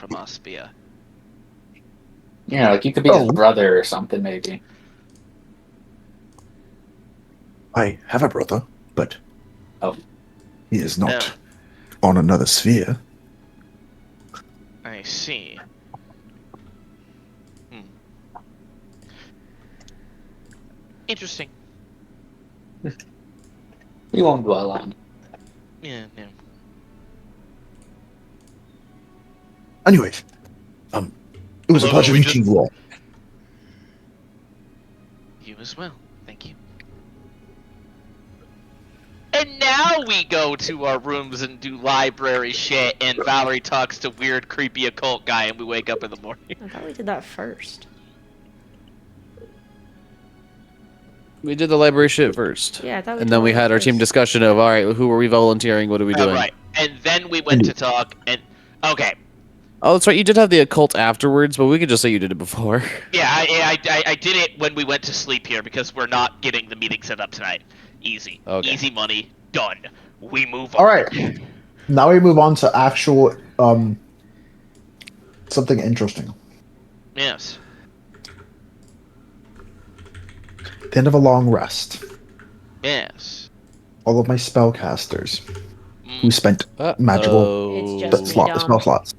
from Aspia. Yeah, like you could be his brother or something, maybe. I have a brother, but he is not Oh. on another sphere. I see. Interesting. We won't dwell on. Yeah, yeah. Anyways, it was a pleasure meeting you all. You as well. Thank you. And now we go to our rooms and do library shit, and Valerie talks to weird, creepy occult guy, and we wake up in the morning. I thought we did that first. We did the library shit first. Yeah, I thought we and did then we all that had our team first. discussion of, all right, who are we volunteering? What are we doing? Right. And then we went to talk, and okay. Oh, that's right. You did have the occult afterwards, but we could just say you did it before. Yeah, I did it when we went to sleep here because we're not getting the meeting set up tonight. Easy. Okay. Easy money. Done. We move on. All right. Now we move on to actual something interesting. Yes. At the end of a long rest, Yes. all of my spellcasters who spent magical spell slots.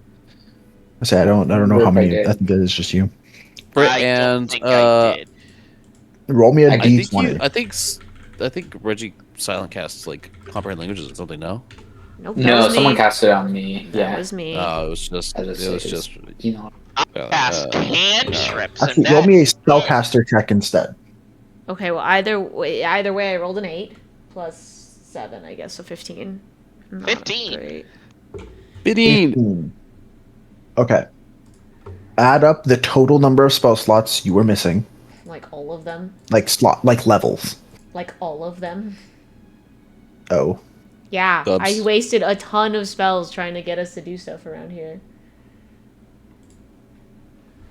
I say I don't know how many. I think it is just you. I don't think I did. Roll me a I think Reggie silent casts like comprehend languages or something. No. Nope. No, someone cast it on me. That was me. Oh, it was just. You know. Cast cantrips. Actually, roll me a spellcaster check instead. Okay, well either way, I rolled an 8 plus 7, I guess, so 15. 15. Great. 15. Okay. Add up the total number of spell slots you were missing. Like all of them. Like levels. Like all of them. Oh. Yeah, Dubs. I wasted a ton of spells trying to get us to do stuff around here.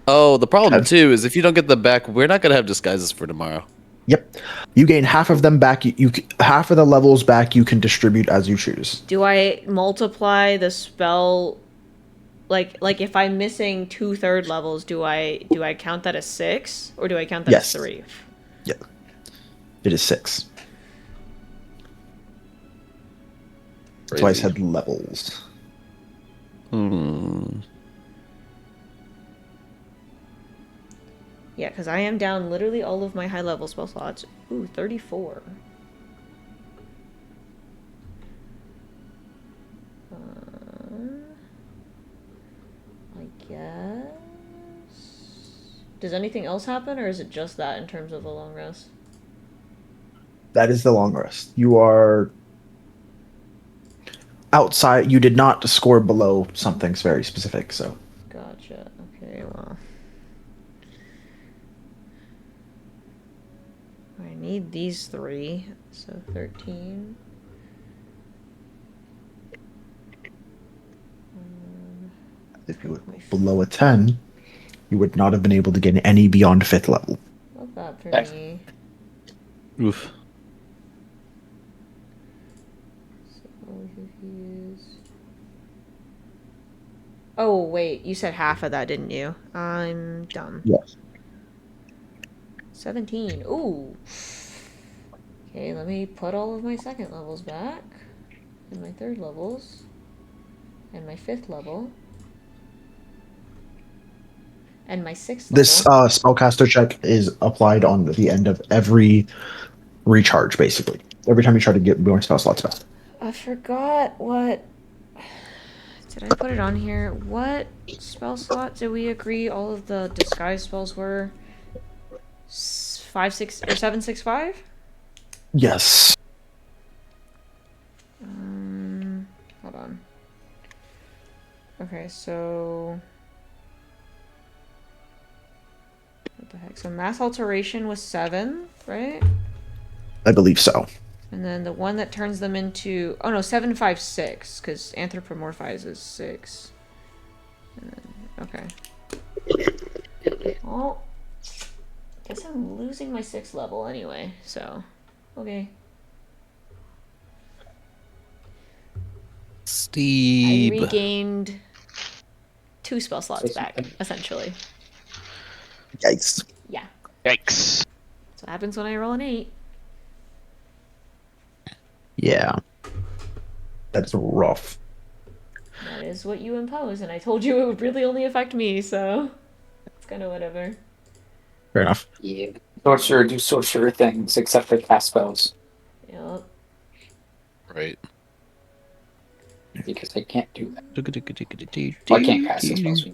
Oh, the problem too is if you don't get them back, we're not gonna have disguises for tomorrow. Yep. You gain half of them back. You half of the levels back. You can distribute as you choose. Do I multiply the spell? Like if I'm missing 2/3 levels, do I count that as 6 or do I count that as 3? Yeah. It is 6. That's why I said levels. Yeah, because I am down literally all of my high level spell slots. Ooh, 34. I guess. Does anything else happen, or is it just that in terms of the long rest? That is the long rest. You are outside. You did not score below something very specific, so. Gotcha. Okay, well. I need these 3, so 13. If you were below a 10, you would not have been able to get any beyond 5th level. Love that for me. Oof. Oh, wait, you said half of that, didn't you? I'm dumb. Yes. 17. Ooh. Okay, let me put all of my 2nd levels back. And my 3rd levels. And my 5th level. And my 6th level. This spellcaster check is applied on the end of every recharge, basically. Every time you try to get more spell slots back. I forgot what... Did I put it on here? What spell slot did we agree all of the disguise spells were? 5, 6, or 7, 6, 5? Yes. Hold on. Okay, so... What the heck? So mass alteration was 7, right? I believe so. And then the one that turns them into... Oh no, 7, 5, 6, because anthropomorphize is 6. And then, okay. Well, guess I'm losing my 6th level anyway, so... Okay. Steve. I regained 2 spell slots back, essentially. Yikes. Yeah. Yikes. That's what happens when I roll an 8. Yeah. That's rough. That is what you impose, and I told you it would really only affect me, so it's kind of whatever. Fair enough. Yeah. Sorcerer do sorcerer things, except for cast spells. Yep. Right. Because I can't do that. Well, I can't cast the spells.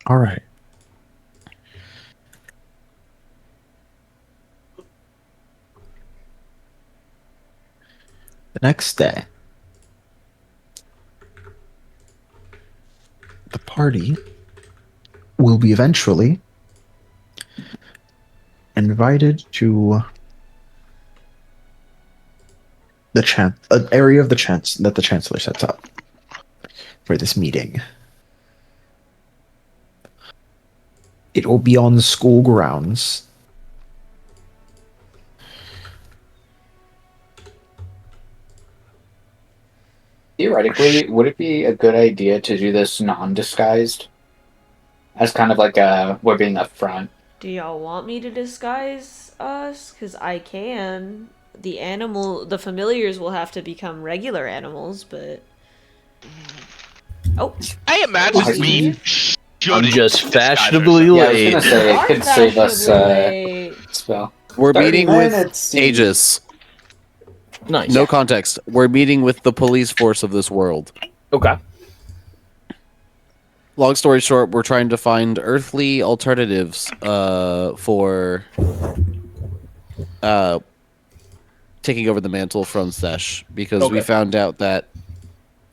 All right. The next day, the party will be eventually invited to an area of the that the chancellor sets up for this meeting. It will be on the school grounds. Theoretically, would it be a good idea to do this non-disguised? As kind of like we're being upfront. Do y'all want me to disguise us? Because I can. The familiars will have to become regular animals, but... Oh. I imagine we I'm shouldn't just disguise fashionably ourselves. Yeah, I was late. gonna say it could save us Fashionably. spell. We're 30 meeting with minutes. Aegis. Nice. No context. We're meeting with the police force of this world. Okay. Long story short, we're trying to find earthly alternatives for taking over the mantle from Sesh, because we Okay. found out that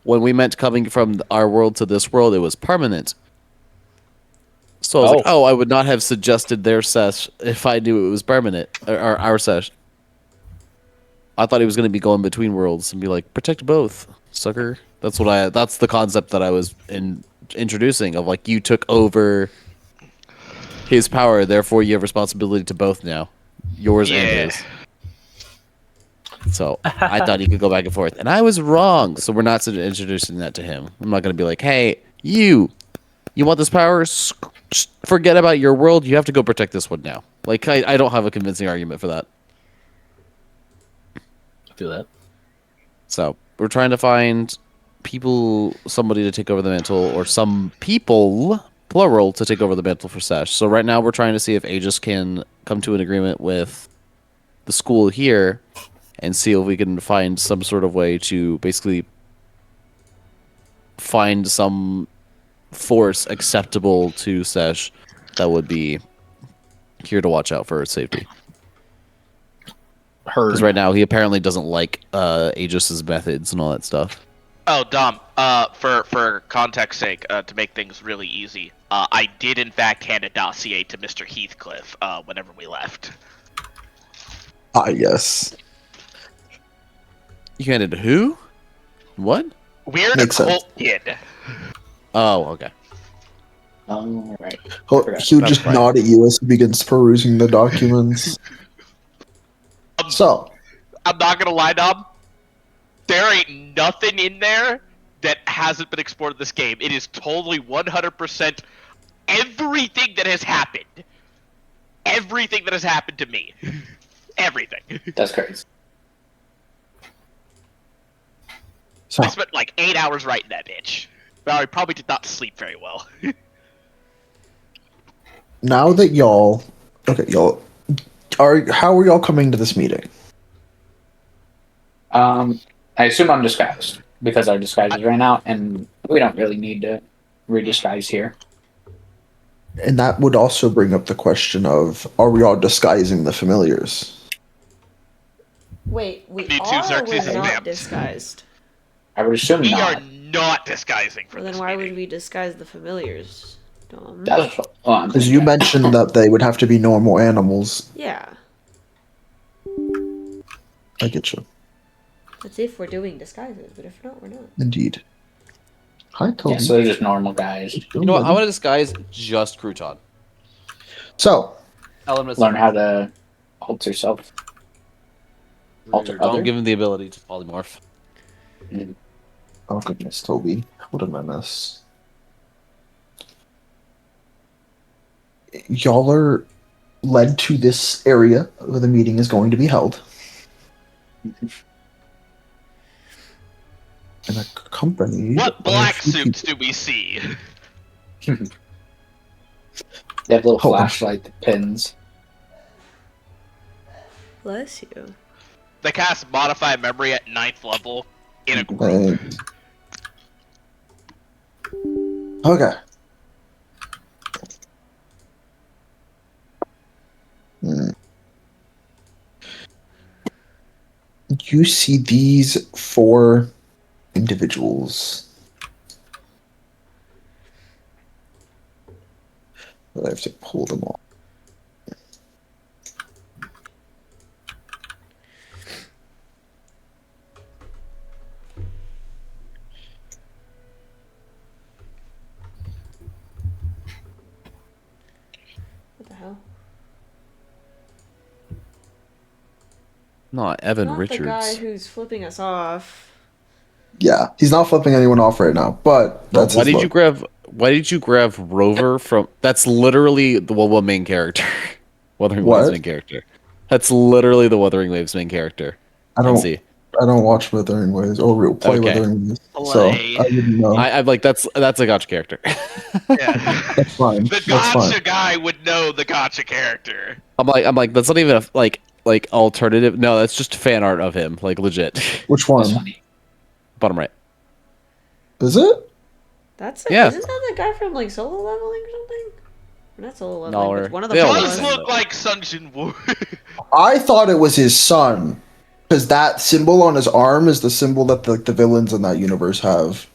when we meant coming from our world to this world, it was permanent. So I was like, I would not have suggested their Sesh if I knew it was permanent, or our Sesh. I thought he was going to be going between worlds and be like, protect both, sucker. That's the concept that I was introducing, of like, you took over his power, therefore you have responsibility to both now, yours and his. So I thought he could go back and forth, and I was wrong. So we're not introducing that to him. I'm not going to be like, hey, you want this power? Forget about your world. You have to go protect this one now. Like, I don't have a convincing argument for that. I feel that. So we're trying to find somebody to take over the mantle, or some people, plural, to take over the mantle for Sesh. So right now we're trying to see if Aegis can come to an agreement with the school here and see if we can find some sort of way to basically find some force acceptable to Sesh that would be here to watch out for its safety. Because right now he apparently doesn't like Aegis's methods and all that stuff. Oh, Dom. For context sake, to make things really easy, I did in fact hand a dossier to Mr. Heathcliff whenever we left. Yes. You handed who? What? Weird Makes occult kid. Oh, okay. Right. He would just nod at you as he begins perusing the documents. So, I'm not gonna lie, Dom. There ain't nothing in there that hasn't been explored in this game. It is totally 100% everything that has happened. Everything that has happened to me. Everything. That's crazy. So I spent like 8 hours writing that bitch. Valerie probably did not sleep very well. now that y'all how are y'all coming to this meeting? I assume I'm disguised because our disguises ran out, and we don't really need to redisguise here. And that would also bring up the question of, are we all disguising the familiars? Wait, we Me too, are or Xerxes we're is not damned. disguised? I would assume We not. are not disguising for Well, then this why meeting. would we disguise the familiars, Dom? That's well, Because you mentioned that they would have to be normal animals. Yeah. I get you. That's if we're doing disguises, but if not, we're not. Indeed. Hi, Toby. Yeah, so they're just normal guys. You know what? I want to disguise just Crouton. So, Elements. Learn how to alter yourself. Alter Don't other? give him the ability to polymorph. Oh goodness, Toby. What a menace. Y'all are led to this area where the meeting is going to be held. And accompanied What by a black few suits people. do we see? They have little Hold on. flashlight pins. Bless you. They cast Modify Memory at 9th level in a group. Thanks. Okay. You see these 4 individuals. I have to pull them all. What the hell? Not Evan Not Richards. the guy who's flipping us off. Yeah, he's not flipping anyone off right now, but Bro, that's his look. Why did you grab Rover from? That's literally the Woba main character. Wuthering Waves What? main character. That's literally the Wuthering Waves main character. I don't NC. I don't watch Wuthering Waves or real play Okay. Wuthering Waves, so Play. I wouldn't know. I'm like that's a gotcha character. Yeah. That's fine. The That's fine. gotcha guy would know the gotcha character. I'm like that's not even a like alternative. No, that's just fan art of him, like legit. Which That's one funny. Bottom right. is it? That's Yeah. Isn't that the guy from like Solo Leveling or something? Or not Solo Leveling, No, but we're- one of the they all Does look ones. look like Sun Jin Woo. I thought it was his son, because that symbol on his arm is the symbol that the villains in that universe have,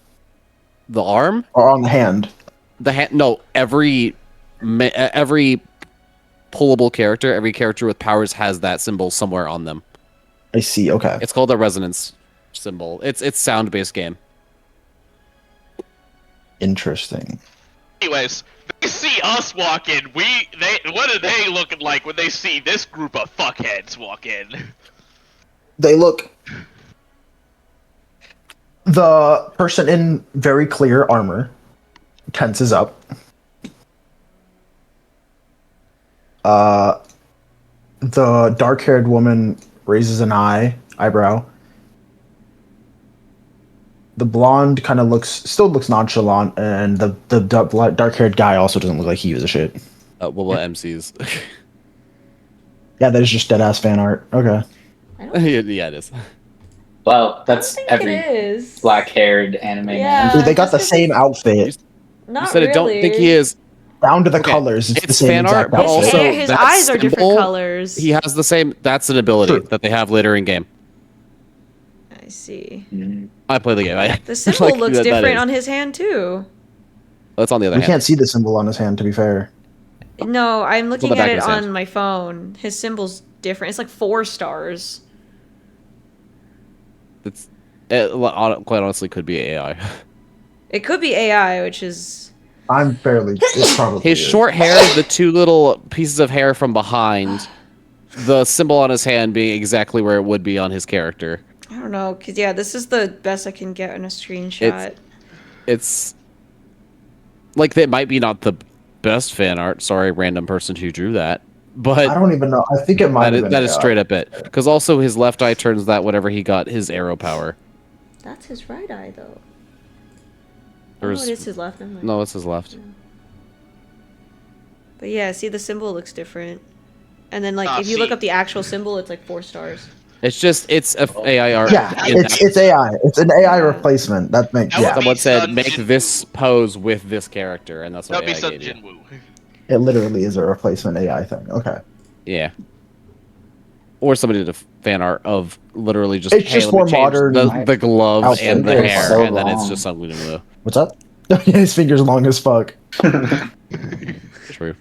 The arm, or on the hand. the hand. No, every pullable character, every character with powers has that symbol somewhere on them. I see. Okay. It's called a resonance symbol. It's sound based game. Interesting. Anyways, they see us walk in. What are they looking like when they see this group of fuckheads walk in? They look. The person in very clear armor tenses up. The dark-haired woman raises an eyebrow. The blonde kind of still looks nonchalant, and the dark-haired guy also doesn't look like he gives a shit. What MCs? Yeah, that is just dead-ass fan art. Okay. Yeah, it is. Well, I that's don't think every it is. black-haired anime Yeah. man. Dude, they got just the 'cause same it's- outfit. Not You said really. I don't think he is. Down to the Okay, colors. It's the it's same fan art, exact but His, outfit. also hair, his that eyes are different symbol, colors. He has the same. That's an ability True. that they have later in game. I see. Mhm. I play the game. The symbol Like, looks that different is. on his hand too. That's on the other We hand. can't see the symbol on his hand, to be fair. No, I'm on looking the at back it of his hand. on my phone. His symbol's different. It's like 4 stars. Quite honestly could be AI. It could be AI, which is I'm fairly. It probably His is. short hair, the 2 little pieces of hair from behind, the symbol on his hand being exactly where it would be on his character. I don't know, cause yeah, this is the best I can get in a screenshot. It's like that might be not the best fan art. Sorry, random person who drew that, but I don't even know. I think it might have been that is AI. straight up it. Because also his left eye turns that whenever he got his arrow power. That's his right eye, though. Oh, There's- it is his left. Never mind. No, it's his left. But yeah, see, the symbol looks different. And then, like, Ah, if you look see. up the actual symbol, it's like 4 stars. It's a AI art. Yeah, in it's AI. It's an AI replacement. That makes That would yeah. be Someone said Sun make Jin this Woo. pose with this character, and that's what That'd be AI Sun gave you. Jin Woo. It literally is a replacement AI thing. Okay. Yeah. Or somebody did a fan art of literally just It's just let me more change modern the gloves outfit. and the It's hair, so and then it's long. just Sung Woo. What's up? His finger's long as fuck. True.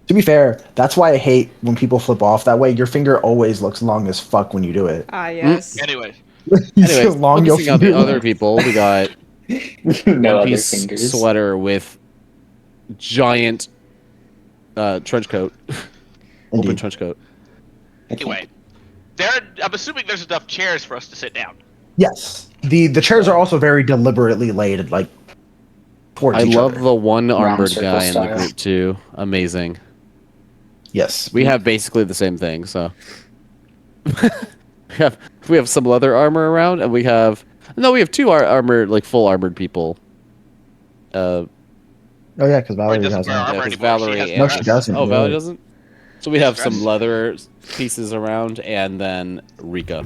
To be fair, that's why I hate when people flip off. That way, your finger always looks long as fuck when you do it. Ah, yes. Anyway, You see Anyways, how long your focusing on finger the other looks. people, we got No one other piece fingers. sweater with giant trench coat, open Indeed. trench coat. I can't- anyway. I'm assuming there's enough chairs for us to sit down. Yes. The chairs are also very deliberately laid like towards I each love other. the one armored circle guy in the style. group too. Amazing. Yes. We have basically the same thing, so we have some leather armor around, and we have two armored, like full armored people. Oh yeah, because Or Valerie doesn't has wear one. armor Because anymore. Valerie She and No, she doesn't. Oh, You're Valerie right. doesn't. So we have some Stress. leather pieces around, and then Rika,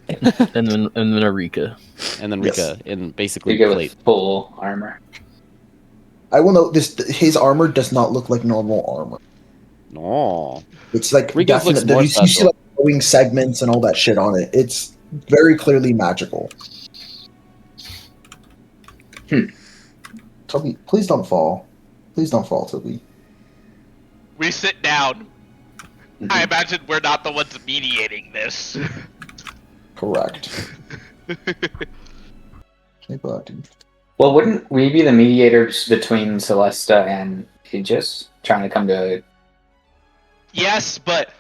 And then Arika. and then Yes. Rika in You basically go plate. with full armor. I will note this: his armor does not look like normal armor. No. It's like Rika's looks definite. more You see special. like glowing segments and all that shit on it. It's very clearly magical. Toby, please don't fall. Please don't fall, Toby. We sit down. I imagine we're not the ones mediating this. Correct. Hey, bud. Well, wouldn't we be the mediators between Celesta and Aegis, trying to come to? Yes, but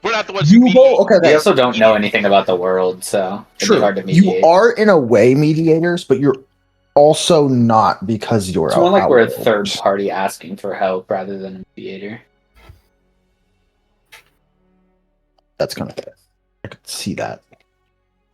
we're not the ones who You mediate. go. Okay, We then. also don't know anything about the world, so it'd be True. hard to You mediate. are in a way mediators, but you're also not because you're. It's more like we're a outworld. third party asking for help rather than a mediator. That's kind of. I could see that.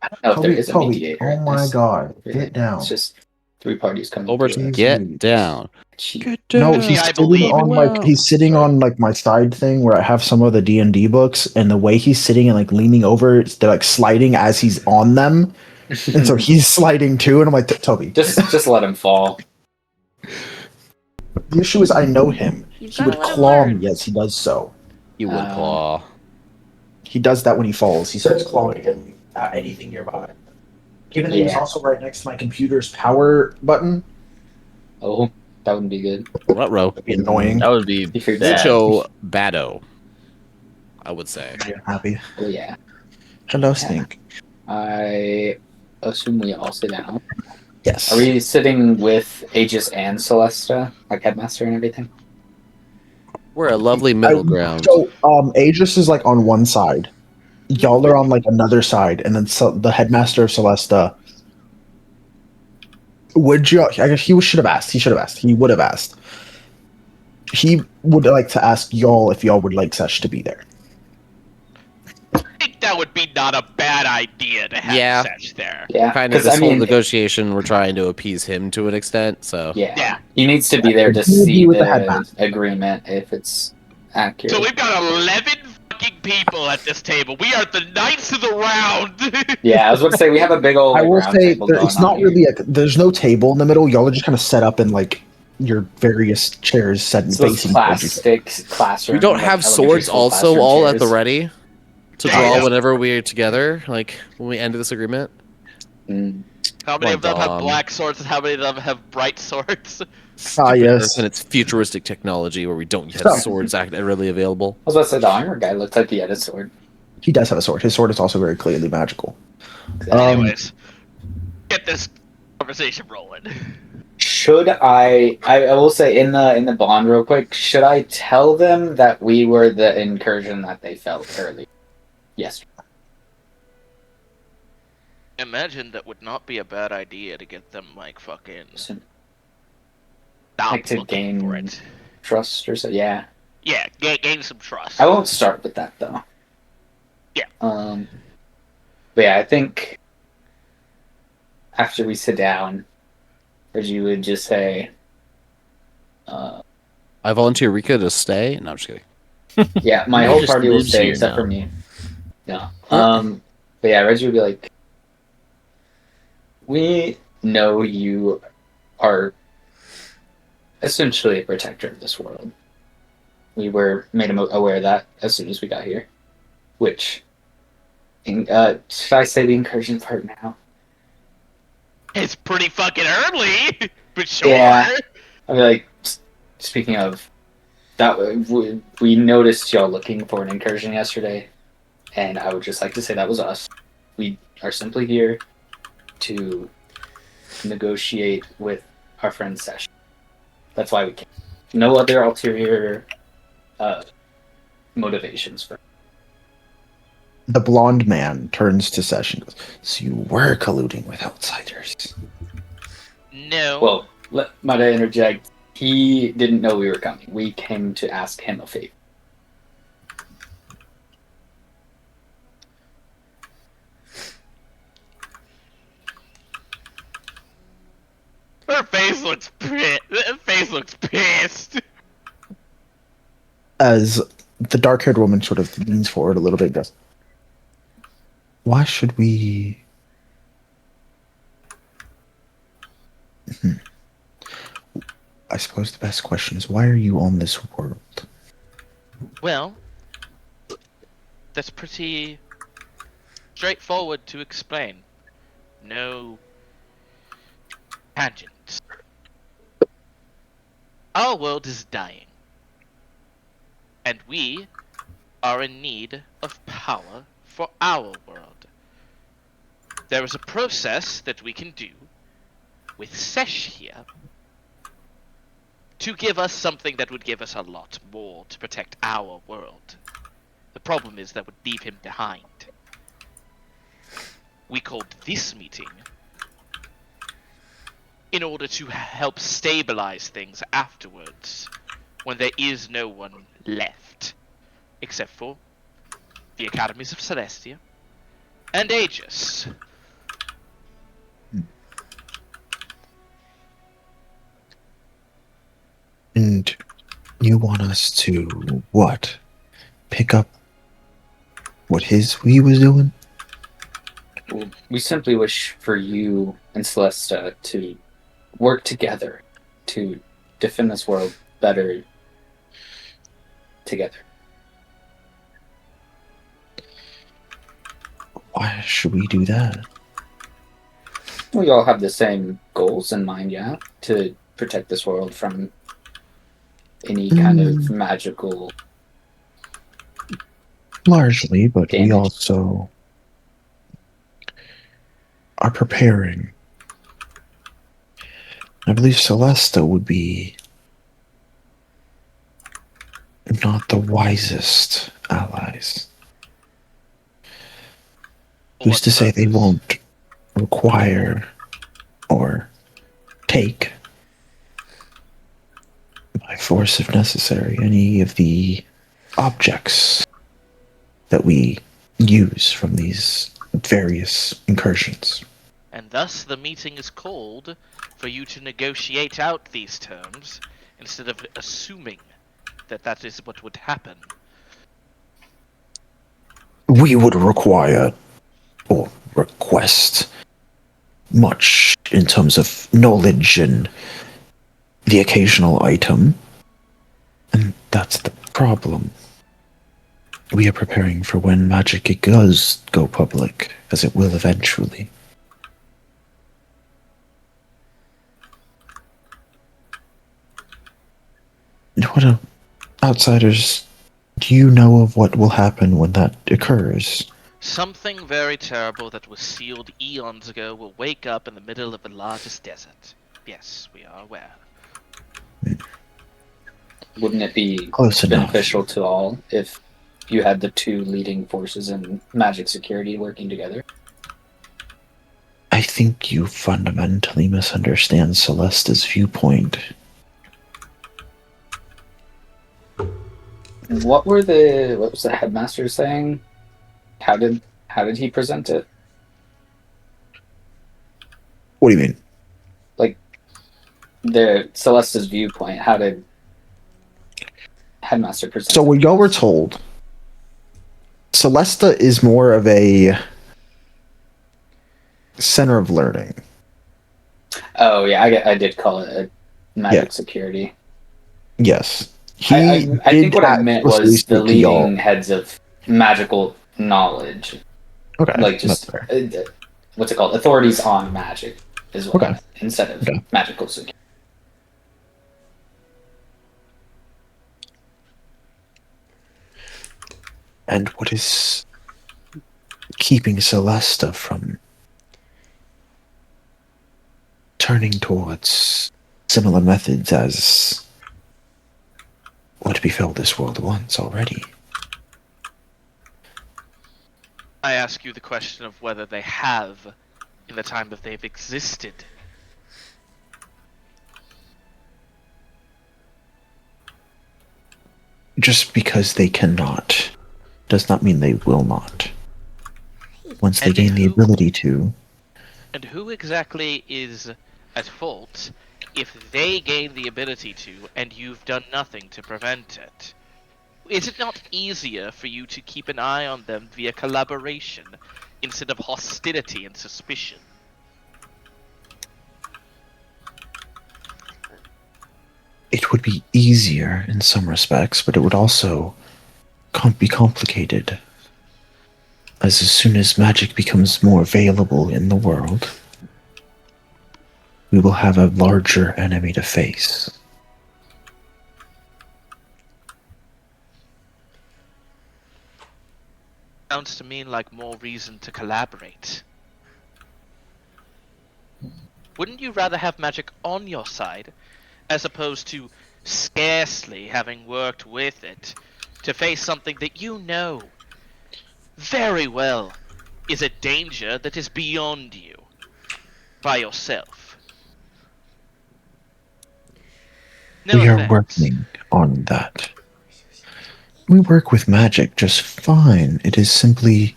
I don't know if there is a mediator. Oh in my this. god! Really. Get down. It's just three parties coming Over to get down. cheat. No, Yeah, he's I sitting believe on it. like he's sitting on like my side thing where I have some of the D&D books, and the way he's sitting and like leaning over, they're like sliding as he's on them, and so he's sliding too. And I'm like, Toby, just let him fall. the issue is I know him. You've He gotta would let him claw me learn. as he does so. You would claw. He does that when he falls. He starts clawing at anything nearby. Given that he's Yeah. also right next to my computer's power button, Oh, that wouldn't be good. Ruh-roh. that'd be annoying. That would be If you're bad. Mucho bado. I would say. I'm happy. Oh yeah. Hello, Stink. I assume we all sit down. Yes. Are we sitting with Aegis and Celesta, like headmaster and everything? We're a lovely middle ground. So, Aegis is like on one side. Y'all are on like another side, and then the headmaster of Celesta. Would you? I guess he should have asked. He should have asked. He would have asked. He would like to ask y'all if y'all would like Sesh to be there. I think that would be not a bad idea to have Yeah. Sesh there. Yeah, Kind of because this whole negotiation, we're trying to appease him to an extent, so. yeah, he needs to be there to He would be see with the the headmaster. agreement if it's accurate. So we've got 11 fucking people at this table. We are the knights of the round. Yeah, I was about to say we have a big old. I will round say table it's going on not here. really. There's no table in the middle. Y'all are just kind of set up in like your various chairs set and It's those facing towards each other. plastic classroom. We don't like have elementary swords school also classroom all at the chairs. ready to Yeah, draw yeah. whenever we're together, like when we end this agreement. Mm. How many of them have Dumb. black swords and how many of them have bright swords? Yes. And it's futuristic technology where we don't have So- swords readily available. I was about to say the armor guy looked like he had a sword. He does have a sword. His sword is also very clearly magical. Anyways, get this conversation rolling. Should I will say in the bond real quick, should I tell them that we were the incursion that they felt early? Yes. Imagine that would not be a bad idea to get them like fucking Some stop Like to looking gain- for it. trust or so. Yeah. Yeah, gain some trust. I won't start with that though. Yeah. But yeah, I think after we sit down, Reggie would just say, I volunteer Rika to stay. No, I'm just kidding. "Yeah, my He whole just party will lives stay here except now. for me." No. But yeah, Reggie would be like, "We know you are essentially a protector of this world. We were made aware of that as soon as we got here. Which, should I say the incursion part now? It's pretty fucking early, but sure. Yeah. I mean, like, speaking of that, we noticed y'all looking for an incursion yesterday, and I would just like to say that was us. We are simply here to negotiate with our friend Sesh. That's why we came. No other ulterior motivations for. The blonde man turns to Sesh and goes, "So you were colluding with outsiders?" No. Well, might I interject? He didn't know we were coming. We came to ask him a favor. Her face looks pissed. Her face looks pissed. As the dark-haired woman sort of leans forward a little bit and goes, "Why should we..." I suppose the best question is, why are you on this world? Well, that's pretty straightforward to explain. No tangents. Our world is dying. And we are in need of power for our world. There is a process that we can do with Sesh here to give us something that would give us a lot more to protect our world. The problem is that would leave him behind. We called this meeting in order to help stabilize things afterwards, when there is no one left, except for the Academies of Celestia and Aegis. And you want us to, what? Pick up what he was doing? Well, we simply wish for you and Celesta to work together to defend this world better together. Why should we do that? We all have the same goals in mind, yeah? To protect this world from any kind of magical... Largely, but we damage. also are preparing. I believe Celesta would be not the wisest allies. Who's to say they won't require or take, by force if necessary, any of the objects that we use from these various incursions? And thus the meeting is called for you to negotiate out these terms instead of assuming that that is what would happen. We would require or request much in terms of knowledge and the occasional item. And that's the problem. We are preparing for when magic does go public, as it will eventually. What outsiders do you know of what will happen when that occurs? Something very terrible that was sealed eons ago will wake up in the middle of the largest desert. Yes, we are aware. Wouldn't it be Close enough. beneficial to all if you had the two leading forces in magic security working together? I think you fundamentally misunderstand Celesta's viewpoint. What was the headmaster saying? How did he present it? What do you mean? Like the Celesta's viewpoint, how did headmaster present So it? what y'all were told, Celesta is more of a center of learning. Oh yeah, I did call it a magic security. Yes. I think what I meant explicitly was the speak to y'all. leading heads of magical knowledge. Okay. Like just that's fair. what's it called? Authorities on magic is what I Okay. meant, instead of Okay. magical security. And what is keeping Celesta from turning towards similar methods as what befell this world once already? I ask you the question of whether they have in the time that they've existed. Just because they cannot does not mean they will not. Once they And gain the who- ability to, And who exactly is at fault if they gain the ability to and you've done nothing to prevent it? Is it not easier for you to keep an eye on them via collaboration instead of hostility and suspicion? it would be easier in some respects, but it would also be complicated. As soon as magic becomes more available in the world, we will have a larger enemy to face. Sounds to me like more reason to collaborate. Wouldn't you rather have magic on your side, as opposed to scarcely having worked with it, to face something that you know very well is a danger that is beyond you, by yourself? No We are offense. working on that. We work with magic just fine. It is simply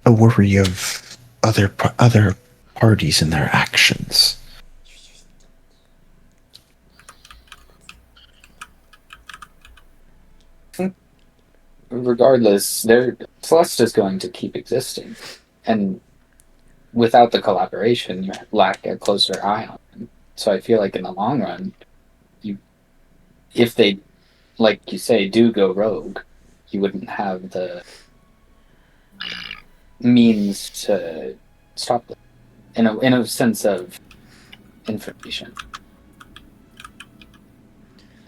a worry of other parties and their actions. Regardless, Celeste is going to keep existing, and without the collaboration, you lack a closer eye on them. So I feel like in the long run, if they, like you say, do go rogue, you wouldn't have the means to stop them. In a sense of information.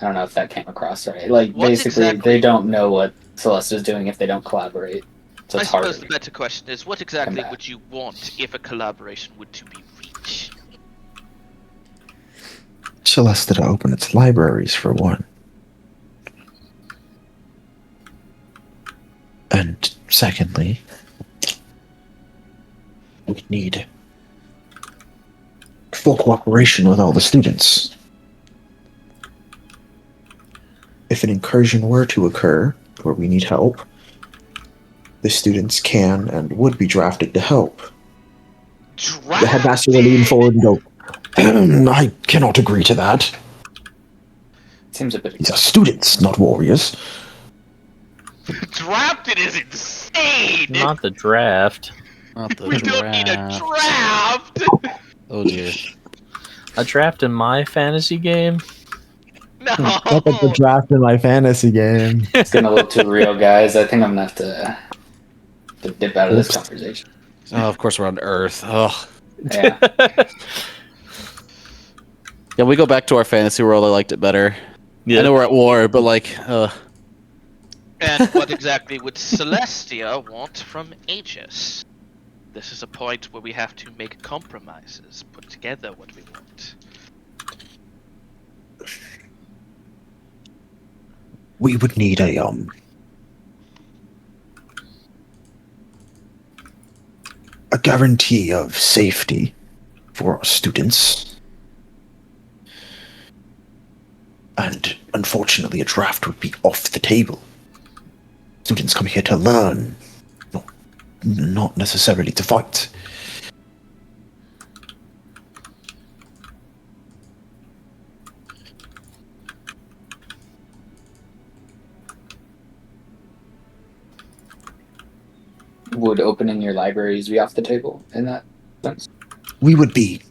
I don't know if that came across right. Like, What basically, exactly- they don't know what Celeste is doing if they don't collaborate. So I it's harder. suppose the better question is, what exactly back. would you want if a collaboration were to be reached? Celeste to open its libraries for one. And secondly, we need full cooperation with all the students. If an incursion were to occur, where we need help, the students can and would be drafted to help. The headmaster will lean forward and go, I cannot agree to that. Seems a bit These are students, not warriors. Drafted is insane! Not the draft. Not the We don't need a draft! Oh dear. A draft in my fantasy game? No! Look at the draft in my fantasy game. It's getting a little too real, guys. I think I'm gonna have to dip out of this Oops. conversation. Oh, of course we're on Earth. Oh. Yeah. Yeah, we go back to our fantasy world. I liked it better. I know we're at war, but like, And what exactly would Celestia want from Aegis? This is a point where we have to make compromises, put together what we want. We would need a guarantee of safety for our students. And unfortunately, a draft would be off the table. Students come here to learn, not necessarily to fight. Would opening your libraries be off the table in that sense? We would be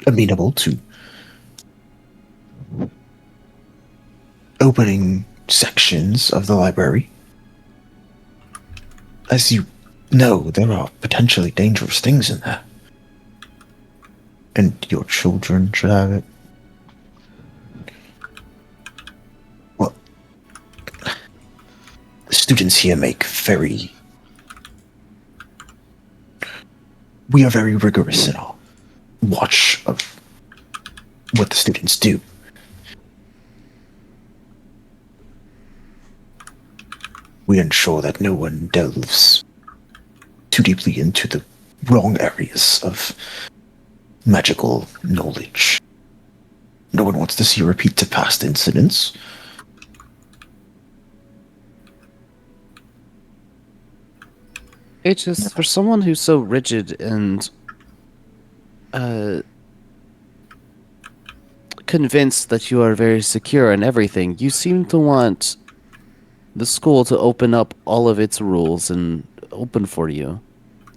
amenable to opening sections of the library. As you know, there are potentially dangerous things in there. And your children should have it. Well, the students here we are very rigorous in our watch of what the students do. We ensure that no one delves too deeply into the wrong areas of magical knowledge. No one wants to see a repeat to past incidents. It's just for someone who's so rigid and convinced that you are very secure in everything, you seem to want the school to open up all of its rules and open for you,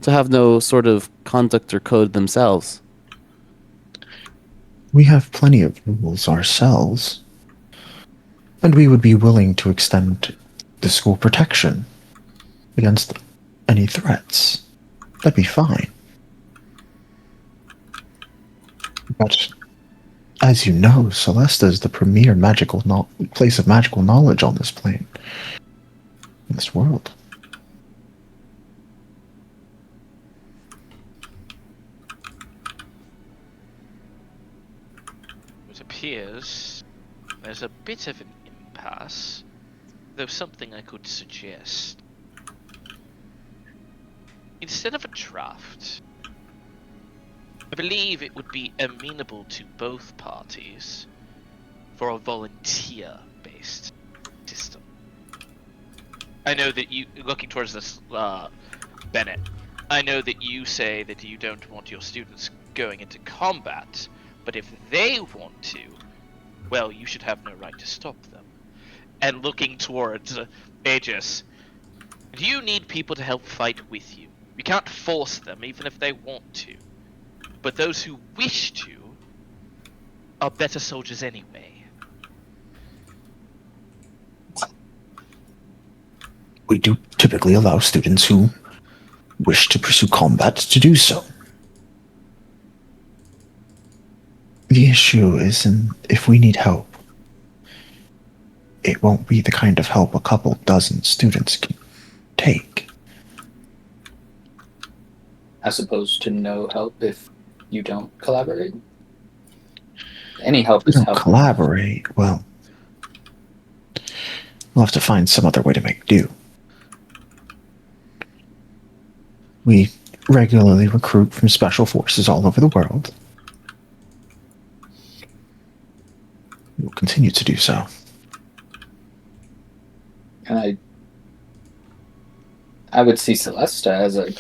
to have no sort of conduct or code themselves. We have plenty of rules ourselves, and we would be willing to extend the school protection against any threats. That'd be fine. But as you know, Celesta is the premier place of magical knowledge on this plane, in this world. It appears there's a bit of an impasse, though something I could suggest. Instead of a draft, I believe it would be amenable to both parties for a volunteer-based system. I know that you, looking towards this, Bennett, I know that you say that you don't want your students going into combat, but if they want to, well, you should have no right to stop them. And looking towards Aegis, you need people to help fight with you. You can't force them, even if they want to. But those who wish to are better soldiers anyway. We do typically allow students who wish to pursue combat to do so. The issue is if we need help, it won't be the kind of help a couple dozen students can take. As opposed to no help if you don't collaborate? Any help We is don't help. collaborate. Well, we'll have to find some other way to make do. We regularly recruit from special forces all over the world. We'll continue to do so. And I would see Celesta as a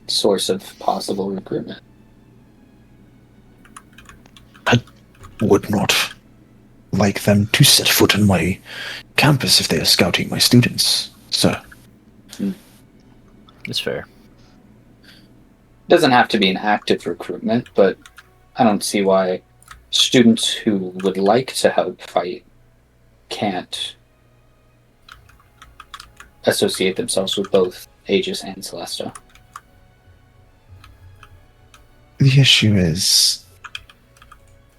source of possible recruitment. I would not like them to set foot on my campus if they are scouting my students, sir. It's fair. Doesn't have to be an active recruitment, but I don't see why students who would like to help fight can't associate themselves with both Aegis and Celesta. The issue is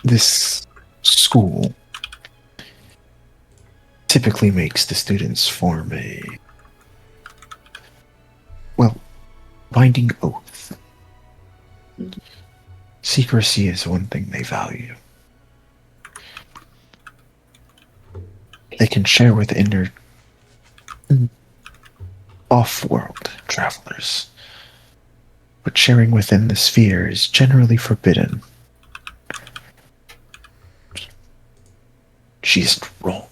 this school typically makes the students form a, binding oath. Secrecy is one thing they value. They can share with inner off-world travelers, but sharing within the sphere is generally forbidden. She's wrong.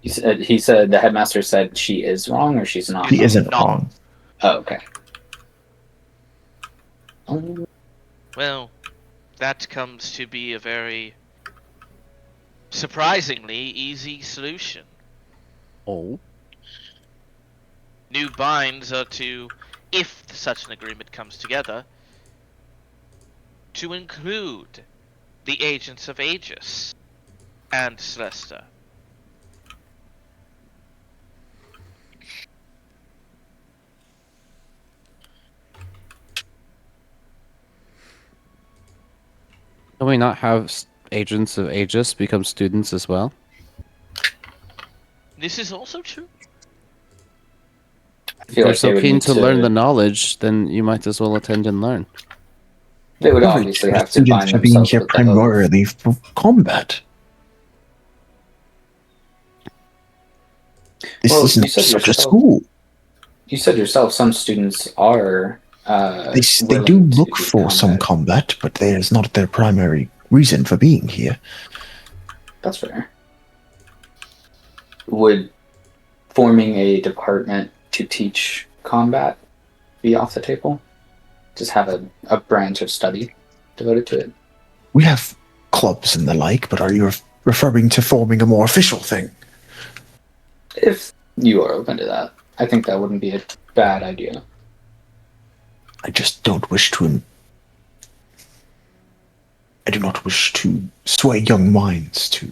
He said the headmaster said she is wrong or she's not. She isn't No. wrong. Oh, okay. Well, that comes to be a very surprisingly easy solution. Oh. New binds are to, if such an agreement comes together, to include the agents of Aegis and Celesta. Can we not have agents of Aegis become students as well? This is also true. I If feel they're like they so would keen need to learn the knowledge, then you might as well attend and learn. They would obviously have to students bind are being themselves here with the oath. primarily for combat. This Well, isn't you said such a yourself. school. You said yourself some students are. They do willing to look do for some combat. combat, but that is not their primary reason for being here. That's fair. Would forming a department to teach combat be off the table? Just have a branch of study devoted to it? We have clubs and the like, but are you referring to forming a more official thing? If you are open to that, I think that wouldn't be a bad idea. I just don't wish to. I do not wish to sway young minds to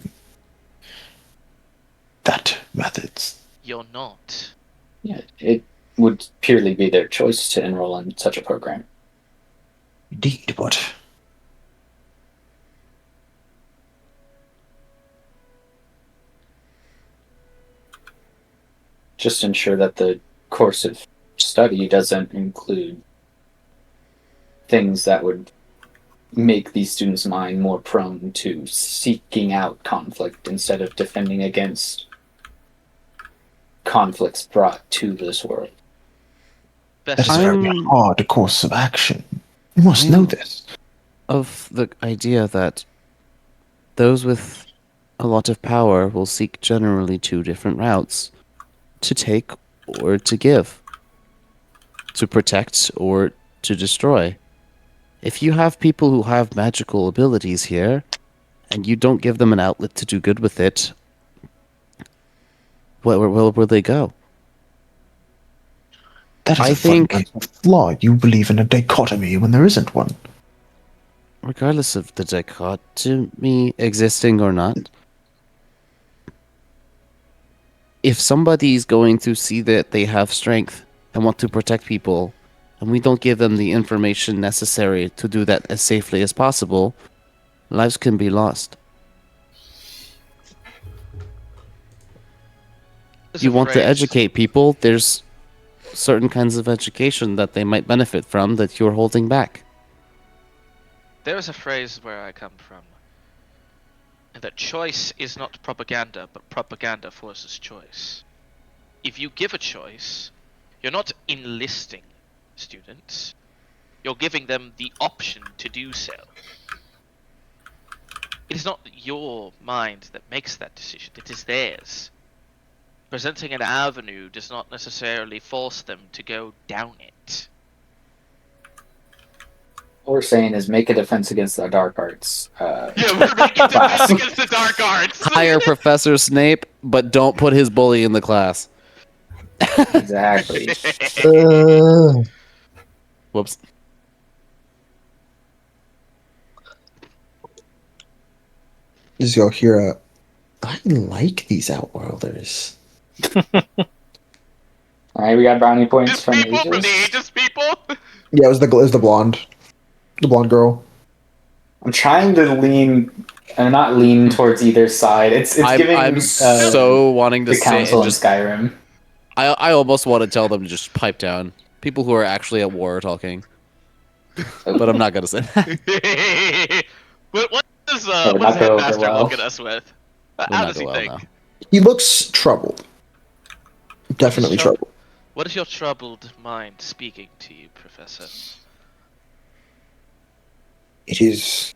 that methods. You're not. Yeah, it would purely be their choice to enroll in such a program. Indeed, but Just ensure that the course of study doesn't include things that would make these students' mind more prone to seeking out conflict instead of defending against conflicts brought to this world. that is Best a very I'm- hard course of action. You must know this. Of the idea that those with a lot of power will seek generally two different routes: to take or to give, to protect or to destroy. If you have people who have magical abilities here, and you don't give them an outlet to do good with it, where will they go? That is I a think- fundamental flaw. You believe in a dichotomy when there isn't one. Regardless of the dichotomy existing or not, if somebody's going to see that they have strength and want to protect people, and we don't give them the information necessary to do that as safely as possible, lives can be lost. There's You a want to phrase- educate people, there's certain kinds of education that they might benefit from that you're holding back. There's a phrase where I come from. That choice is not propaganda, but propaganda forces choice. If you give a choice, you're not enlisting students. You're giving them the option to do so. It is not your mind that makes that decision, it is theirs. Presenting an avenue does not necessarily force them to go down it. What we're saying is make a defense against the dark arts. Yeah, we're making Class. defense against the dark arts. Hire Professor Snape, but don't put his bully in the class. Exactly. Whoops. Is your hero? I like these Outworlders. Alright, we got brownie points Just from people for the Aegis. ages, people. Yeah, it was the blonde girl. I'm trying to lean, not lean towards either side. It's giving I'm so wanting to the say council in just. Skyrim. I almost want to tell them to just pipe down. People who are actually at war are talking, but I'm not gonna say that. What does would what not does go over Headmaster well. look at us with? Would How not does go he well think? now. He looks troubled. Definitely Trouble. troubled. What is your troubled mind speaking to you, Professor? It is.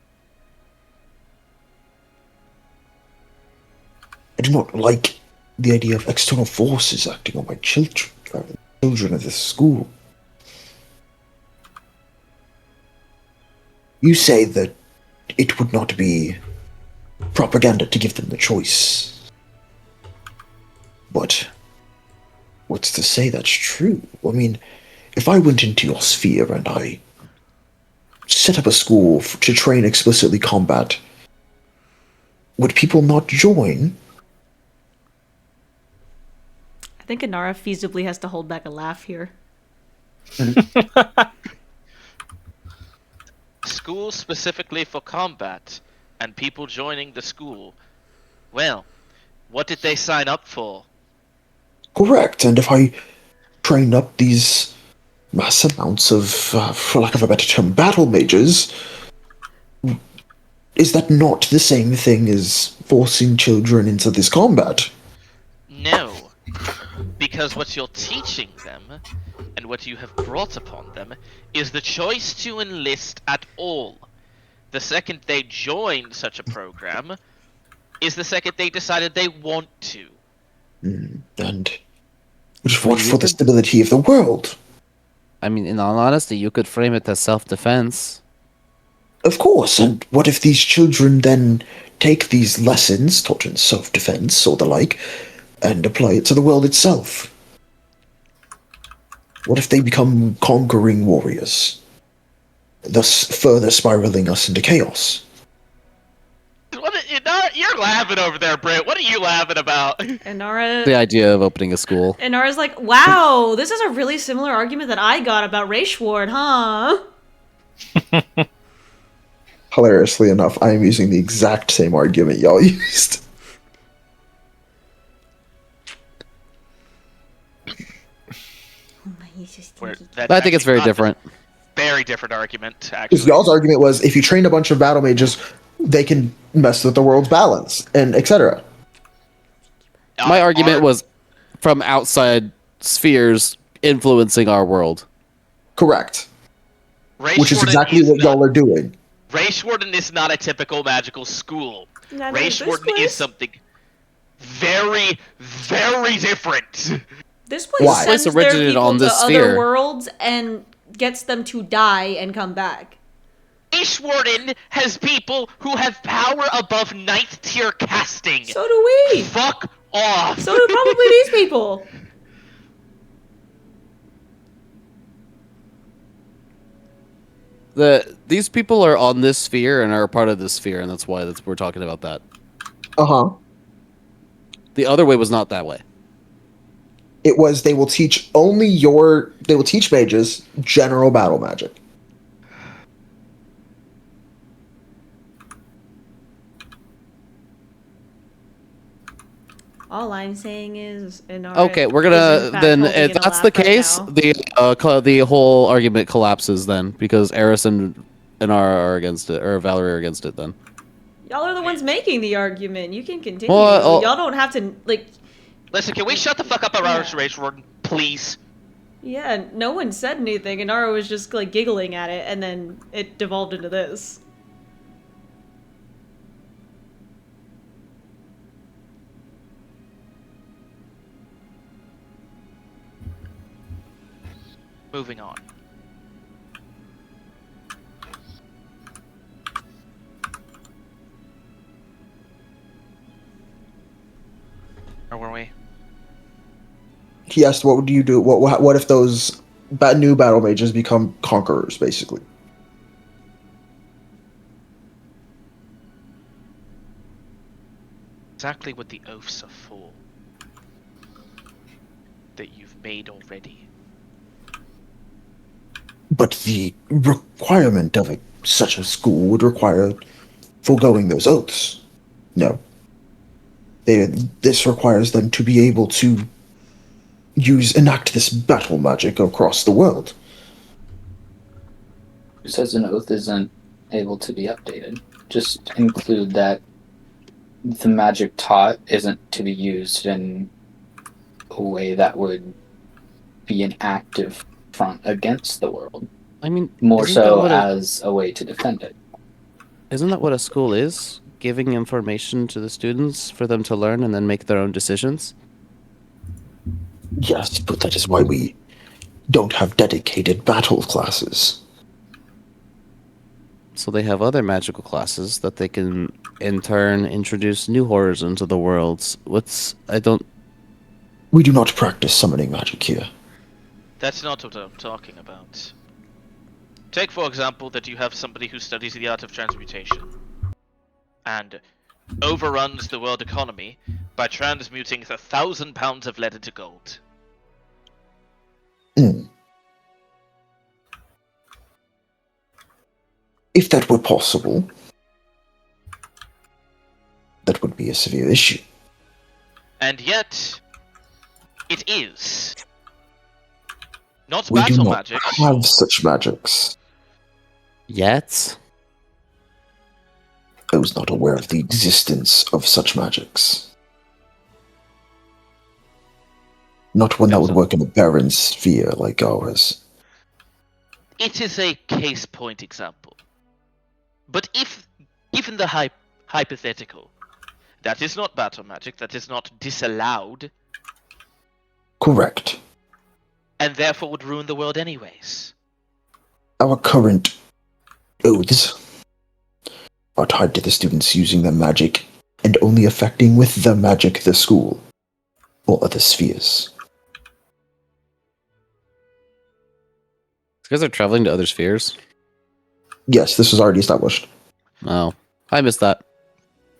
I do not like the idea of external forces acting on my children, children of this school. You say that it would not be propaganda to give them the choice. But what's to say that's true? I mean, if I went into your sphere and I set up a school to train explicitly combat, would people not join? I think Inara feasibly has to hold back a laugh here. School specifically for combat, and people joining the school. Well, what did they sign up for? Correct, and if I train up these mass amounts of, for lack of a better term, battle mages, is that not the same thing as forcing children into this combat? No. Because what you're teaching them, and what you have brought upon them, is the choice to enlist at all. The second they join such a program is the second they decided they want to. And what for the stability of the world? I mean, in all honesty, you could frame it as self-defense. Of course, and what if these children then take these lessons taught in self-defense or the like, and apply it to the world itself? What if they become conquering warriors, thus further spiraling us into chaos? You're laughing over there, Britt. What are you laughing about? And Nara. The idea of opening a school. And Nara's like, wow, this is a really similar argument that I got about race ward, huh? Hilariously enough, I am using the exact same argument y'all used. I think it's very different. Very different argument, actually. Because y'all's argument was, if you train a bunch of battle mages, they can mess with the world's balance, and etc. My argument was from outside spheres influencing our world. Correct. Race Which is Warden exactly what y'all are doing. Race Warden is not a typical magical school. Race Warden is something very, very different. This place sends their originated people on to this other sphere. worlds and gets them to die and come back. Race Warden has people who have power above ninth tier casting. So do we. Fuck off. So do probably these people. These people are on this sphere and are a part of this sphere, and that's why we're talking about that. Uh-huh. The other way was not that way. It was they will teach mages general battle magic. All I'm saying is, Okay, we're gonna then. If that's the case, the whole argument collapses then because Eris and Inara are against it, or Valerie are against it. Then y'all are the ones making the argument. You can continue. Well, y'all don't have to like. Listen, can we shut the fuck up about Race Warden, please? Yeah, no one said anything, and Nara was just like giggling at it, and then it devolved into this. Moving on. Or were we? He asked, "What would you do? What if those new battle mages become conquerors, basically?" Exactly what the oaths are for. That you've made already. But the requirement of such a school would require foregoing those oaths. No. This requires them to be able to enact this battle magic across the world. Who says an oath isn't able to be updated? Just include that the magic taught isn't to be used in a way that would be an active front against the world. I mean, more so as a way to defend it. Isn't that what a school is? Giving information to the students for them to learn and then make their own decisions? Yes, but that is why we don't have dedicated battle classes. So they have other magical classes that they can, in turn, introduce new horrors into the worlds. We do not practice summoning magic here. That's not what I'm talking about. Take, for example, that you have somebody who studies the art of transmutation and overruns the world economy by transmuting 1,000 pounds of lead into gold. If that were possible, that would be a severe issue. And yet, it is. Not We do battle not magic. have such magics. Yet? I was not aware of the existence of such magics. Not one that would work in a barren sphere like ours. It is a case point example. But if, given the hypothetical, that is not battle magic, that is not disallowed, Correct. and therefore would ruin the world anyways. Our current oaths are tied to the students using their magic and only affecting with the magic the school or other spheres. You guys are traveling to other spheres? Yes, this was already established. Oh, I missed that.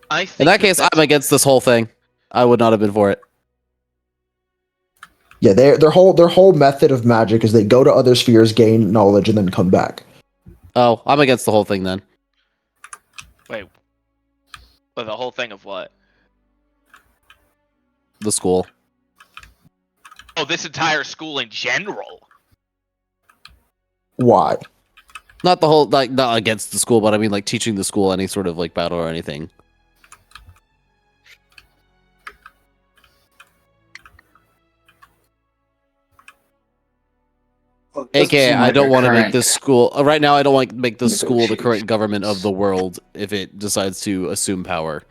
I think In that case, that's- I'm against this whole thing. I would not have been for it. Yeah, their whole method of magic is they go to other spheres, gain knowledge, and then come back. Oh, I'm against the whole thing then. Wait. Well, the whole thing of what? The school. Oh, this entire school in general. Why? Not the whole, like, not against the school, but I mean, like, teaching the school any sort of, like, battle or anything. AKA, I don't want to make this school right now. I don't want to make this school the current government of the world if it decides to assume power.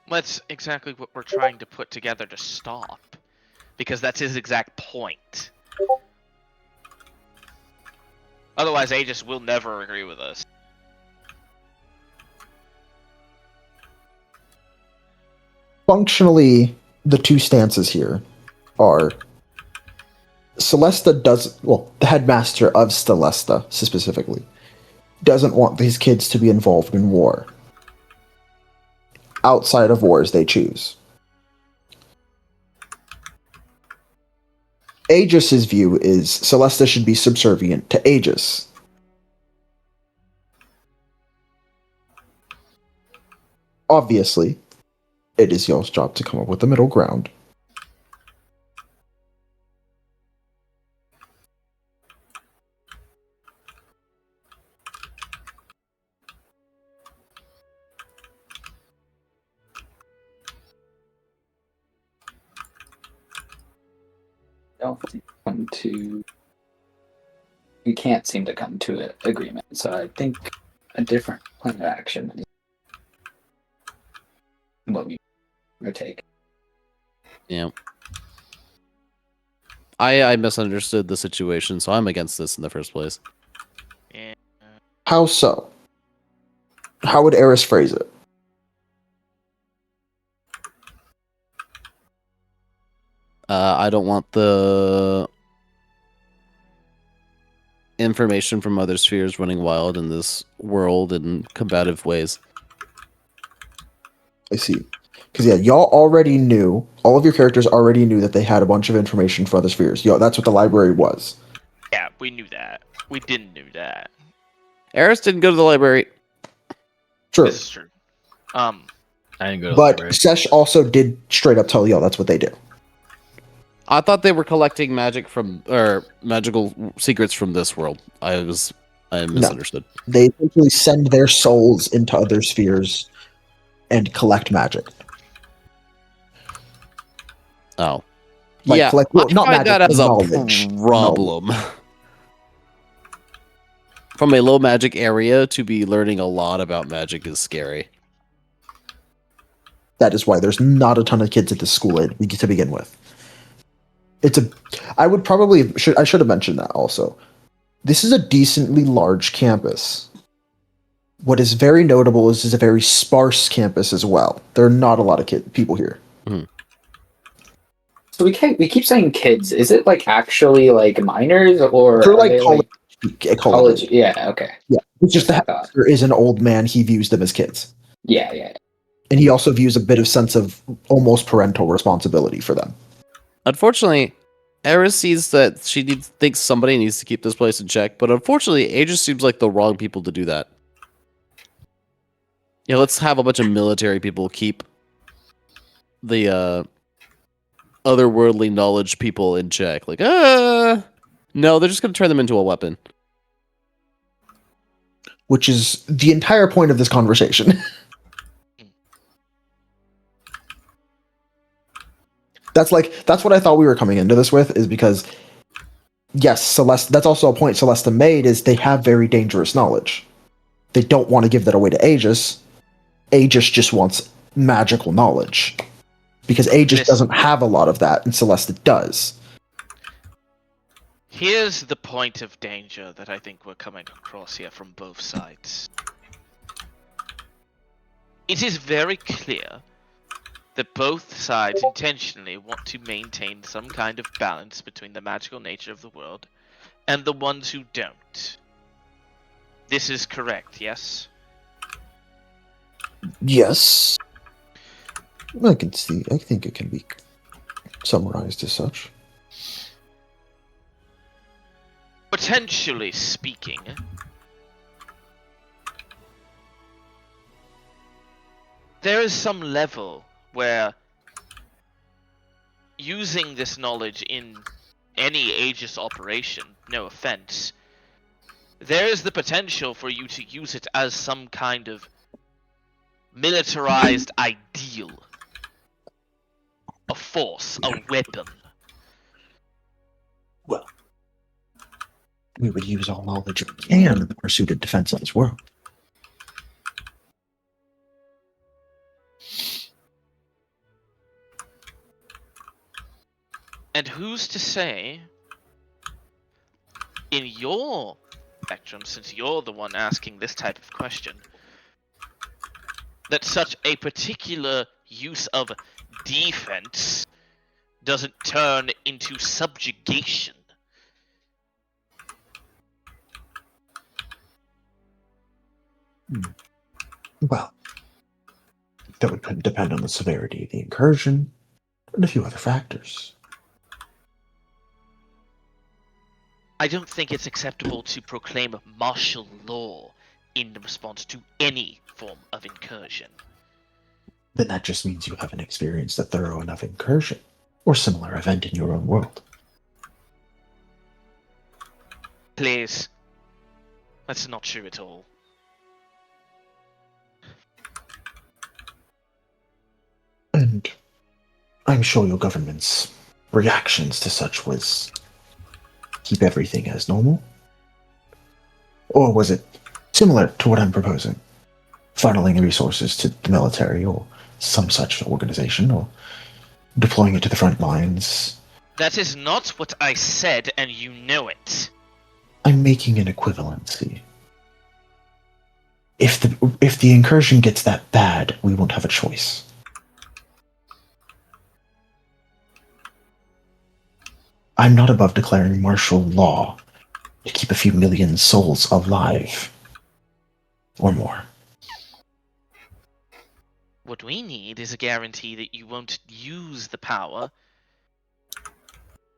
That's exactly what we're trying to put together to stop. Because that's his exact point. Otherwise, Aegis will never agree with us. Functionally, the two stances here are Celesta does, well, the headmaster of Celesta specifically, doesn't want these kids to be involved in war. Outside of wars, they choose. Aegis's view is Celesta should be subservient to Aegis. Obviously, it is y'all's job to come up with a middle ground. We can't seem to come to an agreement. So I think a different plan of action is what we would take. Yeah. I misunderstood the situation, so I'm against this in the first place. Yeah. How so? How would Eris phrase it? I don't want the information from other spheres running wild in this world in combative ways. I see. Because, yeah, y'all already knew, all of your characters already knew that they had a bunch of information for other spheres. Yo, that's what the library was. Yeah, we knew that. We didn't know that. Eris didn't go to the library. True. This is true. I didn't go to the But library. Sesh also did straight up tell y'all that's what they do. I thought they were collecting magic from, or magical secrets from this world. I misunderstood. They essentially send their souls into other spheres and collect magic. Oh. Like, yeah, collect, well, I not find magic, that as a knowledge. problem. From a low magic area to be learning a lot about magic is scary. That is why there's not a ton of kids at this school to begin with. I should have mentioned that also. This is a decently large campus. What is very notable is it's a very sparse campus as well. There are not a lot of people here. So we keep saying kids. Is it like actually like minors or They're are like they, college. Yeah. Okay. Yeah, it's just the I thought. headmaster is an old man. He views them as kids, Yeah. and he also views a bit of sense of almost parental responsibility for them. Unfortunately, Eris sees that thinks somebody needs to keep this place in check, but unfortunately, Aegis seems like the wrong people to do that. Yeah, let's have a bunch of military people keep the otherworldly knowledge people in check. Like, no, they're just going to turn them into a weapon. Which is the entire point of this conversation. That's what I thought we were coming into this with, is because yes, Celeste. That's also a point Celesta made, is they have very dangerous knowledge. They don't want to give that away to Aegis. Aegis just wants magical knowledge because Aegis This- doesn't have a lot of that, and Celesta does. Here's the point of danger that I think we're coming across here from both sides. It is very clear that both sides intentionally want to maintain some kind of balance between the magical nature of the world and the ones who don't. This is correct, yes? Yes, I can see. I think it can be summarized as such. Potentially speaking, there is some level where using this knowledge in any Aegis operation, no offense, there is the potential for you to use it as some kind of militarized ideal. A force, a weapon. Well, we would use all knowledge we can in the pursuit of defense of this world. And who's to say, in your spectrum, since you're the one asking this type of question, that such a particular use of defense doesn't turn into subjugation? Well, that would depend on the severity of the incursion and a few other factors. I don't think it's acceptable to proclaim martial law in response to any form of incursion. Then that just means you haven't experienced a thorough enough incursion or similar event in your own world. Please. That's not true at all. And I'm sure your government's reactions to such was keep everything as normal? Or was it similar to what I'm proposing? Funneling resources to the military or some such organization, or deploying it to the front lines? That is not what I said, and you know it. I'm making an equivalency. If the incursion gets that bad, we won't have a choice. I'm not above declaring martial law to keep a few million souls alive. Or more. What we need is a guarantee that you won't use the power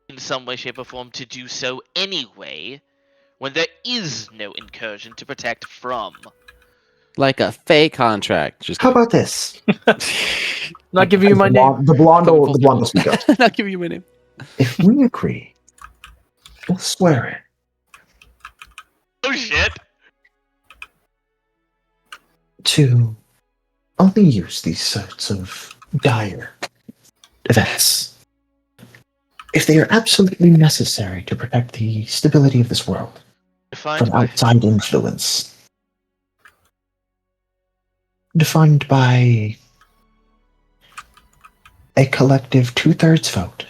in some way, shape, or form to do so anyway, when there is no incursion to protect from. Like a fake contract. Just How about this? Not giving you my name. The blonde will speak up. Not giving you my name. If we agree, we'll swear it. Oh shit! To only use these sorts of dire events if they are absolutely necessary to protect the stability of this world from outside influence. Defined by a collective 2/3 vote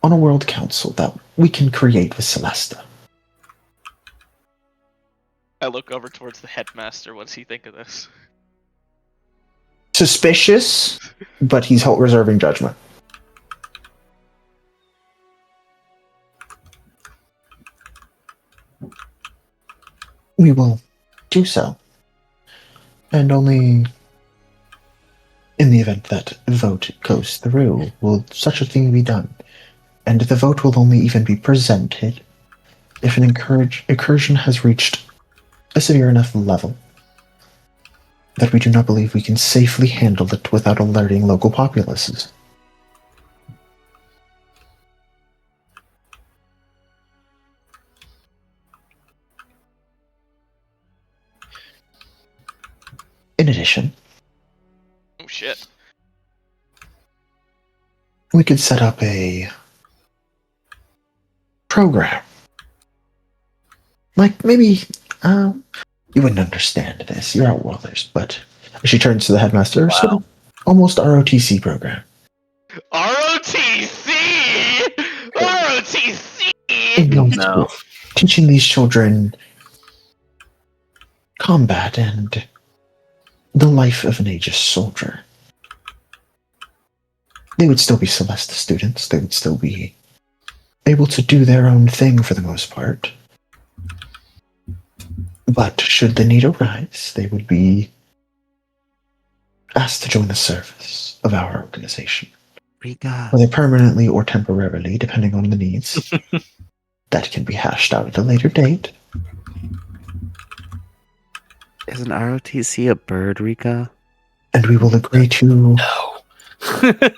on a world council that we can create with Celesta. I look over towards the headmaster. What's he think of this? Suspicious, but he's reserving judgment. We will do so. And only in the event that vote goes through will such a thing be done. And the vote will only even be presented if an incursion has reached a severe enough level that we do not believe we can safely handle it without alerting local populaces. In addition, Oh shit. we could set up a program. Like, maybe, you wouldn't understand this. You're Outworlders, but she turns to the headmaster, sort of almost ROTC program. ROTC! ROTC! No. Teaching these children combat and the life of an Aegis soldier. They would still be Celesta students. They would still be able to do their own thing for the most part. But should the need arise, they would be asked to join the service of our organization. Rika. Whether permanently or temporarily, depending on the needs. That can be hashed out at a later date. Is an ROTC a bird, Rika? And we will agree to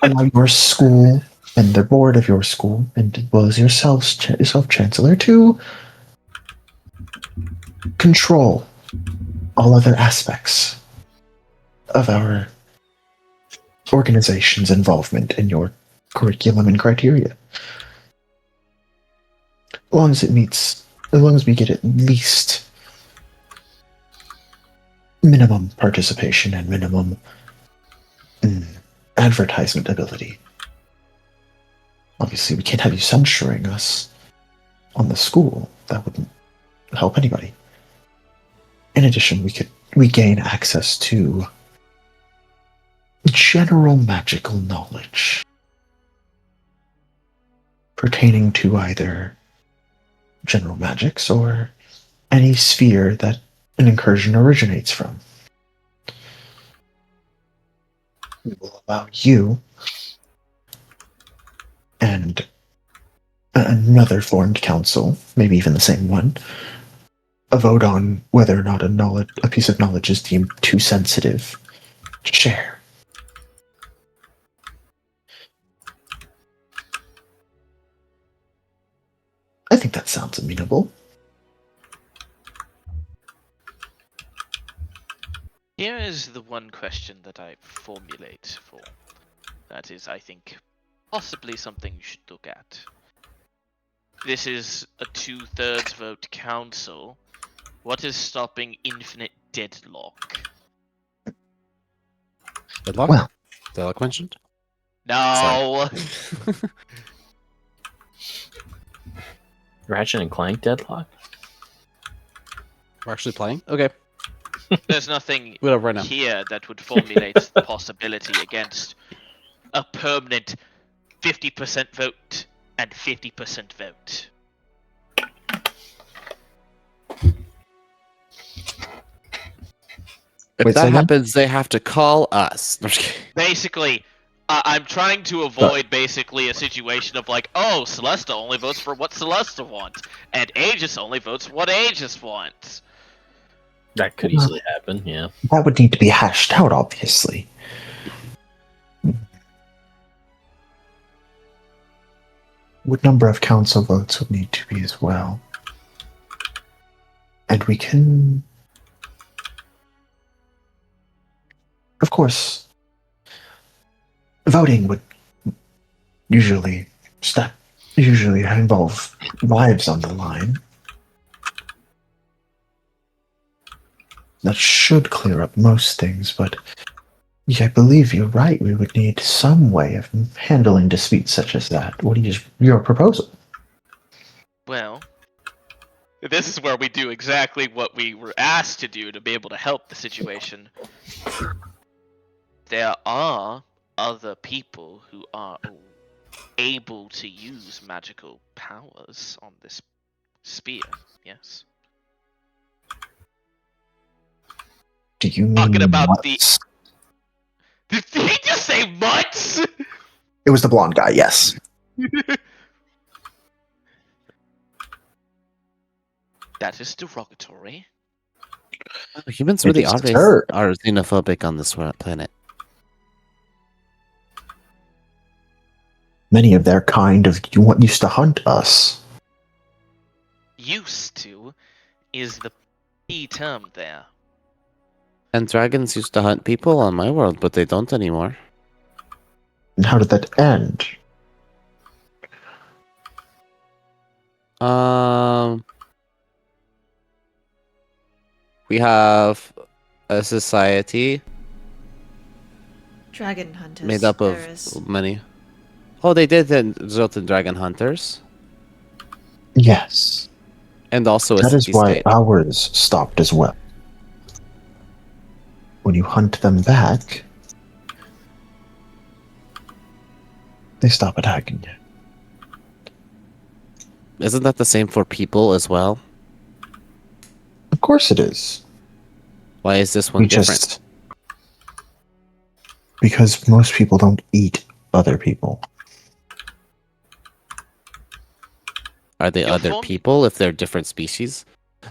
allow your school and the board of your school, and as well as yourself, Chancellor, to control all other aspects of our organization's involvement in your curriculum and criteria. As long as we get at least minimum participation and minimum advertisement ability. Obviously, we can't have you censuring us on the school. That wouldn't help anybody. In addition, we gain access to general magical knowledge pertaining to either general magics or any sphere that an incursion originates from. We will allow you and another formed council, maybe even the same one, a vote on whether or not a piece of knowledge is deemed too sensitive to share. I think that sounds amenable. Here is the one question that I formulate for. That is, I think, possibly something you should look at. This is a 2/3 vote council. What is stopping infinite deadlock? Deadlock? Well. Deadlock mentioned? No! Ratchet and Clank Deadlock? We're actually playing? Okay. There's nothing Whatever, right now. here that would formulate the possibility against a permanent 50% vote and 50% vote. If Wait, say that again? happens, they have to call us. No, I'm just kidding. Basically, I'm trying to avoid basically a situation of like, oh, Celesta only votes for what Celesta wants, and Aegis only votes for what Aegis wants. That could easily happen, yeah. That would need to be hashed out, obviously. What number of council votes would need to be as well? And we can... Of course, voting would usually involve lives on the line. That should clear up most things, but yeah, I believe you're right. We would need some way of handling disputes such as that. What is your proposal? Well, this is where we do exactly what we were asked to do to be able to help the situation. There are other people who are able to use magical powers on this sphere, yes. Do you mean Talking about mutts? Did he just say mutts? It was the blonde guy, yes. That is derogatory. Humans It really is are absurd. xenophobic on this planet. Many of their kind used to hunt us. Used to is the key term there. And dragons used to hunt people on my world, but they don't anymore. And how did that end? We have a society Dragon hunters. made up There of is. many. Oh, they did then result in dragon hunters, Yes. and also a That is why city-state. ours stopped as well. When you hunt them back, they stop attacking you. Isn't that the same for people as well? Of course it is. Why is this one different? Because most people don't eat other people. Are they Your other phone- people if they're different species?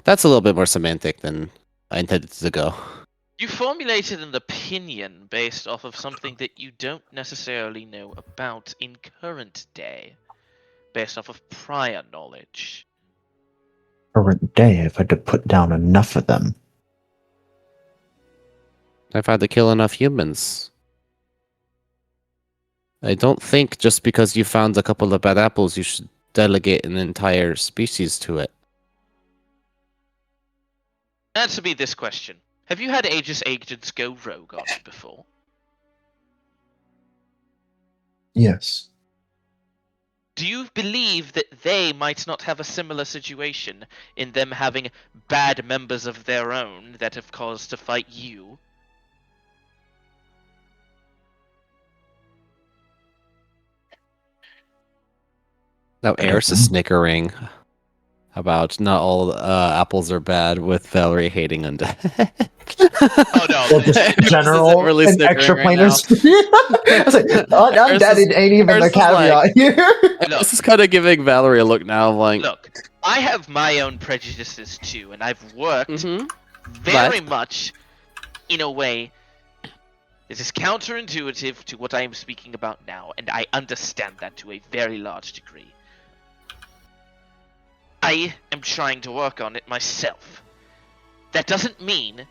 That's a little bit more semantic than I intended to go. You formulated an opinion based off of something that you don't necessarily know about in current day, based off of prior knowledge. Current day, if I had to put down enough of them. I've had to kill enough humans. I don't think just because you found a couple of bad apples, you should delegate an entire species to it. Answer me this question. Have you had Aegis agents go rogue on you before? Yes. Do you believe that they might not have a similar situation in them having bad members of their own that have caused to fight you? Now, Eris is snickering about not all apples are bad with Valerie hating undead. Oh no! Well, just Eris isn't general really and snickering extra right planers. I was like, Eris undead is- ain't even Eris the is like- caveat here. Look, This is kind of giving Valerie a look now. I'm like, look, I have my own prejudices too, and I've worked mhm. very much in a way that is counterintuitive to what I am speaking about now, and I understand that to a very large degree. I am trying to work on it myself. That doesn't mean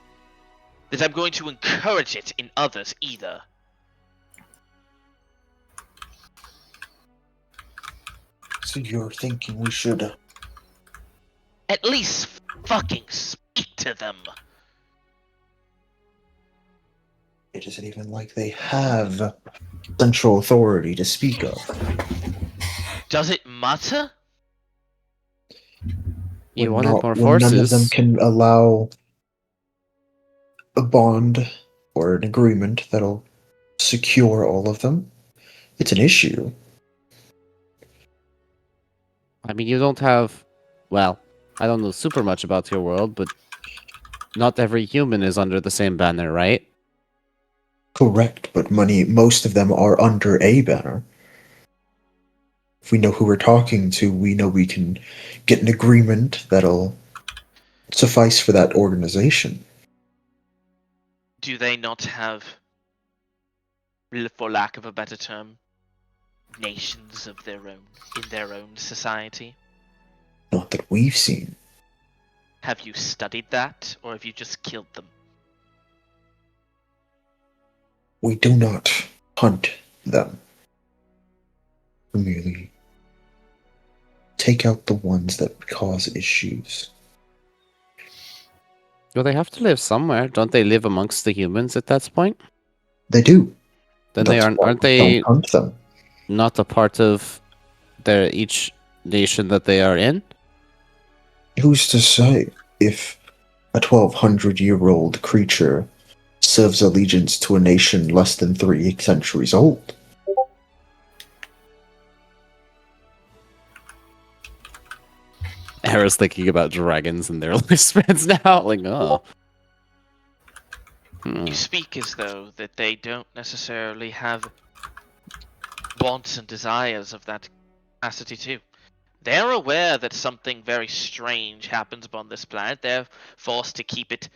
that I'm going to encourage it in others either. So you're thinking we should... At least fucking speak to them. It isn't even like they have central authority to speak of. Does it matter? You When wanted not- more when none of them forces. can allow a bond or an agreement that'll secure all of them. It's an issue. I mean, you don't have. Well, I don't know super much about your world, but not every human is under the same banner, right? Correct, but most of them are under a banner. If we know who we're talking to, we know we can get an agreement that'll suffice for that organization. Do they not have, for lack of a better term, nations of their own, in their own society? Not that we've seen. Have you studied that, or have you just killed them? We do not hunt them. We merely take out the ones that cause issues. Well, they have to live somewhere. Don't they live amongst the humans at that point? They do. Then That's they aren't. why Aren't we they don't hunt them? not a part of their each nation that they are in? Who's to say if a 1,200-year-old creature serves allegiance to a nation less than 3 centuries old? I was thinking about dragons and their lifespans now. Like, oh. You speak as though that they don't necessarily have wants and desires of that capacity too. They're aware that something very strange happens upon this planet. They're forced to keep it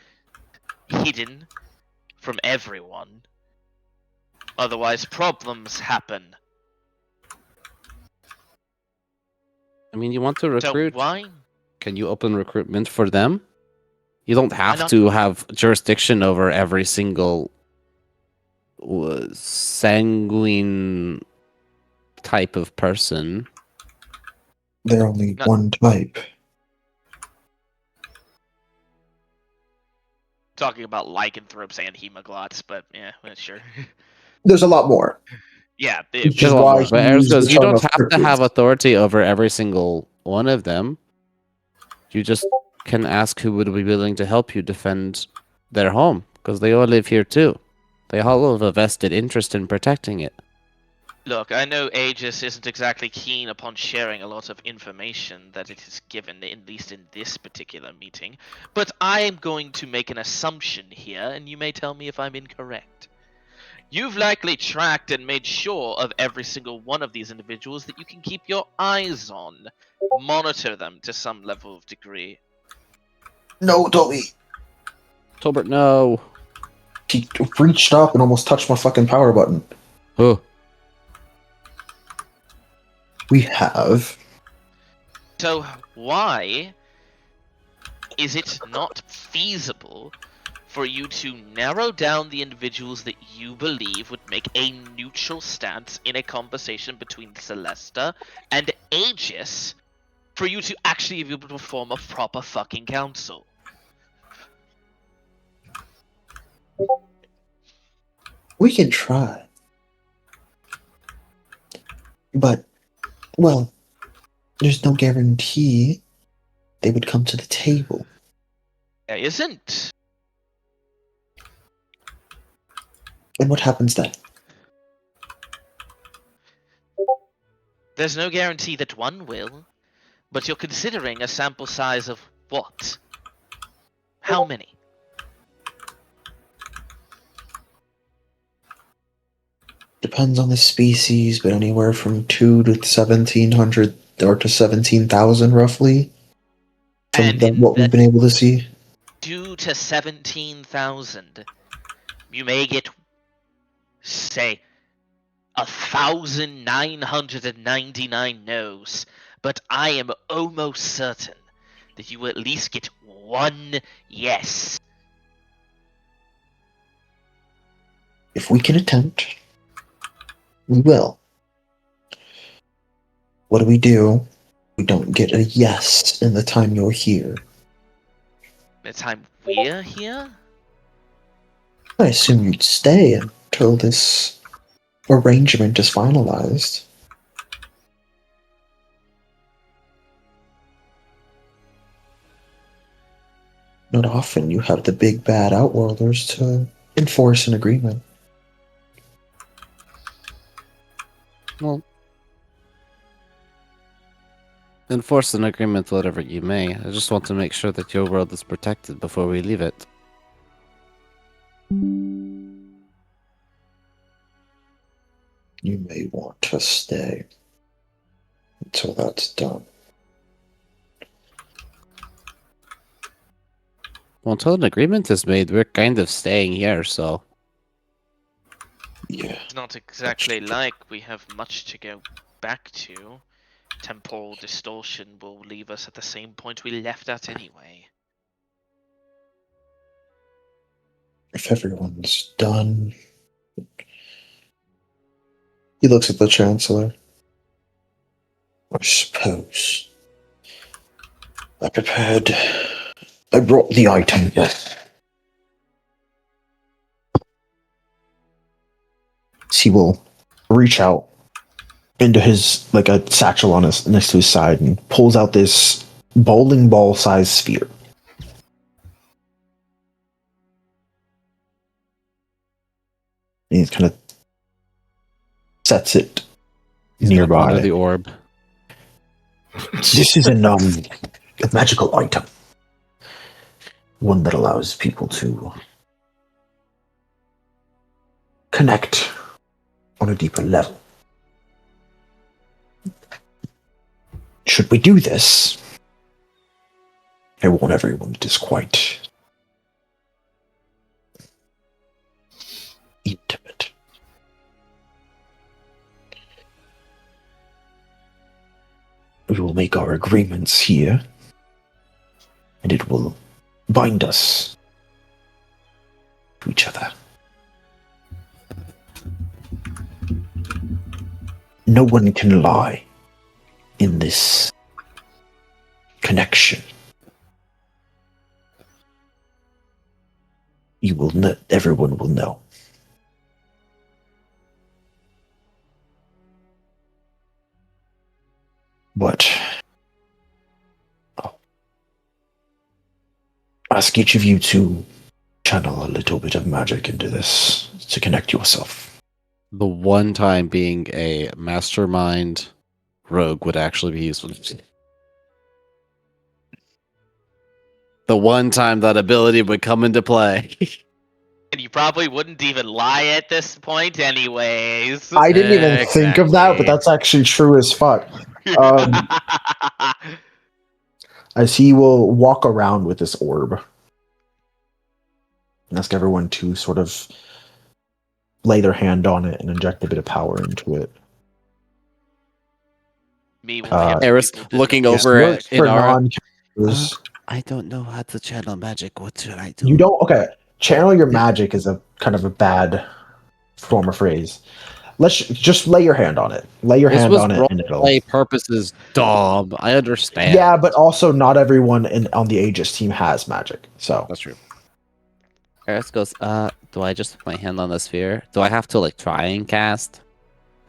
hidden from everyone. Otherwise, problems happen. I mean, you want to So recruit? why? Can you open recruitment for them? You don't have not? to have jurisdiction over every single sanguine type of person. They're only No. one type. Talking about lycanthropes and hemoglots, but yeah, well, sure. There's a lot more. Yeah, Which There's is a lot why more. he But used the you term don't of have to have cryptids. authority over every single one of them. You just can ask who would be willing to help you defend their home, because they all live here too. They all have a vested interest in protecting it. Look, I know Aegis isn't exactly keen upon sharing a lot of information that it has given, at least in this particular meeting, but I am going to make an assumption here, and you may tell me if I'm incorrect. You've likely tracked and made sure of every single one of these individuals that you can keep your eyes on, monitor them to some level of degree. No, Dolly. Tolbert, no. He reached up and almost touched my fucking power button. Oh, We have. So why is it not feasible for you to narrow down the individuals that you believe would make a neutral stance in a conversation between Celesta and Aegis for you to actually be able to form a proper fucking council? We can try. But, well, there's no guarantee they would come to the table. There isn't. And what happens then? There's no guarantee that one will, but you're considering a sample size of what? How many? Depends on the species, but anywhere from 2 to 1,700 or to 17,000 roughly. From And in what we've that been able to see. 2 to 17,000, you may get, say, 1,999 no's, but I am almost certain that you will at least get one yes. If we can attempt, we will. What do? We don't get a yes in the time you're here. The time we're here? I assume you'd stay until this arrangement is finalized. Not often you have the big bad outworlders to enforce an agreement. well. Enforce an agreement whatever you may. I just want to make sure that your world is protected before we leave it. You may want to stay until that's done. Well, until an agreement is made, we're kind of staying here, so... Yeah. It's not exactly like we have much to go back to. Temporal distortion will leave us at the same point we left at anyway. If everyone's done. He looks at the Chancellor. I suppose. I brought the item, yes. He will reach out into his, like a satchel on his, next to his side, and pulls out this bowling ball sized sphere. And he kind of sets it He's gonna nearby. ponder the orb. This is a magical item. One that allows people to connect on a deeper level. Should we do this, I warn everyone it is quite intimate. We will make our agreements here, and it will bind us to each other. No one can lie in this connection. Everyone will know. But I'll ask each of you to channel a little bit of magic into this to connect yourself. The one time being a mastermind rogue would actually be useful. The one time that ability would come into play. And you probably wouldn't even lie at this point, anyways. I didn't even think of that, but that's actually true as fuck. As he will walk around with this orb and ask everyone to sort of lay their hand on it and inject a bit of power into it. Me will Eris looking This over works at for Inara. non-characters. I don't know how to channel magic. What should I do? You don't. Okay, channel your magic is a kind of a bad form of phrase. Let's just lay your hand on it. Lay your hand on it, and it'll. Play purposes, dumb. I understand. Yeah, but also not everyone on the Aegis team has magic, so That's true. Eris goes, do I just put my hand on the sphere? Do I have to, like, try and cast?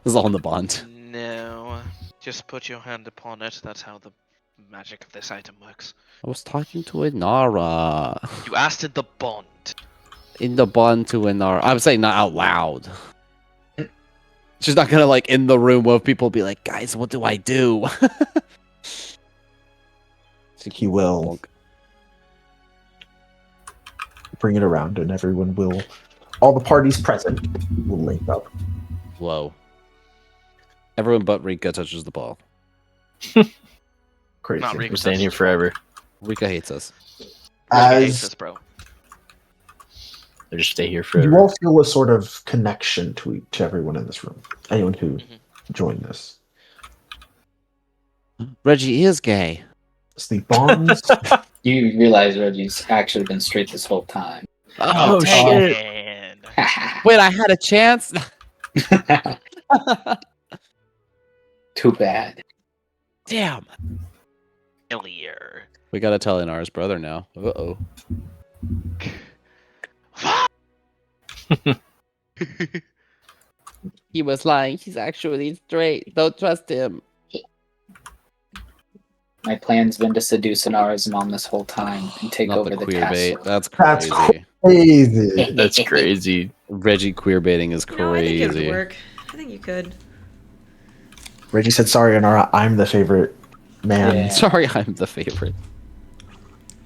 This is all in the bond. No, just put your hand upon it. That's how the magic of this item works. I was talking to Inara. You asked in the bond. In the bond to Inara. I'm saying not out loud. She's not gonna, like, in the room where people be like, guys, what do I do? he will bring it around, and everyone will. All the parties present will link up. Whoa. Everyone but Rika touches the ball. Crazy. Not Rika. We're staying here forever. Rika hates us. As bro. I just stay here you forever. all feel a sort of connection to everyone in this room. Anyone who joined this. Reggie is gay. It's the bonds. You realize Reggie's actually been straight this whole time. Oh, shit. Man. Wait, I had a chance? Too bad. Damn. Failure. We gotta tell Inara's brother now. Uh-oh. He was lying. He's actually straight. Don't trust him. My plan's been to seduce Inara's mom this whole time and take Not over the the queer castle. bait. That's That's crazy. Crazy. That's crazy. Reggie queer baiting is You know, I think it would crazy. work. I think you could. Reggie said, "Sorry, Anara, I'm the favorite man." Yeah. Sorry, I'm the favorite.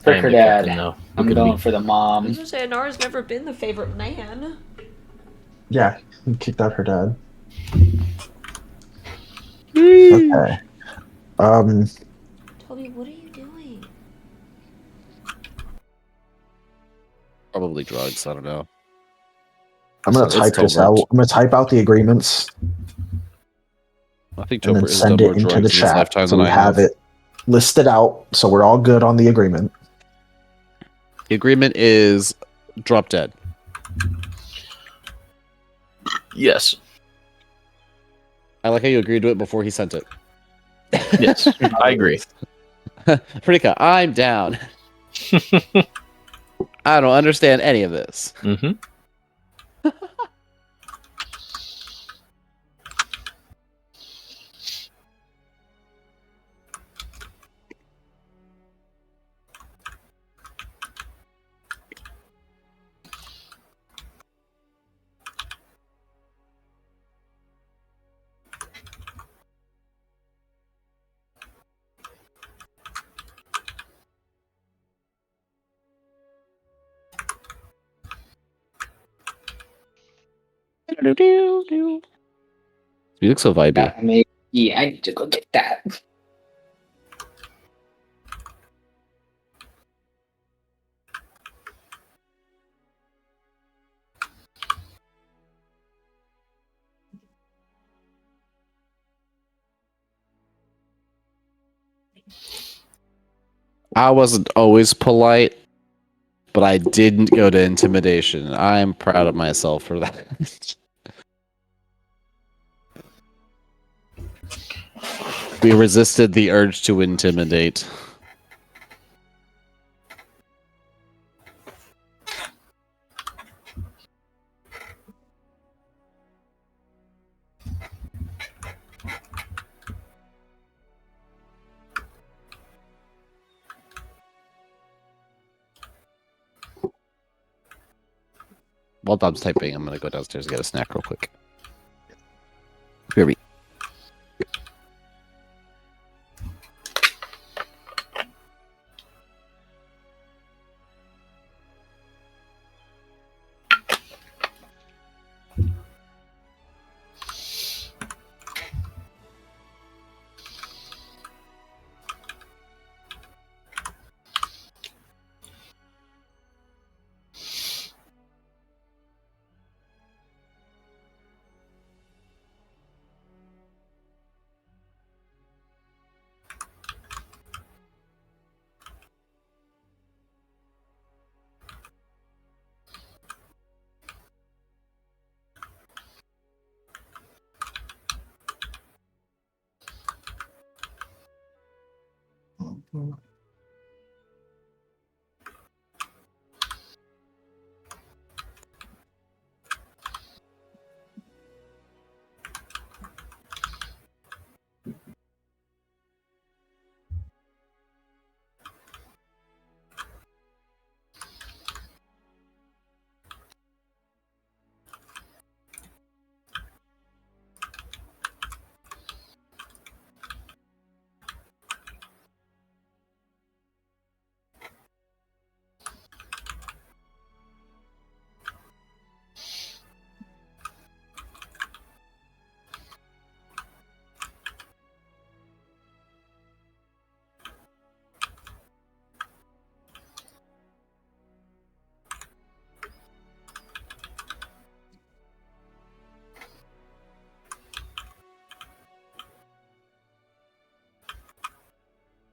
For I am her the dad. captain now. I'm Look at going me. for the I was mom. gonna say, Nara's never been the favorite man. Yeah, he kicked out her dad. Okay. Toby, what are you doing? Probably drugs. I don't know. I'm gonna So type it's this covert. out. I'm gonna type out the agreements I think and Topher then has send done it more into drugs the in his chat lifetime so than we I have it listed out. So we're all good on the agreement. The agreement is drop dead. Yes. I like how you agreed to it before he sent it. Yes. I agree. Rika, I'm down. I don't understand any of this. Mm-hmm. You look so vibey. Yeah, I need to go get that. I wasn't always polite, but I didn't go to intimidation. I'm proud of myself for that. We resisted the urge to intimidate. while Dom's typing, I'm gonna go downstairs and get a snack real quick. Here we.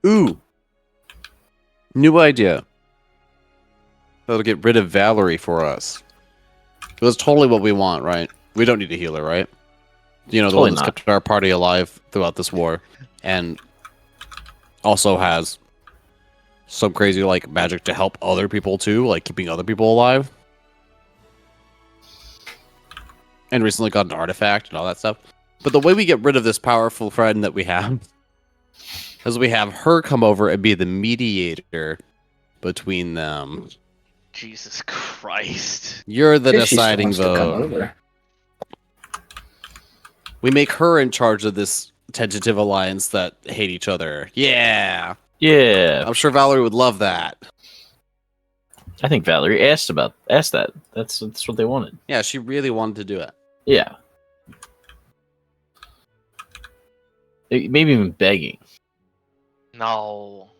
Ooh, new idea. That'll get rid of Valerie for us. It was totally what we want, right? We don't need a healer, right? You know, the Totally one that's not. kept our party alive throughout this war, and also has some crazy like magic to help other people too, like keeping other people alive. And recently got an artifact and all that stuff. But the way we get rid of this powerful friend that we have is we have her come over and be the mediator between them. Jesus Christ. You're the If she still deciding wants to come vote. over. We make her in charge of this tentative alliance that hate each other. Yeah. Yeah, I'm sure Valerie would love that. I think Valerie asked that. That's what they wanted. Yeah, she really wanted to do it. Yeah, maybe even begging. No.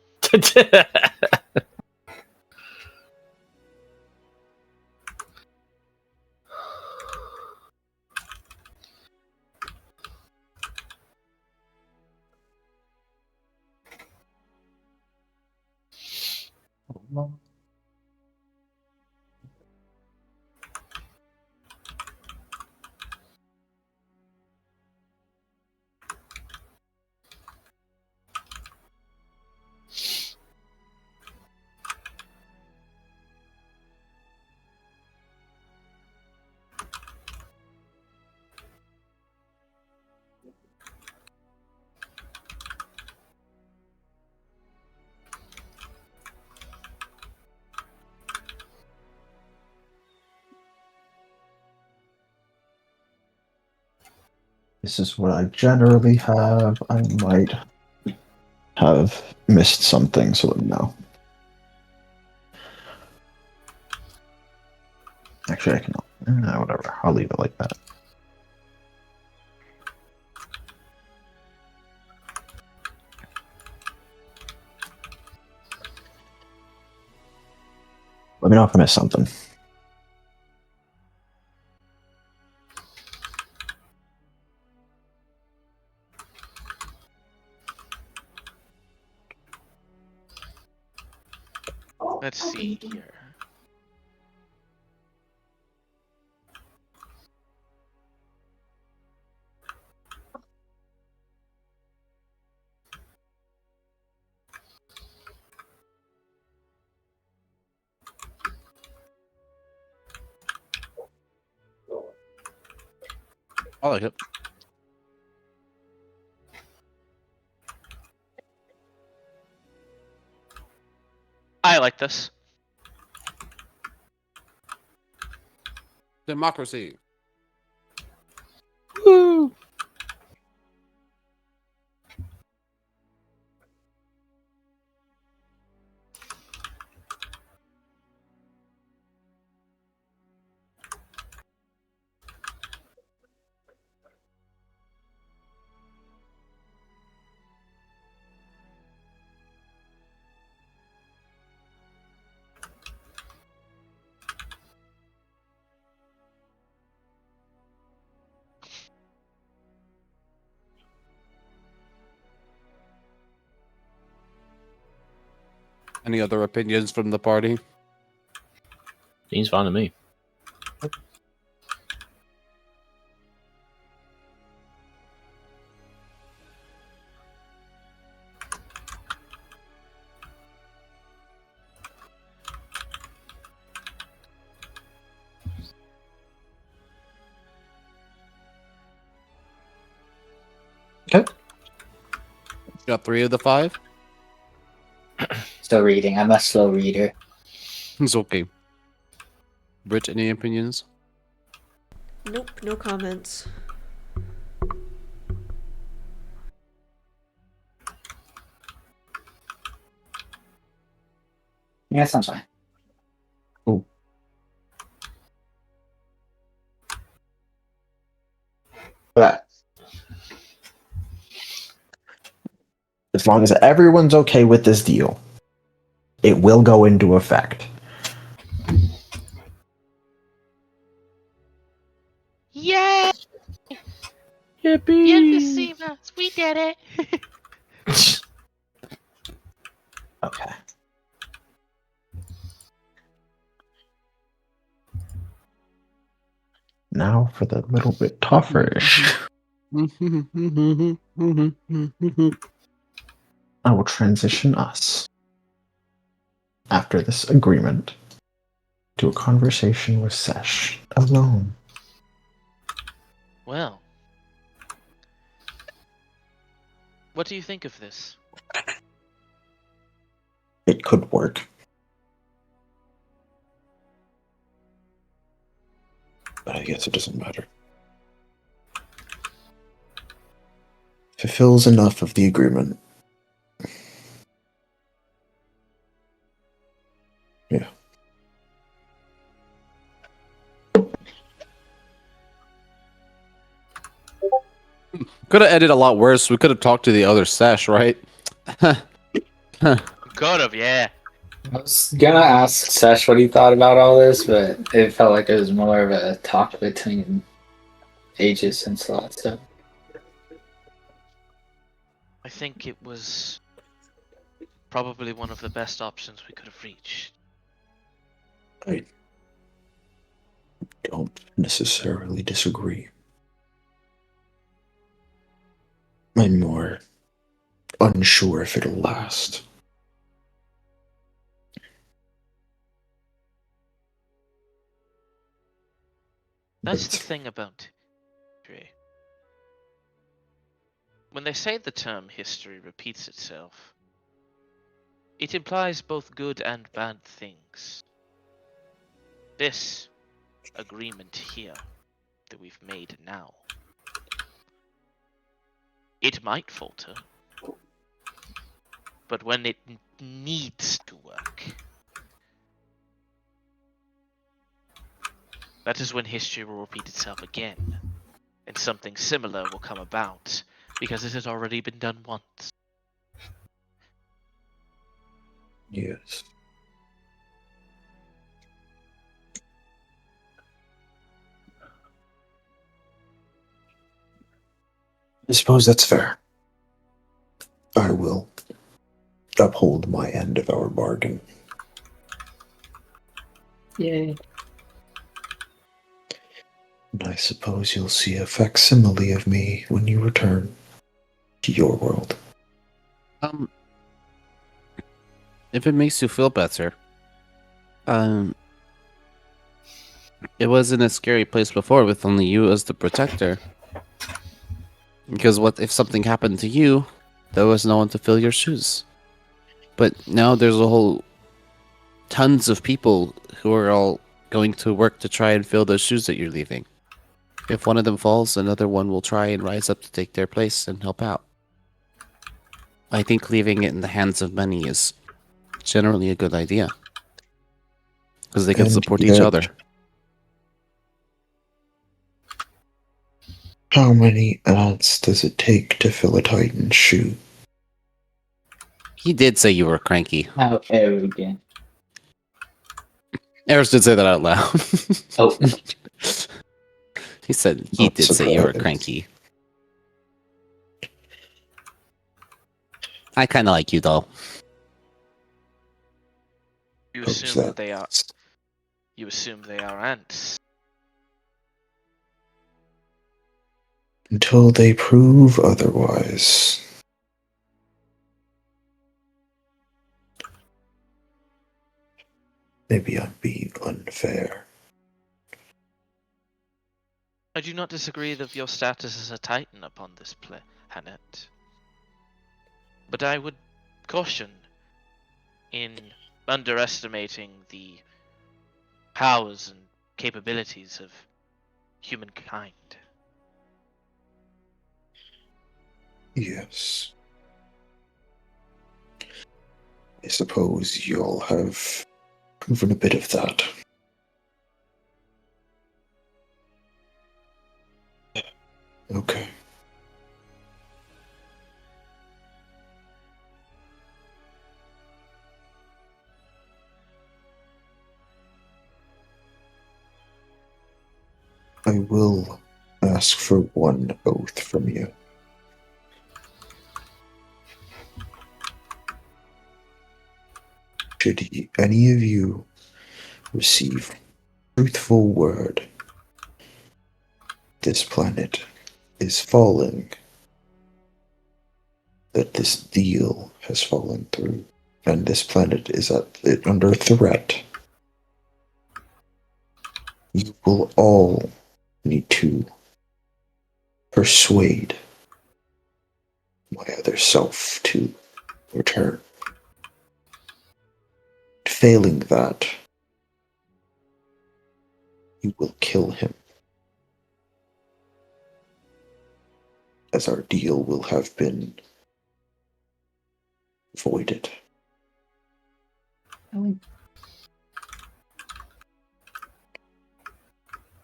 This is what I generally have. I might have missed something, so let me know. Actually, I can. Whatever. I'll leave it like that. Let me know if I missed something. Let's see here. I like it. I like this. Democracy. Woo! Any other opinions from the party? Seems fine to me. Okay. Got 3 of the 5? Still reading. I'm a slow reader. It's okay. Brit, any opinions? Nope, no comments. Yeah, that sounds fine. But As long as everyone's okay with this deal, it will go into effect. Yay! Yippee! We did it! Okay. Now for the little bit tougher-ish. I will transition us, after this agreement, to a conversation with Sesh alone. Well, what do you think of this? It could work. But I guess it doesn't matter. Fulfills enough of the agreement. Yeah. Could have ended a lot worse. We could have talked to the other Sesh, right? Could have, yeah. I was gonna ask Sesh what he thought about all this, but it felt like it was more of a talk between Aegis and Slot. So I think it was probably one of the best options we could have reached. I don't necessarily disagree. I'm more unsure if it'll last. That's But the thing about history. When they say the term history repeats itself, it implies both good and bad things. This agreement here that we've made now, it might falter, but when it needs to work, that is when history will repeat itself again, and something similar will come about, because it has already been done once. yes. I suppose that's fair. I will uphold my end of our bargain. yay. And I suppose you'll see a facsimile of me when you return to your world. If it makes you feel better, it wasn't a scary place before with only you as the protector. Because what if something happened to you? There was no one to fill your shoes. But now there's a whole tons of people who are all going to work to try and fill those shoes that you're leaving. If one of them falls, another one will try and rise up to take their place and help out. I think leaving it in the hands of many is generally a good idea. Because they can And support each yet- other. How many ants does it take to fill a Titan shoe? He did say you were cranky. How arrogant. Eris did say that out loud. Oh, He said he Not did say you were surprised. cranky. I kind of like you though. You How's assume that? they are. You assume they are ants. Until they prove otherwise. Maybe I'm being unfair. I do not disagree with your status as a Titan upon this planet. But I would caution in underestimating the powers and capabilities of humankind. Yes. I suppose you'll have proven a bit of that. Okay. I will ask for one oath from you. Should any of you receive truthful word, this planet is falling, that this deal has fallen through, and this planet is under threat, you will all need to persuade my other self to return. Failing that, you will kill him, as our deal will have been voided.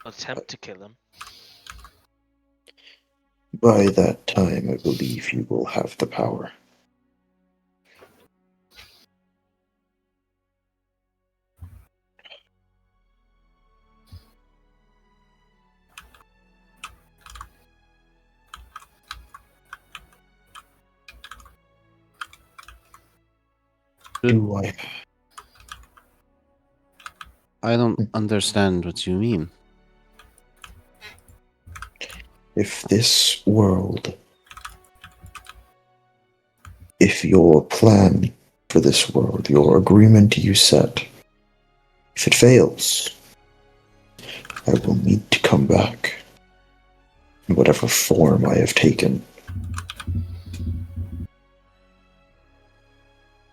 Attempt to kill him. By that time, I believe you will have the power. Do I? I don't understand what you mean. If this world, if your plan for this world, your agreement you set, if it fails, I will need to come back in whatever form I have taken.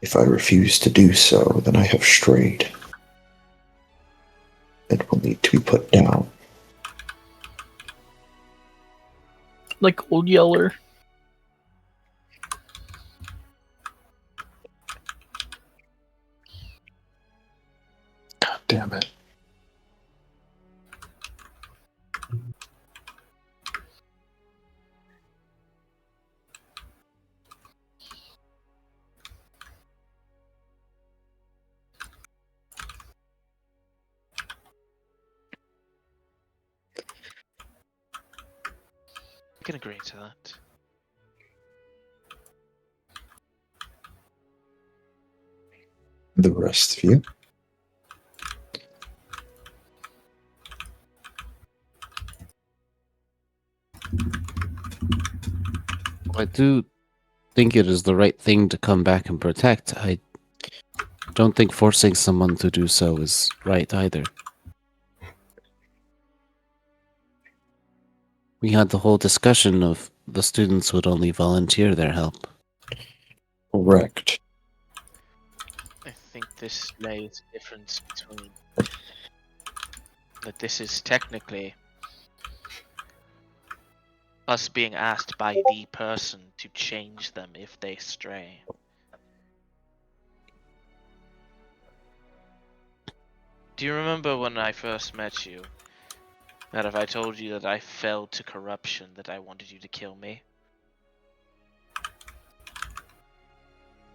If I refuse to do so, then I have strayed and will need to be put down. Like Old Yeller. God damn it. I can agree to that. The rest of you? I do think it is the right thing to come back and protect. I don't think forcing someone to do so is right either. We had the whole discussion of the students would only volunteer their help. Correct. I think this lays a difference between that this is technically us being asked by the person to change them if they stray. Do you remember when I first met you? That if I told you that I fell to corruption, that I wanted you to kill me?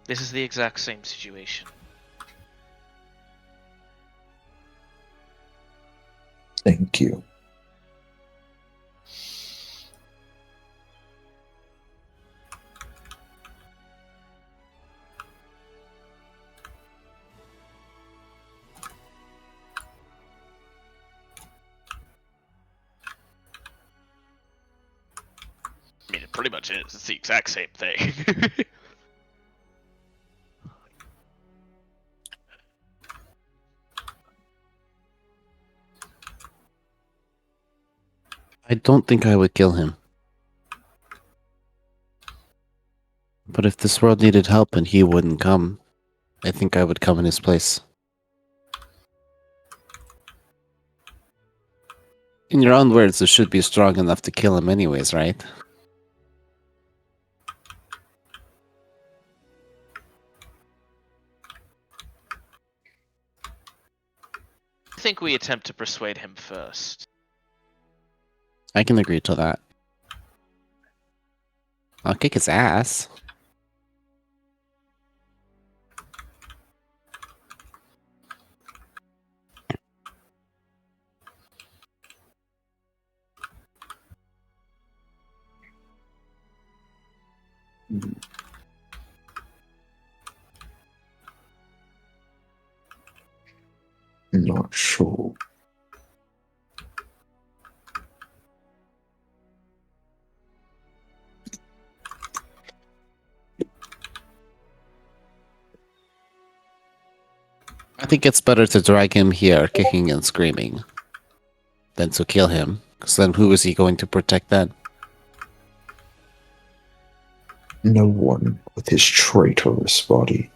This is the exact same situation. Thank you. I mean, it pretty much is. It's the exact same thing. I don't think I would kill him. But if this world needed help and he wouldn't come, I think I would come in his place. In your own words, it should be strong enough to kill him anyways, right? I think we attempt to persuade him first. I can agree to that. I'll kick his ass. Not sure. I think it's better to drag him here, kicking and screaming, than to kill him. Because then who is he going to protect then? No one with his traitorous body.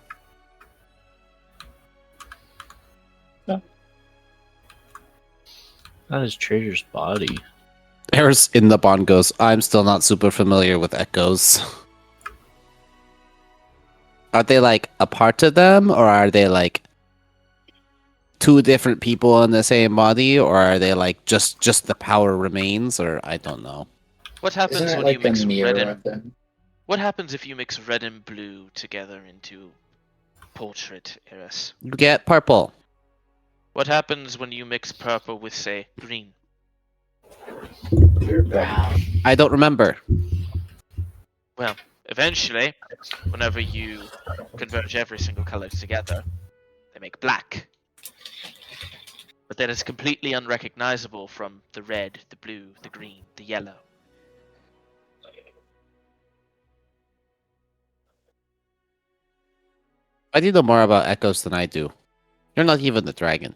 Not his traitor's body. Eris in the bond goes, I'm still not super familiar with echoes. Are they like a part of them, or are they like two different people in the same body, or are they like just the power remains, or I don't know. What happens Isn't it when you like a mix mirror red and of them? what happens if you mix red and blue together into portrait, Eris? You get purple. What happens when you mix purple with, say, green? You're brown. I don't remember. Well, eventually, whenever you converge every single color together, they make black. But then it's completely unrecognizable from the red, the blue, the green, the yellow. I do know more about echoes than I do. You're not even the dragon.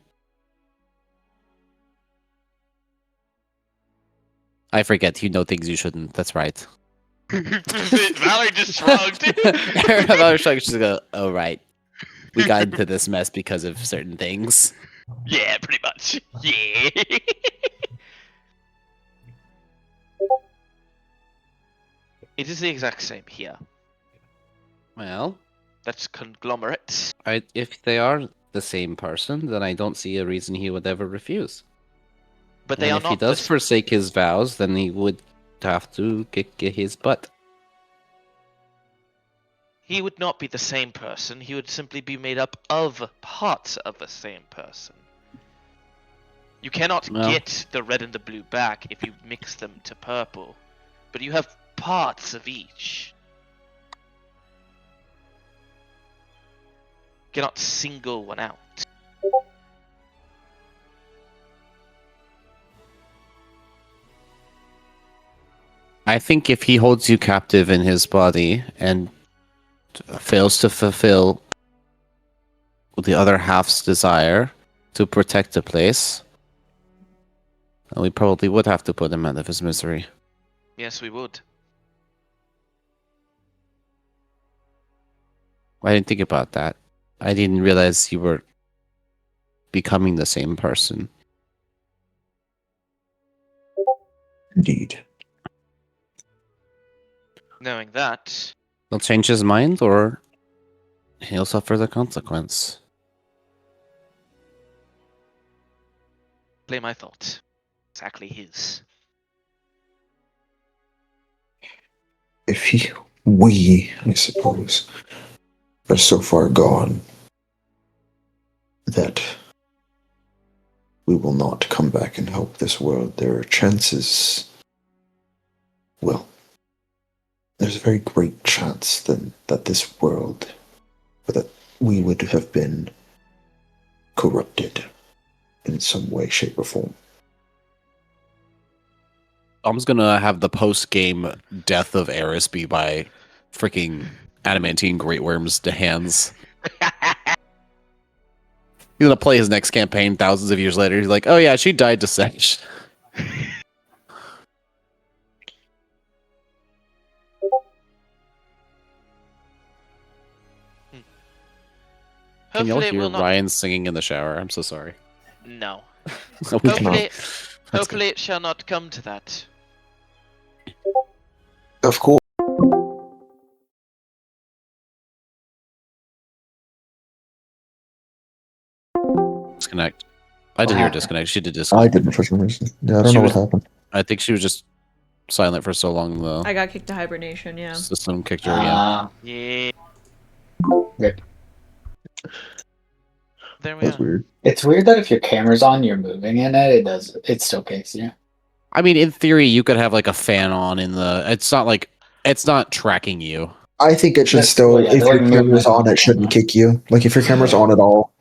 I forget, you know things you shouldn't. That's right. Valerie just shrugged. Valerie shrugged, she's go, oh right. We got into this mess because of certain things. Yeah, pretty much. Yeah. It is the exact same here. Well, That's conglomerates. if they are the same person, then I don't see a reason he would ever refuse. But they And are if he not does the forsake his vows, then he would have to kick his butt. He would not be the same person. He would simply be made up of parts of the same person. You cannot Well. get the red and the blue back if you mix them to purple. But you have parts of each. You cannot single one out. I think if he holds you captive in his body and fails to fulfill the other half's desire to protect the place, then we probably would have to put him out of his misery. Yes, we would. I didn't think about that. I didn't realize you were becoming the same person. Indeed. Knowing that, He'll change his mind, or he'll suffer the consequence. play my thoughts. Exactly his. If we, I suppose, are so far gone that we will not come back and help this world, there are chances. Well, there's a very great chance then that this world, or that we would have been corrupted in some way, shape, or form. I'm just gonna have the post-game death of Eris be by freaking adamantine great worms to hands. He's gonna play his next campaign thousands of years later. He's like, oh yeah, she died to sex. Can y'all Hopefully it hear will not. Ryan singing in the shower? I'm so sorry. No. Okay. Hopefully, That's hopefully it shall not come to that. Of course. Disconnect. I did hear a disconnect. She did I disconnect. didn't for some reason. Yeah, I don't She know was- what happened. I think she was just silent for so long the I got kicked to hibernation, yeah. system kicked her. Yeah. Yeah. Rip. There we That's are. weird. It's weird that if your camera's on, you're moving in it. It does. It still kicks you. I mean, in theory, you could have like a fan on in the. It's not like it's not tracking you. I think it should That's- still, well, yeah, if the, your like, camera's movement on, on it shouldn't camera. kick you. Like, if your camera's on at all.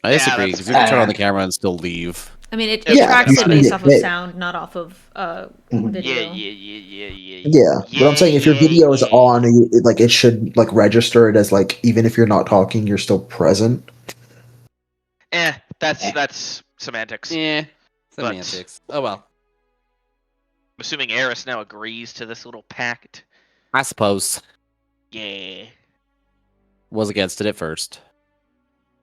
I Yeah, disagree that's because you can turn on the fair. camera and still leave. I mean, it Yeah, tracks you it should based get off of hit. sound, not off of Mhm. video. Yeah, but I'm saying if your video is on, it should like register it as like even if you're not talking, you're still present. That's semantics. Yeah, But- semantics. Oh well, I'm assuming Eris now agrees to this little pact. I suppose Yeah. was against it at first.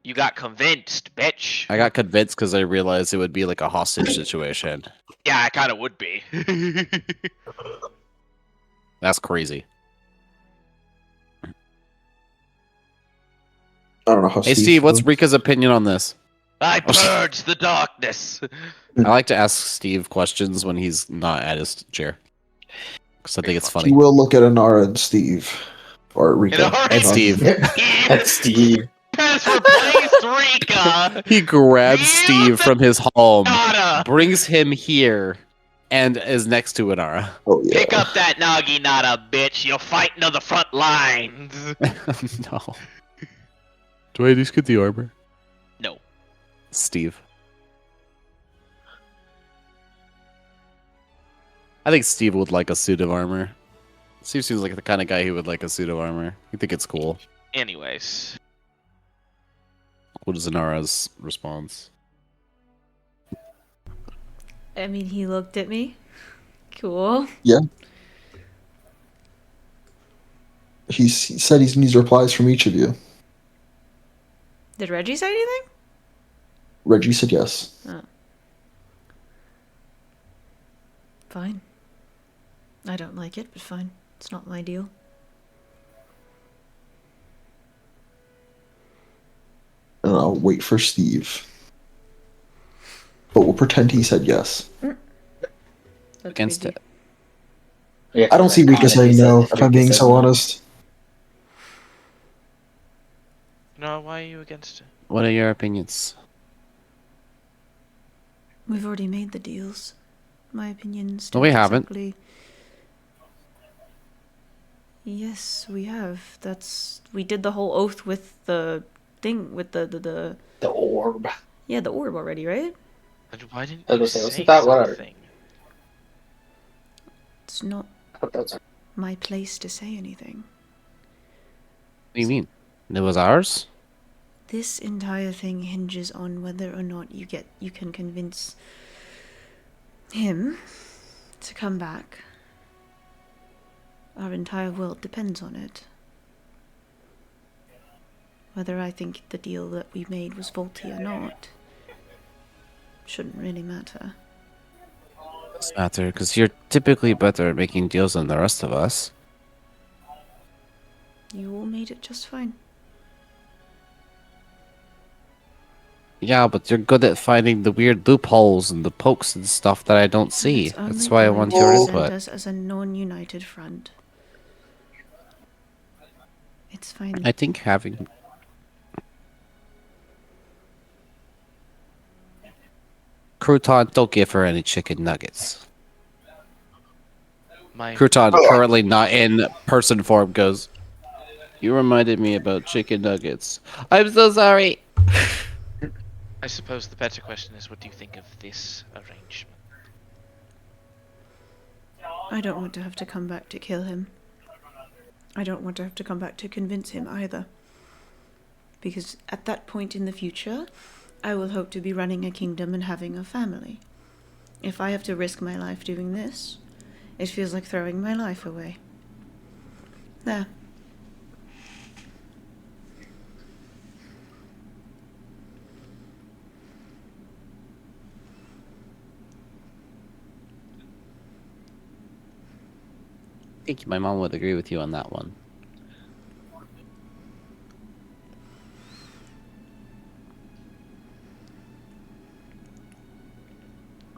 You got convinced, bitch. I got convinced because I realized it would be like a hostage situation. Yeah, I kind of would be. That's crazy. I don't know how. Hey Steve, what's Rika's opinion on this? I purge the darkness. I like to ask Steve questions when he's not at his chair because I think it's funny. You will look at Anara and Steve, or Rika. Inara And Steve. That's Steve. Has replaced Rika. He grabs You Steve from his home, Nada. brings him here, and is next to Inara. Oh yeah. Pick up that Nagi Nada, bitch. You're fighting on the front lines. No. Do I at least get the armor? No. Steve. I think Steve would like a suit of armor. Steve seems like the kind of guy who would like a suit of armor. I think it's cool. Anyways. What is Inara's response? I mean, he looked at me. Cool. He said he needs replies from each of you. Did Reggie say anything? Reggie said yes. Fine. I don't like it, but fine. It's not my deal. And I'll wait for Steve. But we'll pretend he said yes. That's Against crazy. it. We have I to don't see retcon Rika if he saying said- no, if if I'm Rika being said so no. honest. No, why are you against it? What are your opinions? We've already made the deals. My opinions. No, we don't haven't. exactly- Yes, we have. We did the whole oath with the thing with the The orb. yeah, the orb already, right? And why didn't I you was say gonna say, wasn't that what our- something? It's not I thought that was- my place to say anything. What do you mean? It was ours? This entire thing hinges on whether or not you can convince him to come back. Our entire world depends on it. Whether I think the deal that we made was faulty or not shouldn't really matter. Doesn't matter, because you're typically better at making deals than the rest of us. You all made it just fine. Yeah, but you're good at finding the weird loopholes and the pokes and stuff that I don't see. It's only That's why I going want to your present input. us as a non-united front. It's fine. I think having... Crouton, don't give her any chicken nuggets. My Crouton, currently not in person form, goes, "You reminded me about chicken nuggets. I'm so sorry." I suppose the better question is, what do you think of this arrangement? I don't want to have to come back to kill him. I don't want to have to come back to convince him either. Because at that point in the future, I will hope to be running a kingdom and having a family. If I have to risk my life doing this, it feels like throwing my life away. There. I think my mom would agree with you on that one.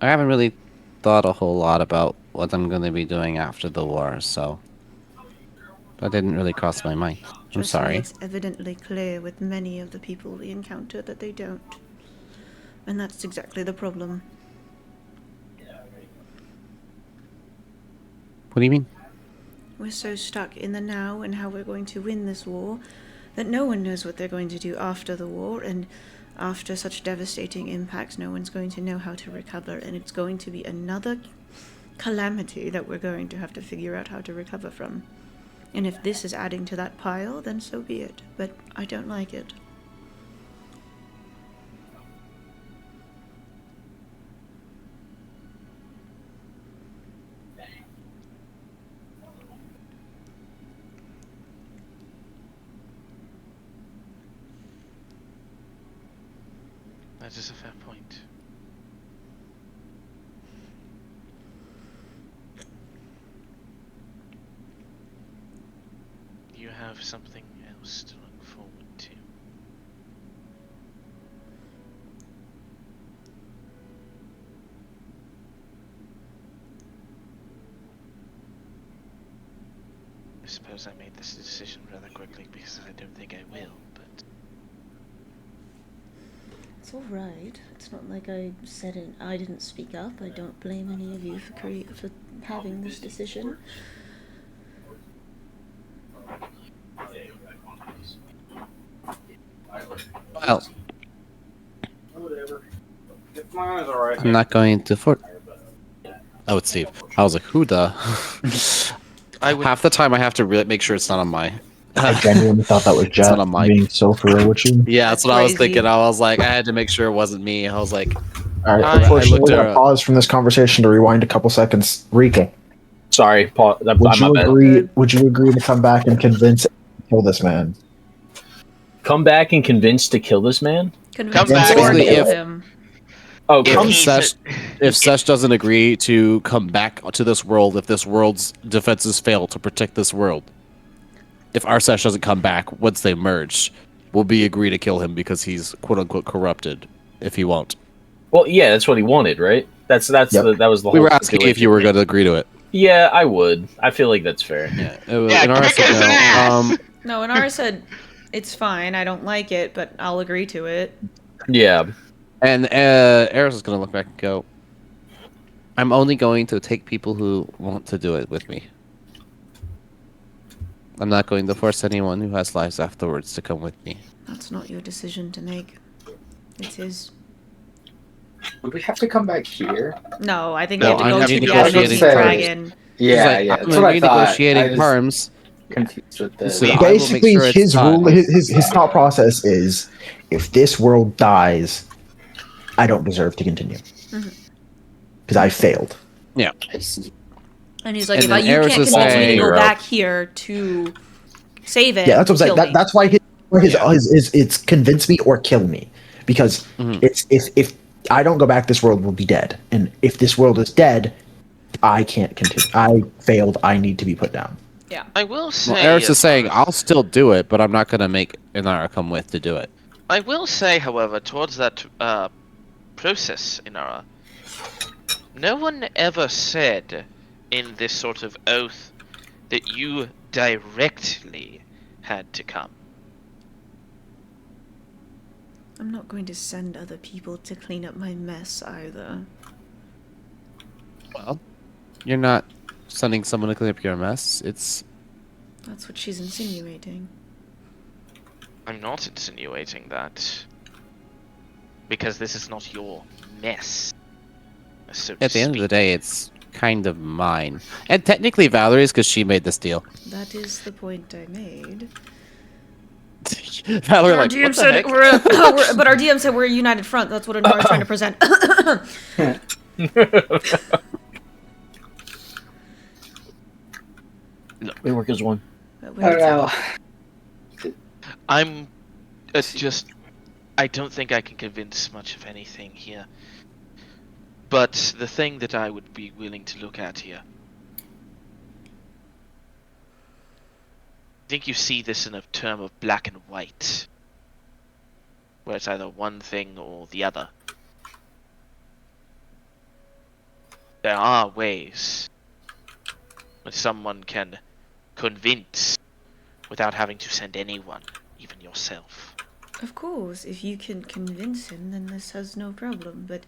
I haven't really thought a whole lot about what I'm going to be doing after the war, so that didn't really cross my mind. I'm Trust me, sorry. it's evidently clear with many of the people we encounter that they don't. And that's exactly the problem. What do you mean? We're so stuck in the now and how we're going to win this war that no one knows what they're going to do after the war, and after such devastating impacts, no one's going to know how to recover, and it's going to be another calamity that we're going to have to figure out how to recover from. And if this is adding to that pile, then so be it, but I don't like it. That is a fair point. You have something else to look forward to. I suppose I made this decision rather quickly because I don't think I will, but It's all right. It's not like I said it. I didn't speak up. I don't blame any of you for having this decision. Well, I'm not going to Oh, it's Steve. I was like, who the? I would. Half the time I have to really make sure it's not on my... I genuinely thought that was It's Jeff not on my... being so for real with you. Yeah, that's what I was Crazy. thinking. I was like, I had to make sure it wasn't me. I was like, All right, I unfortunately, looked we're her gonna up. pause from this conversation to rewind a couple seconds. Rika, Sorry, Paul. would My you bad. agree? Would you agree to come back and convince kill this man? Come back and convince to kill this man? Convince back. or Basically, kill if- him. Oh, If come. he's Sesh, if Sesh doesn't agree to come back to this world, if this world's defenses fail to protect this world, if our Sesh doesn't come back once they merge, we'll be agree to kill him because he's quote unquote corrupted. If he won't, Well, yeah, that's what he wanted, right? That's Yep. that was the whole. we were asking if you were stipulation. going to agree to it. Yeah, I would. I feel like that's fair. Yeah, it was, Yeah, Inara kick said his no. ass! No, Inara said, it's fine, I don't like it, but I'll agree to it. Yeah. And Eris is going to look back and go, I'm only going to take people who want to do it with me. I'm not going to force anyone who has lives afterwards to come with me. That's not your decision to make. It's his. Would we have to come back here? No, I think No, we have to I'm go to the negotiating Admiralty terms. Dragon. Yeah, He's like, yeah. I'm That's what I thought. I renegotiating was terms. confused with this. So I will make Basically, sure it's his done. rule, his thought process is, if this world dies, I don't deserve to continue because I failed. Yeah. And he's like, And if then you Eris can't is convince me to saying- go back here to save it, Yeah, that's what I'm saying. kill me. That's why his it's convince me or kill me, because Mhm. it's if I don't go back, this world will be dead, and if this world is dead, I can't continue. I failed. I need to be put down. I will say. Well, Eris as is saying, far as- I'll still do it, but I'm not going to make Inara come with to do it. I will say, however, towards that process, Inara, no one ever said in this sort of oath that you directly had to come. I'm not going to send other people to clean up my mess either. Well, you're not sending someone to clean up your mess. It's That's what she's insinuating. I'm not insinuating that. Because this is not your mess. So to at the end of the speak. day, it's kind of mine. And technically Valerie's because she made this deal. That is the point I made. Valerie, Our like, DM what the said heck? but our DM said we're a united front. That's what Anora's trying to present. We work as one. I don't know. I'm just. I don't think I can convince much of anything here. But the thing that I would be willing to look at here. I think you see this in a term of black and white. Where it's either one thing or the other. There are ways that someone can convince without having to send anyone, even yourself. Of course, if you can convince him, then this has no problem. But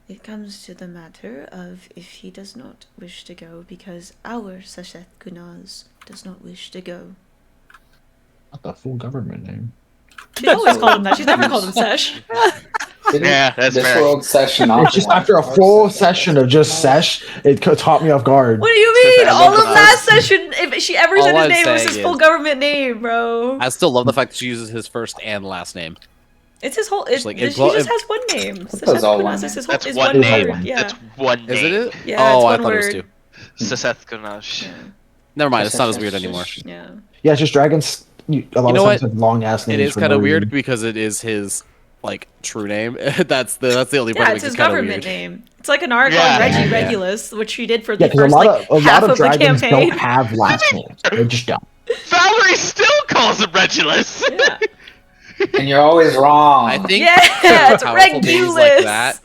it comes to the matter of if he does not wish to go because our Sashet Gunaz does not wish to go. Not the full government name. She's always called him that. She's never called him Sesh. Yeah, that's this fair. world session off. It's just after a full session of just sesh, it caught me off guard. What do you mean? I All love of that. last session, if she ever said All his I'm name, it was saying his full is- government name, bro. I still love the fact that she uses his first and last name. It's his whole. Just like, She it glo- just it- has one name. That's Sashet all Gunaz one is name. his whole. That's is one word. name. Yeah. That's one name. Is it it? Yeah, oh, it's I one thought it was word. two. Saseth Gunash. Yeah. Never mind, it's not as weird anymore. Yeah. Yeah, it's just dragons. A lot You know of times have long ass names. It is for kind no of weird reason. because it is his like true name. that's the only part Yeah, that it's makes his it kind of government weird. name. It's like an arc Yeah. on Reggie Yeah. Regulus, which she did for Yeah, the because first like a half lot of of the dragons campaign. don't have last names. They just don't. Valerie still calls him Regulus. Yeah. And you're always wrong. I think Yeah, it's powerful names like Regulus. that.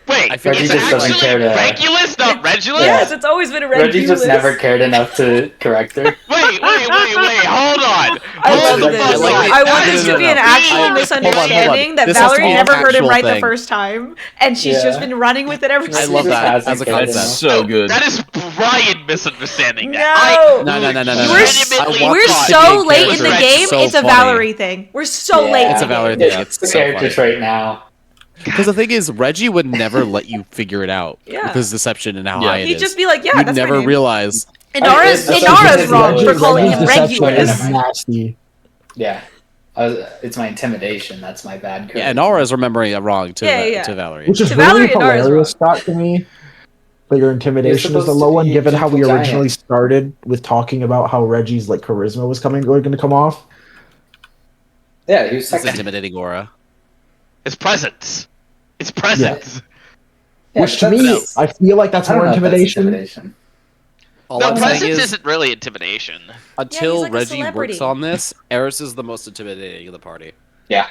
Wait, I feel it's like just doesn't actually care to- Regulus, not Regulus? Yes, it's always been a Reggie Regulus. just never cared enough to correct her. Wait, hold on. I Hold love the this. fuck like on. it. I That want is this to be an no. actual Hold on. misunderstanding that This has to Valerie be an never heard him actual right the thing. first time, and she's just Yeah. been running with it ever I since. love Just that hasn't as a cared concept. enough. So good. That is Brian misunderstanding that. No. No. We're, Legitimately I want we're this to be so a late in the character. game, So it's a funny. Valerie thing. We're so late in It's the a Valerie game. thing. It's the so characters funny. right now. Because the thing is, Reggie would never let you figure it out Yeah. with his deception and how Yeah. high it He'd is. just be like, yeah, You'd that's my never name. realize. Inara's It's Inara's wrong Reggie- for calling Reggie's him deception Regulus. is nasty. Yeah. It's my intimidation. That's my bad. Yeah, Nara's remembering it wrong to, Yeah. to Valerie. Which is To really Valerie, Inara's hilarious, wrong. Scott, to me. But your intimidation is the supposed low to one, be given how we gentle originally giant. started with talking about how Reggie's like charisma was going to come off. Yeah, he was It's second. intimidating aura. It's presence. It's presence. Yeah, Which to that's- me, I feel like that's I don't more know if that's intimidation. intimidation. All No, I'm saying presence is, isn't really intimidation. until like a Reggie celebrity. works on this, Eris is the most intimidating of the party. Yeah.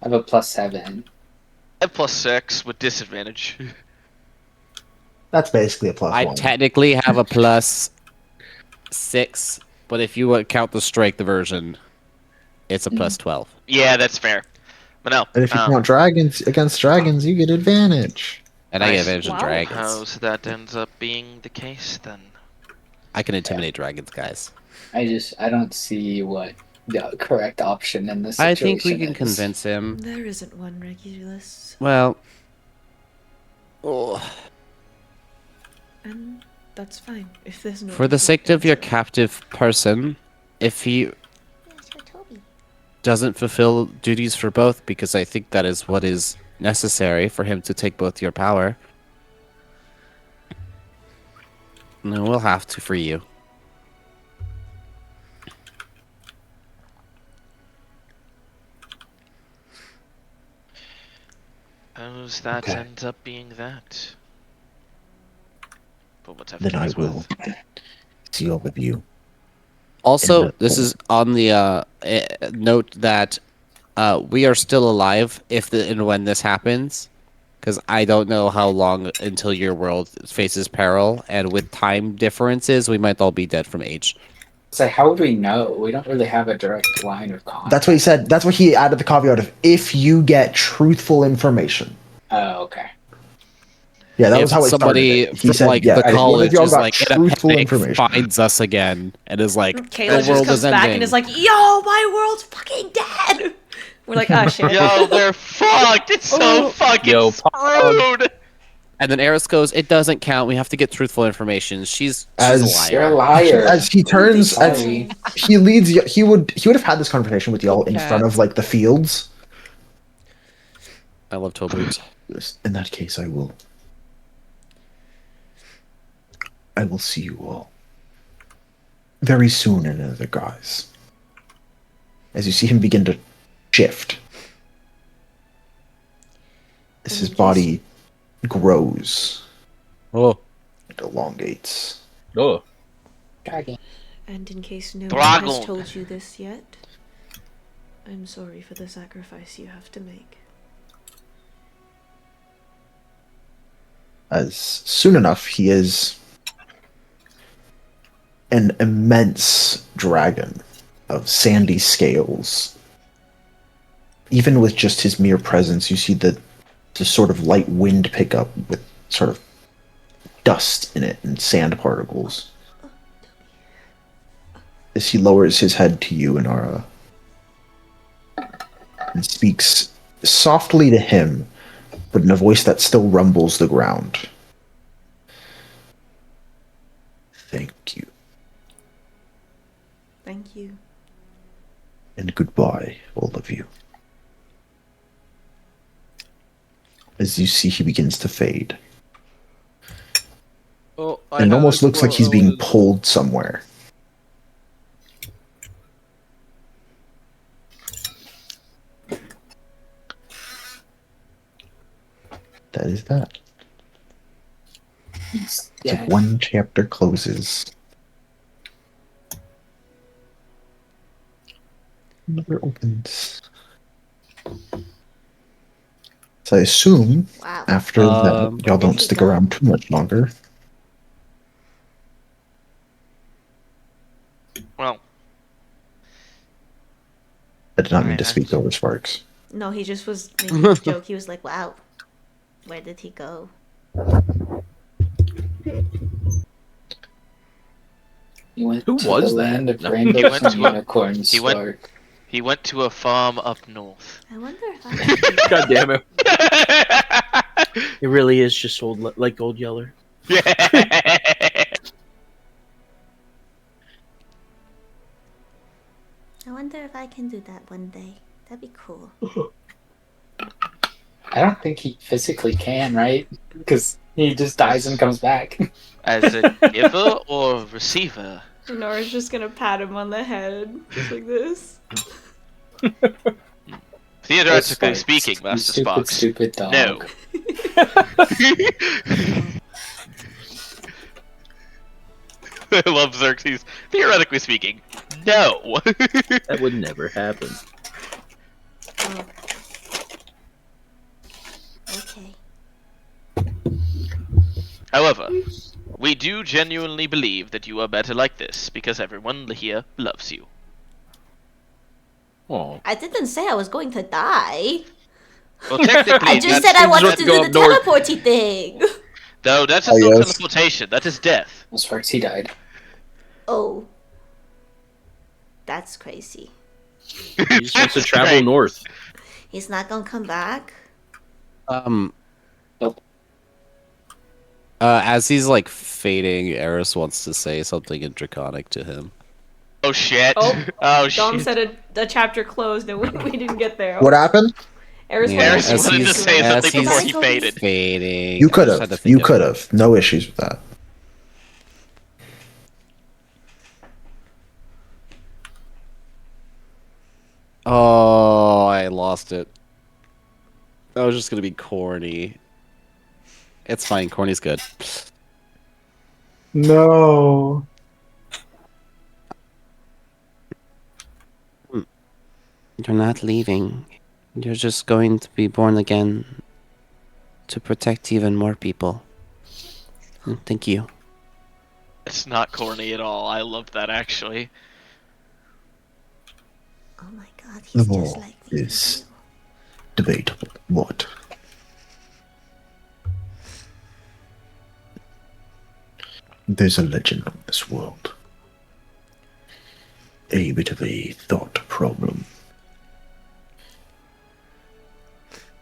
I have a +7. And +6 with disadvantage. That's basically a plus I one. technically have a +6, but if you count the strength version, it's a +12. Yeah, that's fair. But no. And if you count dragons against dragons, you get advantage. And I get Nice. advantage on Wow. dragons. How's that ends up being the case then? I can intimidate dragons, guys. I don't see what the correct option in this I situation think we can is. convince him. There isn't one Regulus, Well, oh, and that's fine if there's no. for the sake of your captive person, if he doesn't fulfill duties for both, because I think that is what is necessary for him to take both your power, no, we'll have to free you. How's that Okay. ends up being that? But what's Then I will see all of you. Also, And, this is on the note that we are still alive if and when this happens, because I don't know how long until your world faces peril, and with time differences, we might all be dead from age. So how would we know? We don't really have a direct line of contact. That's what he said. That's what he added the caveat of if you get truthful information. Oh, okay. Yeah, that If was how it started. somebody It. He from said, like yeah, the if one of college y'all is got like in a truthful panic, information. finds us again, and is like, Kayla the just world comes is back ending. and is like, "Yo, my world's fucking dead." We're like, "Ah, shit." Yo, they're fucked. It's so fucking Yo, screwed. And then Eris goes, "It doesn't count. We have to get truthful information. She's a As- You're a liar." liar. As he turns, as Sorry. he leads, he would have had this conversation with y'all in front of like the fields. I love toe boots. In that case, I will see you all very soon in another guise. As you see him begin to shift, as his body grows Oh, and elongates. Oh. And in case no one Dragon. has told you this yet, I'm sorry for the sacrifice you have to make. As soon enough, he is an immense dragon of sandy scales. Even with just his mere presence, you see the sort of light wind pickup with sort of dust in it and sand particles. As he lowers his head to you, Inara, and speaks softly to him, but in a voice that still rumbles the ground. Thank you, Thank you. and goodbye, all of you. As you see, he begins to fade. Oh, And it almost looks like he's being pulled somewhere. That is that. It's like one chapter closes. Another opens. So I assume Wow. after that, y'all don't stick around too much longer. Well, I did not mean Alright, to speak over Sparks. No, he just was making a joke. He was like, "Wow, where did he go?" He went Who to was the that? land of No. rainbows He went and to a- unicorns, he went- Spark. he went to a farm up north. I wonder if I can do God damn it. Yeah. It really is just like Old Yeller. I wonder if I can do that one day. That'd be cool. I don't think he physically can, right? Because he just dies and comes back. As a giver or receiver? Nora's just gonna pat him on the head, just like this. Theoretically Sparks, speaking, you Master stupid, Sparks. stupid dog. No. I love Xerxes. Theoretically speaking, no. That would never happen. Oh. Okay. However, we do genuinely believe that you are better like this because everyone here loves you. Oh. I didn't say I was going to die. Well, technically, I just that's, said I wanted have to to go do up the north. teleporty thing. no, that's just no yes. teleportation. That is death. Well, Sparks, he died. Oh. That's crazy. He just wants to That's travel great. north. He's not gonna come back. As he's like fading, Eris wants to say something in Draconic to him. Oh shit. Oh, Oh Dom shit. said the chapter closed and we didn't get there. What happened? Eris Yeah, Eris as wanted to he's- say as something before he's he faded. Fading. You I could just had to have. think You of could it. have. No issues with that. Oh, I lost it. That was just gonna be corny. It's fine. Corny's good. No. You're not leaving. You're just going to be born again to protect even more people. Thank you. It's not corny at all. I love that actually. Oh my god, The he's just more like the is debatable. What? There's a legend on this world. A bit of a thought problem.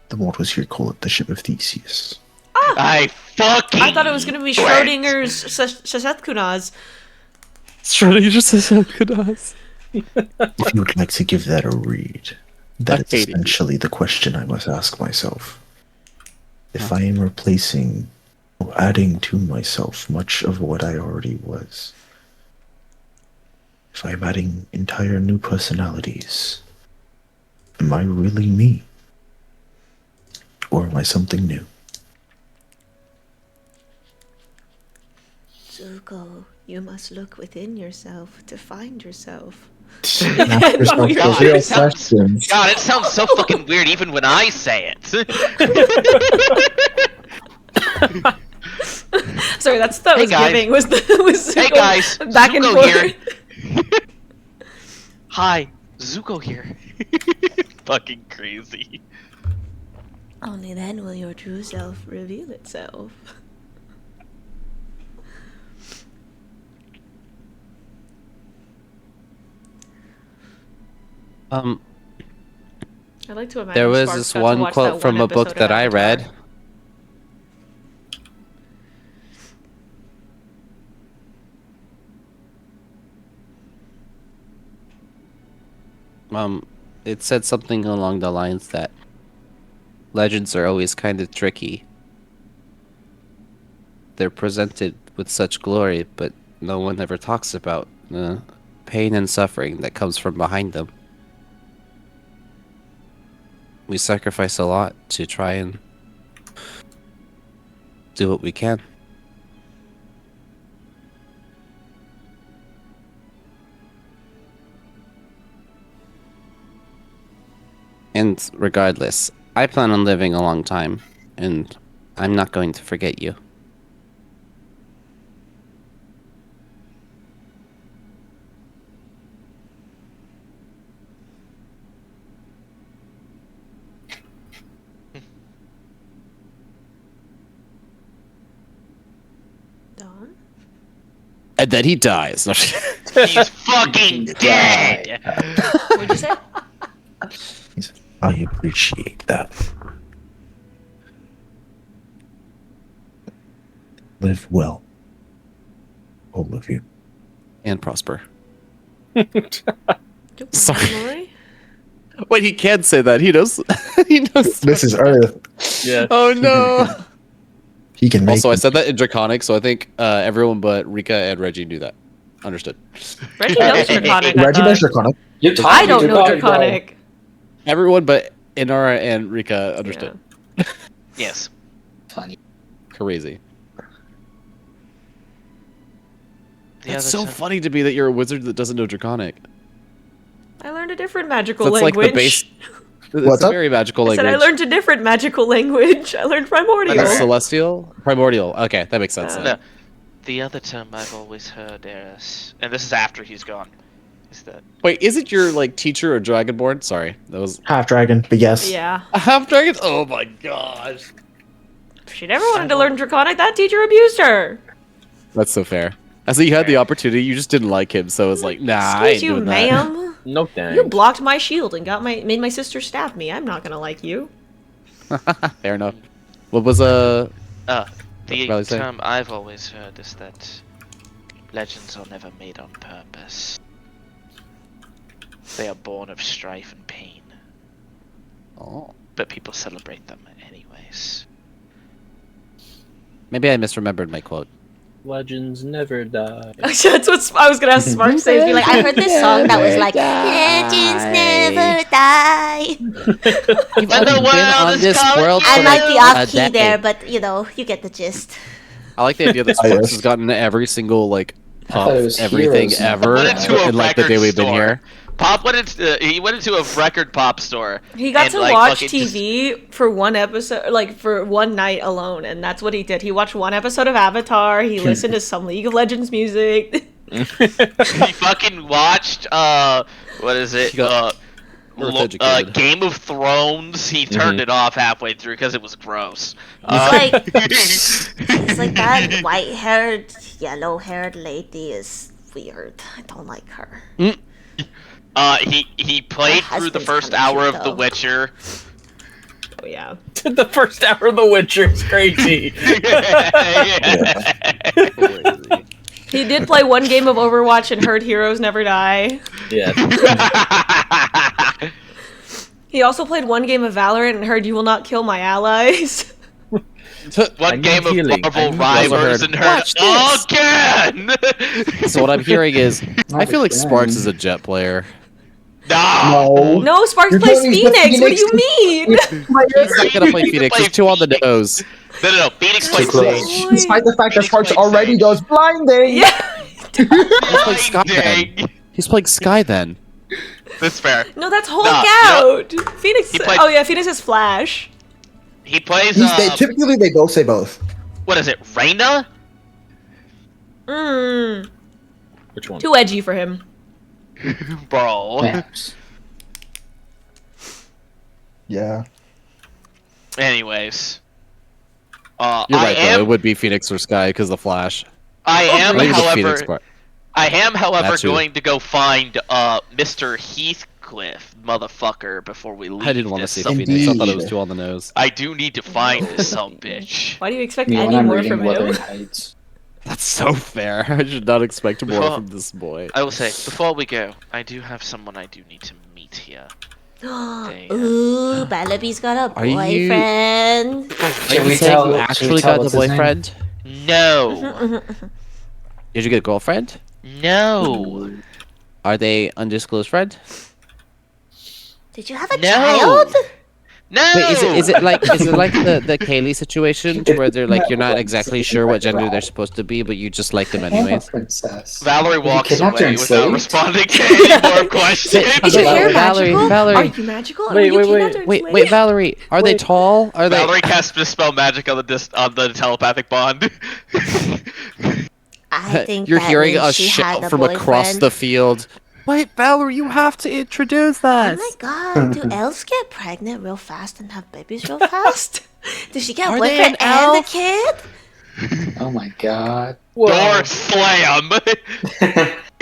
The mortals here call it the ship of Theseus. I fucking. I thought it was gonna be knew it. Schrodinger's Shasetkunaz. Schrodinger's Shasetkunaz. If you would like to give that a read, that I is hate it. essentially the question I must ask myself. If I am replacing or adding to myself much of what I already was, if I am adding entire new personalities, am I really me? Or am I something new? Zuko, you must look within yourself to find yourself. Ask yourself you're the God, real it sounds- questions. God, it sounds so fucking weird even when I say it. Sorry, that Hey, was guys. giving. Was Hey Zuko guys, back and Zuko forth. here. Hi, Zuko here. Fucking crazy. Only then will your true self reveal itself. I like to imagine There was Sparks this got to one watch quote that from one a book episode that of I Avatar. read. It said something along the lines that legends are always kind of tricky. They're presented with such glory, but no one ever talks about the pain and suffering that comes from behind them. We sacrifice a lot to try and do what we can. And regardless, I plan on living a long time, and I'm not going to forget you. Don? And then he dies. He's fucking dead. What'd you say? I appreciate that. Live well. All of you. And prosper. Sorry. Sorry. Wait, he can't say that. He knows. He knows. This is Earth. Yeah. Oh no. He can make Also, I it. said that in Draconic, so I think everyone but Rika and Reggie knew that. Understood. Reggie knows Draconic. I Reggie thought. knows Draconic. You're talking I don't to know God, bro. Draconic. Everyone but Inara and Rika understood. Yes. Funny. Crazy. The That's other so time- funny to me that you're a wizard that doesn't know Draconic. I learned a different magical That's like language. the base. It's What's a up? very magical I said language. I learned a different magical language. I learned Primordial. Like celestial, primordial. Okay, that makes sense. then. No. The other term I've always heard is, and this is after he's gone, is that Wait, is it your like teacher or dragonborn? Sorry, that was Half dragon, but yes. Yeah. a half dragon. Oh my gosh, If she never wanted to learn Draconic, that teacher abused her. that's so fair. I see you had the opportunity, you just didn't like him, so it's like, nah, I ain't Excuse you, doing that. ma'am. No thanks. You blocked my shield and made my sister stab me. I'm not gonna like you. Fair enough. What was the Riley say? term I've always heard is that legends are never made on purpose. They are born of strife and pain, Oh, but people celebrate them anyways. Maybe I misremembered my quote. Legends never die. That's what I was gonna ask Spark say. Be like, I heard this song that was like, Legends never die. You've And the only been world on is this calling world you. I for like like the a off key decade. there, but you know, you get the gist. I like the idea that Ah, Sparks yes. has gotten every single like I thought it was everything Heroes. ever Went into a in like the record day we've been store. here. Pop went into he went into a record pop store. He got and, to like, watch fucking just- TV for one episode, like for one night alone, and that's what he did. He watched one episode of Avatar. He listened to some League of Legends music. he fucking watched what is it? He got Earth educated. Game of Thrones. He turned it off halfway through because it was gross. It's like that white-haired, yellow-haired lady is weird. I don't like her. He played Her through the husband's first kinda hour cute, of The though. Witcher. Oh yeah. The first hour of The Witcher is crazy. He did play one game of Overwatch and heard Heroes Never Die. Yeah. He also played one game of Valorant and heard You Will Not Kill My Allies. One game of healing. Marvel I also Rivals heard, and heard "Watch this." again. So what I'm hearing is, I feel like again. Sparks is a Jet player. No. No, Sparks You're plays telling me the Phoenix. What do you mean? He's not gonna play Phoenix. He's too on the nose. No. Phoenix plays close. Sage. Despite the fact that Phoenix Sparks plays already Sage. does blinding. Yeah. playing Sky then. Blinding. He's playing Sky then. That's fair. No, that's Hulk No, out. Phoenix. He played- Oh yeah, Phoenix is Flash. He plays. Typically, they both say both. What is it? Reyna? Mmm. Which one? Too edgy for him. Bro. Maps. Yeah. Anyways. You're right, though. It would be Phoenix or Sky because the Flash. I am, I think it's a Phoenix however, part. I am, however, That's who- going to go find Mr. Heathcliff, motherfucker, before we leave. I didn't want to this say sub- Phoenix. I thought it was Indeed. too on the nose. I do need to find this some bitch. Why do you expect Me when any I'm more reading from Wuthering him? Heights. That's so fair. I should not expect more Before- from this boy. I will say, before we go, I do have someone I do need to meet here. Ooh, Bellaby's got a Are you- boyfriend. Can we saying tell? you should we actually tell got a what's his name? boyfriend? No. Did you get a girlfriend? No. Are they undisclosed friend? Did you have a No. child? No. Wait, is it like the Kaylee situation to where they're like you're not exactly sure what gender they're supposed to be, but you just like them I am a anyways? princess. Valerie Have you walks kidnapped her away and without enslaved? responding to any more questions. Is your hair Valerie, magical? Valerie. Are you magical? Are Wait, you wait, kidnapped or Wait, enslaved? Valerie, are they tall? Are they? Valerie casts Dispel Magic on the telepathic bond. I think You're that hearing means a she had shout a from across boyfriend. the field. Wait, Valerie, you have to introduce Oh us. my god, do elves get pregnant real fast and have babies real fast? Does she get a Are they boyfriend an and a elf? kid? Oh my god. Door slam.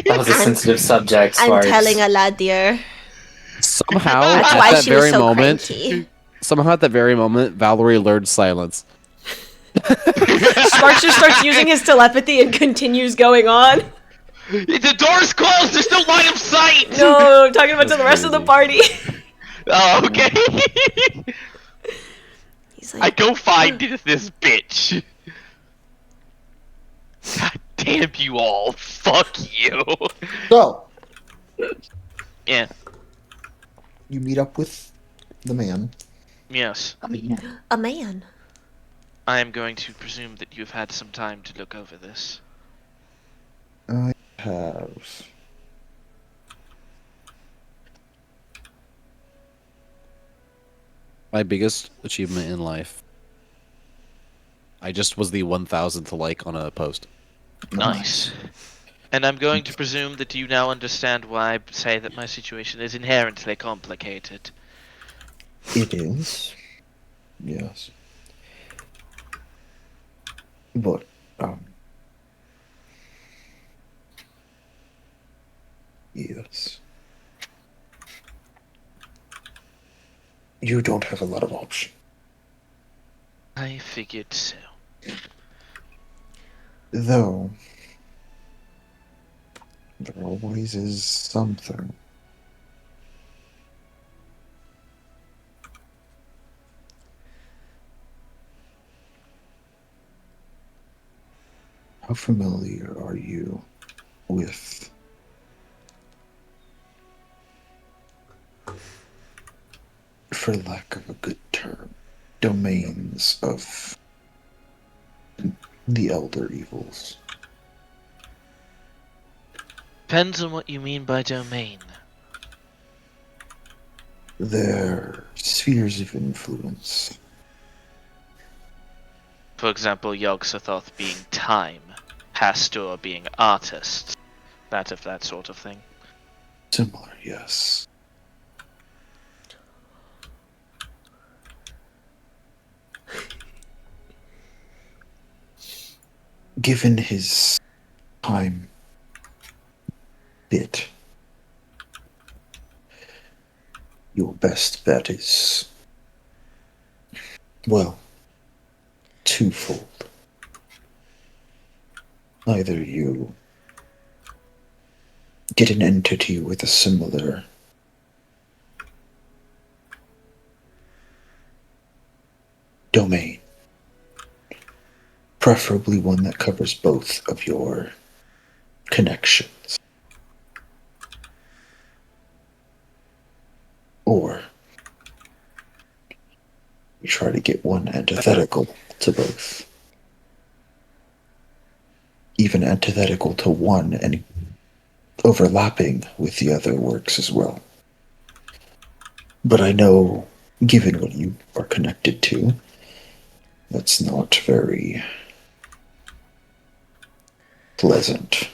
That was a sensitive subject, I'm Sparks. telling a lad, dear. Somehow, That's at why that she was very so moment, cranky. somehow at that very moment, Valerie learned silence. Sparks just starts using his telepathy and continues going on. The door's closed. There's no line of sight. No, I'm talking about to the rest of the party. Oh, okay. He's I like, go find this bitch. God damn you all. Fuck you. So, Yeah. you meet up with the man. Yes. I mean, a man. I am going to presume that you've had some time to look over this. I have. My biggest achievement in life. I just was the 1000th like on a post. Nice. And I'm going to presume that you now understand why I say that my situation is inherently complicated. It is. Yes. But, yes. You don't have a lot of options. I figured so. Though, there always is something. How familiar are you with for lack of a good term, domains of the elder evils. Depends on what you mean by domain. Their spheres of influence. For example, Yog-Sothoth being time, Hastur being artist, that sort of thing. Similar, yes. Given his time bit, your best bet is, well, twofold. Either you get an entity with a similar domain, preferably one that covers both of your connections. Or you try to get one antithetical to both. Even antithetical to one and overlapping with the other works as well. But I know, given what you are connected to, that's not very pleasant.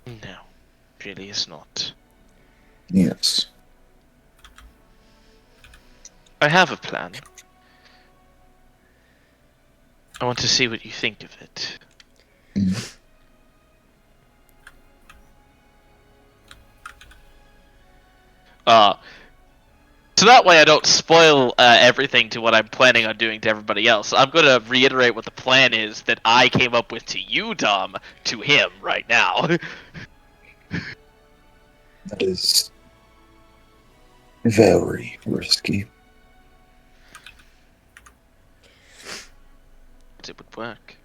No, really is not. Yes. I have a plan. I want to see what you think of it. Mm. So that way I don't spoil everything to what I'm planning on doing to everybody else. I'm going to reiterate what the plan is that I came up with to you, Dom, to him right now. That is very risky. But it would work.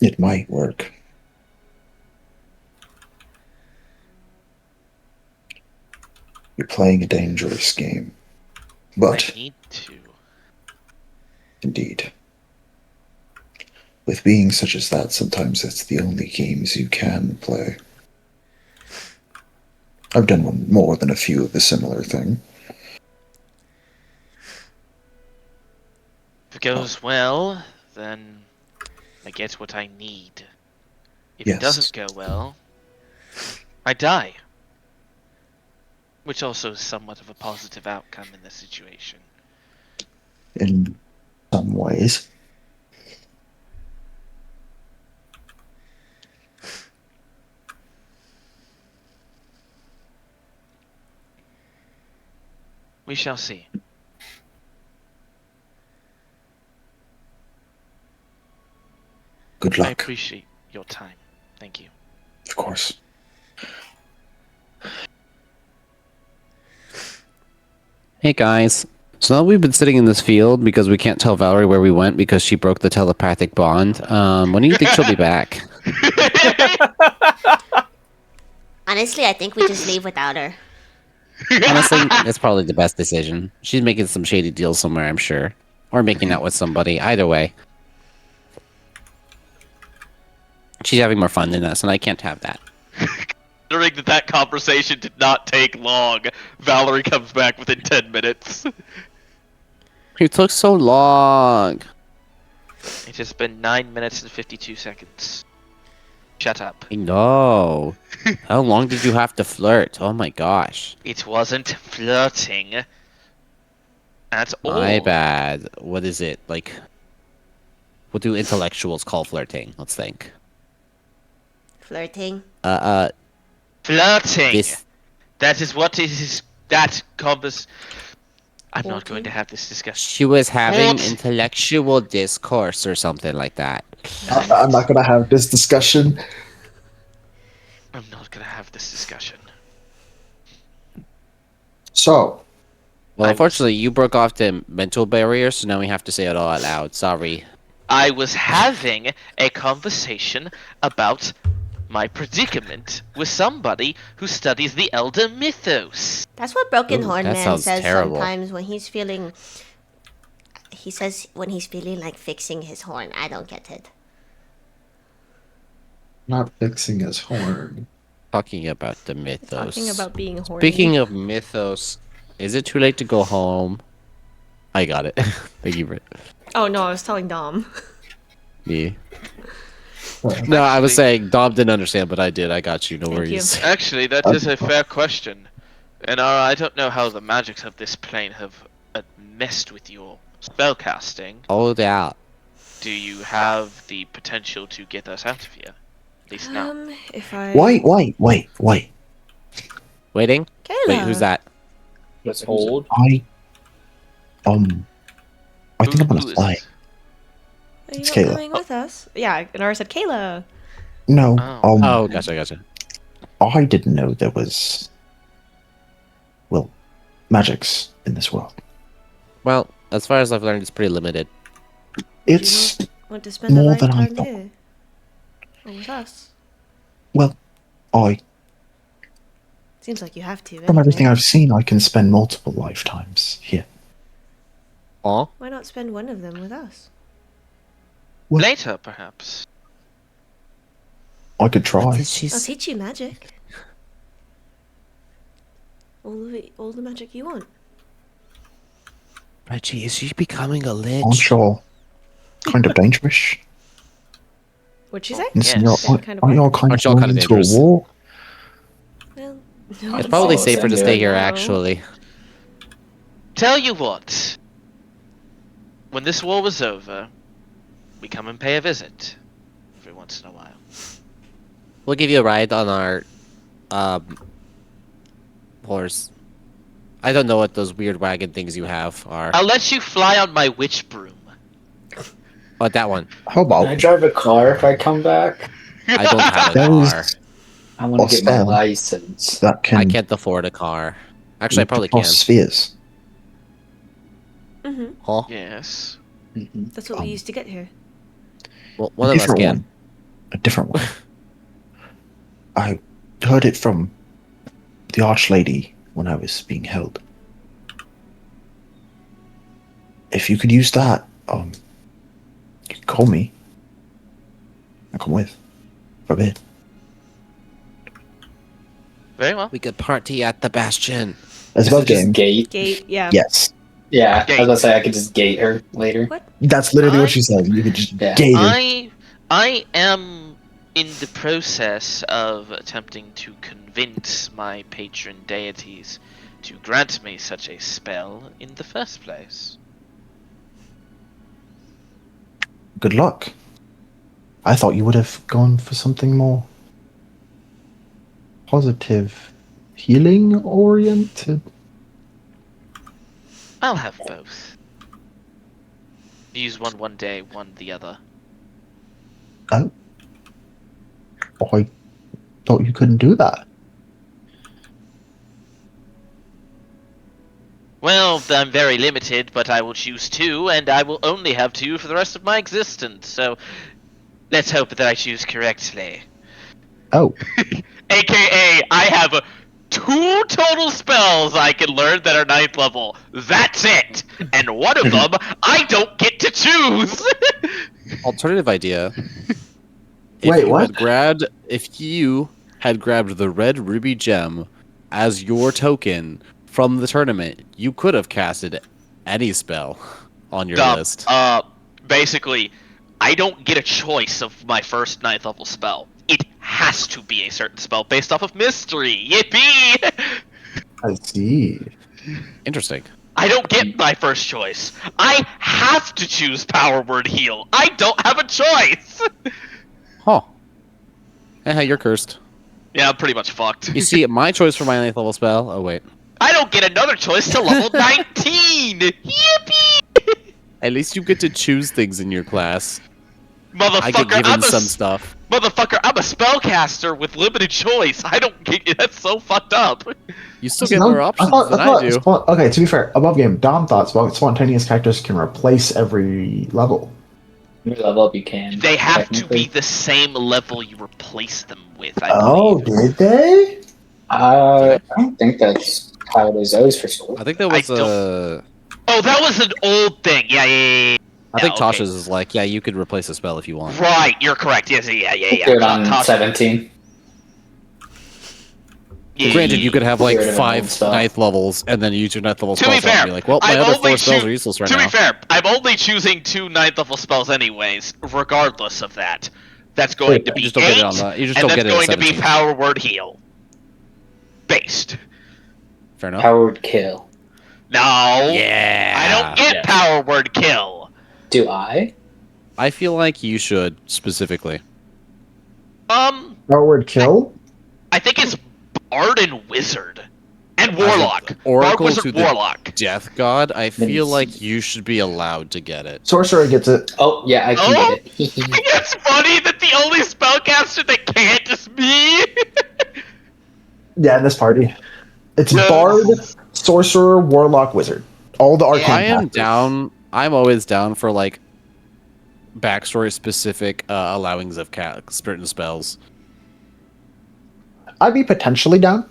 It might work. You're playing a dangerous game. But, I need to. indeed, with beings such as that, sometimes that's the only games you can play. I've done one more than a few of the similar thing. If it goes well, then I get what I need. If Yes. it doesn't go well, I die. Which also is somewhat of a positive outcome in this situation. In some ways. We shall see. Good I luck, appreciate your time. Thank you. of course. Hey guys. So now we've been sitting in this field because we can't tell Valerie where we went because she broke the telepathic bond. When do you think she'll be back? Honestly, I think we just leave without her. Honestly, that's probably the best decision. She's making some shady deals somewhere, I'm sure. Or making out with somebody. Either way. She's having more fun than us, and I can't have that. Considering that conversation did not take long, Valerie comes back within 10 minutes. It took so long. It has been 9 minutes and 52 seconds. Shut up. I know. How long did you have to flirt? Oh my gosh. It wasn't flirting. At all. My bad. What is it? Like, what do intellectuals call flirting? Let's think. Flirting. Flirting! This... That is what it is. That convers. I'm not Flirting? going to have this discussion. She was having What? intellectual discourse or something like that. I'm not going to have this discussion. I'm not going to have this discussion. So, Well, unfortunately, you broke off the mental barrier, so now we have to say it all out loud. Sorry. I was having a conversation about my predicament with somebody who studies the Elder Mythos. That's what Broken Ooh, Horn that Man sounds says terrible. sometimes when he's feeling. He says when he's feeling like fixing his horn. I don't get it. Not fixing his horn. Talking about the mythos. Talking about being horny. Speaking of mythos, is it too late to go home? I got it. Thank you, Britt. Oh no, I was telling Dom. Me. No, I was saying Dom didn't understand, but I did. I got you. No Thank worries. Actually, that is a fair question. And I don't know how the magics of this plane have messed with your spellcasting. Oh, yeah. Do you have the potential to get us out of here? At least now. If I Wait. Waiting? Kayla. Wait, who's that? Let's hold. I think I'm Who gonna is fly. this? Are you It's not Kayla. coming with us? Yeah, Nara said Kayla. No. Oh. Oh, gotcha. I didn't know there was, well, magics in this world. Well, as far as I've learned, it's pretty limited. It's Want to spend a more than I lifetime thought. here? Or with us? Well, Seems like you have to. from everything anyway. I've seen, I can spend multiple lifetimes here. Aw. Why not spend one of them with us? Well- Later, perhaps. I could try. I'll teach you magic. All the magic you want. Reggie, is she becoming a Aren't lich? y'all kind of dangerous? What'd she say? Listen, Yes. y'all, Kind of aren't y'all what? kind Aren't of y'all going kinda into a dangerous? war? Well, It's probably Oh, safer to send stay it. here, No. actually. Tell you what. When this war was over, we come and pay a visit. Every once in a while. We'll give you a ride on our, horse. I don't know what those weird wagon things you have are. I'll let you fly on my witch broom. Oh, that one. How Can I about drive a car if I come back? I don't have a car. those I want to get my spell license. that can I can't afford a car. Actually, I leap probably across can. spheres? Mm-hmm. Huh? Yes. Mhm. That's what we used to get here. Well, one A of us different can. one. A different one. I heard it from the Archlady when I was being held. If you could use that, you could call me. I'll come with. For a bit. Very well. We could party at the Bastion. As Is above it just game. gate? Gate, yeah. Yes. Yeah, I Gate. was gonna say I could just gate her later. What? That's literally I- what she said. You could just Yeah. gate her. I am in the process of attempting to convince my patron deities to grant me such a spell in the first place. Good luck. I thought you would have gone for something more positive, healing oriented. I'll have both. Use one day, one the other. Oh. I thought you couldn't do that. Well, I'm very limited, but I will choose two, and I will only have two for the rest of my existence, so let's hope that I choose correctly. Oh. AKA, I have two total spells I can learn that are 9th level. That's it! And one of them, I don't get to choose! Alternative idea. Wait, what? If you had grabbed the red ruby gem as your token from the tournament, you could have casted any spell on your list. Basically, I don't get a choice of my first 9th level spell. It has to be a certain spell based off of mystery. Yippee! I see. Interesting. I don't get my first choice. I have to choose Power Word Heal. I don't have a choice! Huh. Hey, you're cursed. Yeah, I'm pretty much fucked. You see, my choice for my 9th level spell. Oh, wait. I don't get another choice till level 19! Yippee! At least you get to choose things in your class. I get Motherfucker, given some stuff. Motherfucker, I'm a spellcaster with limited choice. I don't get that's so fucked up. You still get more options than I do. Okay, to be fair, above game, Dom thought spontaneous characters can replace every level. New level up you can. They have to technically. be the same level you replace them with, I Oh, believe. did they? I don't think that's how it is always for school. I think that I was don't- Oh, that was an old thing. Yeah. I think okay. Tasha's is like, yeah, you could replace a spell if you want. Right, you're correct. Yes, yeah. Do it on Tasha- 17. Yeah. Granted, you could have Get like rid of an old 5 spell. ninth levels and then use your ninth level To be spell slot and fair, be like, well, my I'm other only 4 spells choo- are useless right to now. be fair, I'm only choosing 2 9th level spells anyways, regardless of that. That's going to be You just don't get it 8, on the. You just and don't that's get it at going to be 17. power word heal. Based. Fair enough. Powered kill. No. Yeah. I don't get power word kill. Do I? I feel like you should specifically. Forward kill? I think it's Bard and Wizard. And As Warlock. an Bard, oracle Wizard, to the Warlock. Death God, I feel Nice. like you should be allowed to get it. Sorcerer gets it. Oh, yeah, I can Oh? get it. It's funny that the only spellcaster that can't is me. Yeah, in this party. It's Yes. Bard, Sorcerer, Warlock, Wizard. All the arcane I am casters. down. I'm always down for like backstory specific allowings of certain spells. I'd be potentially down.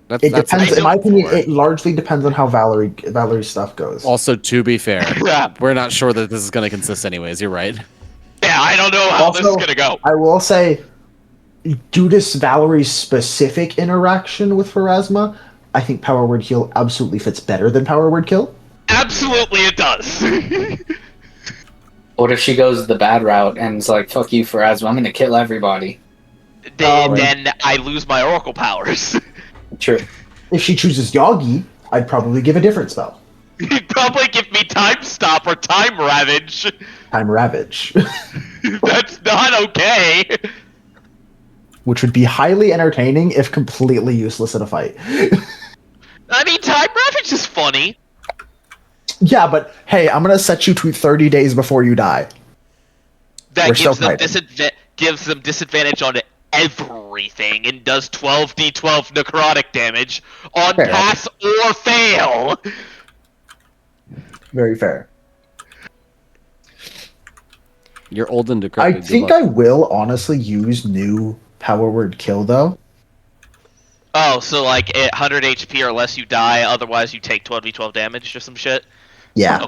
That's It what depends. I'm In my down opinion, for. it largely depends on how Valerie's stuff goes. Also, to be fair, Yeah. we're not sure that this is going to consist anyways. You're right. Yeah, I don't know how this is Also, gonna go. I will say, due to Valerie's specific interaction with Pharasma, I think Power Word Heal absolutely fits better than Power Word Kill. Absolutely, it does. What if she goes the bad route and is like, fuck you, Pharasma, I'm gonna kill everybody? Then I lose my oracle powers. True. If she chooses Yagi, I'd probably give a different spell. He'd probably give me Time Stop or Time Ravage. Time Ravage, That's not okay. which would be highly entertaining if completely useless in a fight. I mean, Time Ravage is funny. Yeah, but hey, I'm gonna set you to 30 days before you die. That We're gives still them, fighting. gives them disadvantage on everything and does 12d12 necrotic damage on Fair. pass or fail. Very fair. You're old and I decrepit. Good think luck. I will honestly use new Power Word Kill though. Oh, so like at 100 HP or less you die, otherwise you take 12d12 damage or some shit? Yeah.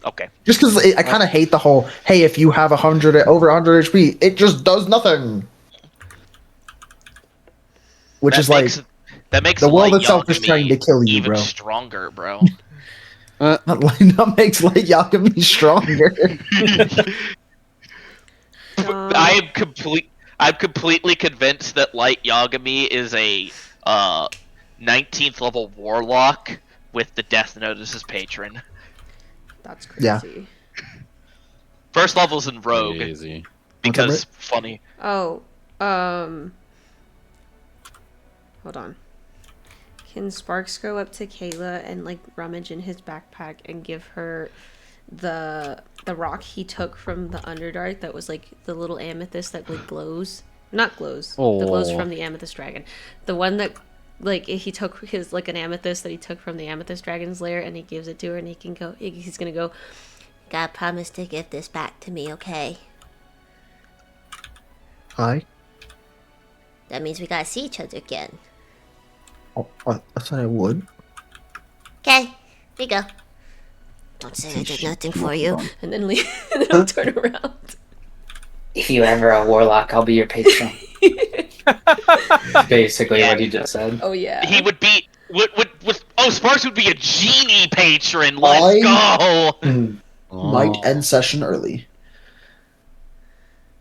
Okay. Just because I kind of hate the whole, hey, if you have 100 over 100 HP, it just does nothing. Which That is like, makes, that makes the world Light itself is Yagami trying to kill you, even bro. stronger, bro. that makes Light Yagami stronger. I'm completely convinced that Light Yagami is a 19th level warlock with the Death Note as his patron. That's crazy. Yeah. First level's in Rogue Crazy. because funny. Oh, hold on. Can Sparks go up to Kayla and like rummage in his backpack and give her the rock he took from the Underdark that was like the little amethyst that like glows? Not glows. The glows Oh. from the amethyst dragon. The one that like he took his like an amethyst that he took from the amethyst dragon's lair and he gives it to her and he can go. He's gonna go. God promised to give this back to me, okay? Hi. That means we gotta see each other again. Oh, I thought I would. Okay, here you go. Don't say I did nothing for you. And then leave. And then he'll turn around. If you ever a warlock, I'll be your patron. Basically what he just said. Oh yeah. He would be. Sparks would be a genie patron. Let's go. Might end session early.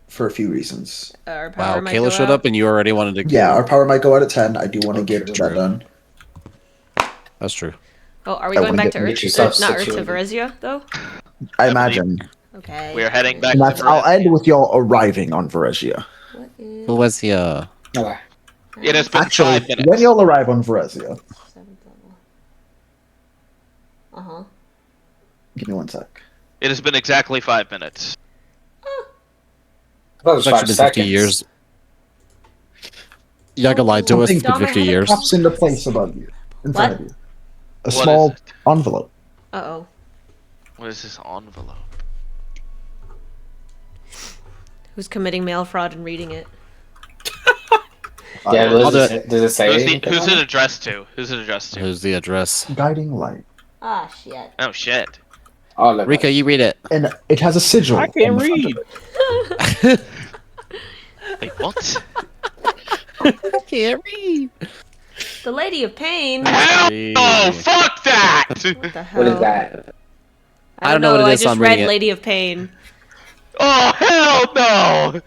For a few reasons. Our power Wow, might Kayla go showed out. up and you already wanted to. Yeah, our power might go out at 10. I do want to get true. that done. That's true. Oh, are we I going wanna back get- to get Earth? yourself Not Earth to situated. Voresia, though? I imagine. Okay. We're heading back And to that's, I'll Voresia. end with y'all arriving on Voresia. What is Who was he? Okay. It has been Actually, 5 minutes. when y'all arrive on Voresia, 7th level? Uh-huh. give me one sec. It has been exactly 5 minutes. I thought it was It's 5 actually been seconds. 50 years. Yaga lied to us. It's been 50 years. Pops into place above you, in front What? of you. A What small is it? envelope. Uh-oh. What is this envelope? who's committing mail fraud and reading it. Yeah, I'll do does it say anything Who's on it it? addressed to? Who's it addressed to? Who's the address? Guiding light. Ah, shit. Oh shit. All of Rika, us. you read it. And it has a sigil. I on can't the front of read. it. Wait, what? I can't read. The Lady of Pain. Hell no! Fuck that! What the hell? What is that? I don't know what it I is, so just I'm read reading it. Lady of Pain. Oh hell no!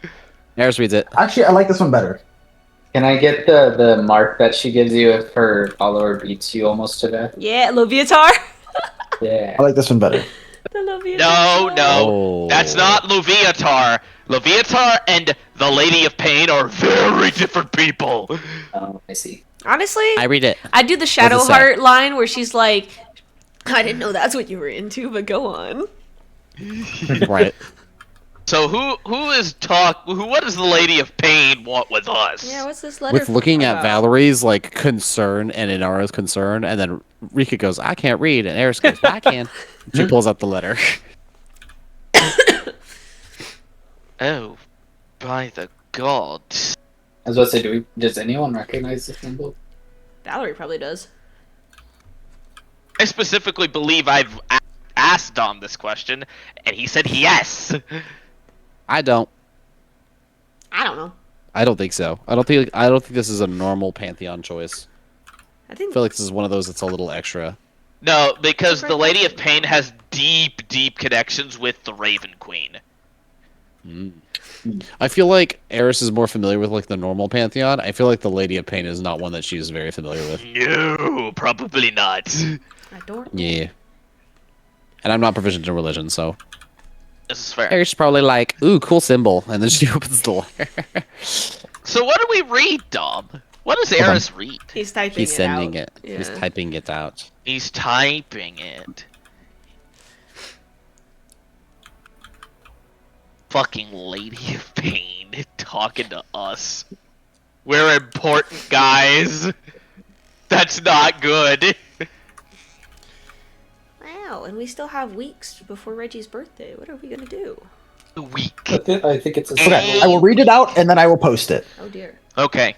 Eris reads it. Actually, I like this one better. Can I get the mark that she gives you if her follower beats you almost to death? Yeah, Loviatar. Yeah. I like this one better. The Loviatar. No, no, Oh. that's not Loviatar. Loviatar and the Lady of Pain are very different people. Oh, I see. Honestly, I read it. I do the Shadow What's it say? Heart line where she's like, I didn't know that's what you were into, but go on. Right. So what does the Lady of Pain want with us? Yeah, what's this letter With looking at about? Valerie's like concern and Inara's concern, and then Rika goes, "I can't read," and Eris goes, "I can." She pulls out the letter. Oh, by the gods. I was about to say, does anyone recognize this symbol? Valerie probably does. I specifically believe I've asked Dom this question, and he said yes. I don't. I don't know. I don't think so. I don't think this is a normal Pantheon choice. I think I feel like this is one of those that's a little extra. No, because Great the Lady of question. Pain has deep, deep connections with the Raven Queen. I feel like Eris is more familiar with like the normal Pantheon. I feel like the Lady of Pain is not one that she's very familiar with. No, probably not. I don't. Yeah. And I'm not proficient in religion, so This is fair. Eris is probably like, "Ooh, cool symbol," and then she opens the letter. So what do we read, Dom? What does on. Eris read? He's typing He's it sending out. it. He's Yeah. typing it out. He's typing it. Fucking Lady of Pain talking to us. We're important guys. That's not good. Wow, and we still have weeks before Reggie's birthday. What are we gonna do? Weak. I think it's a Okay, I will read it out and then I will post it. Oh dear. Okay.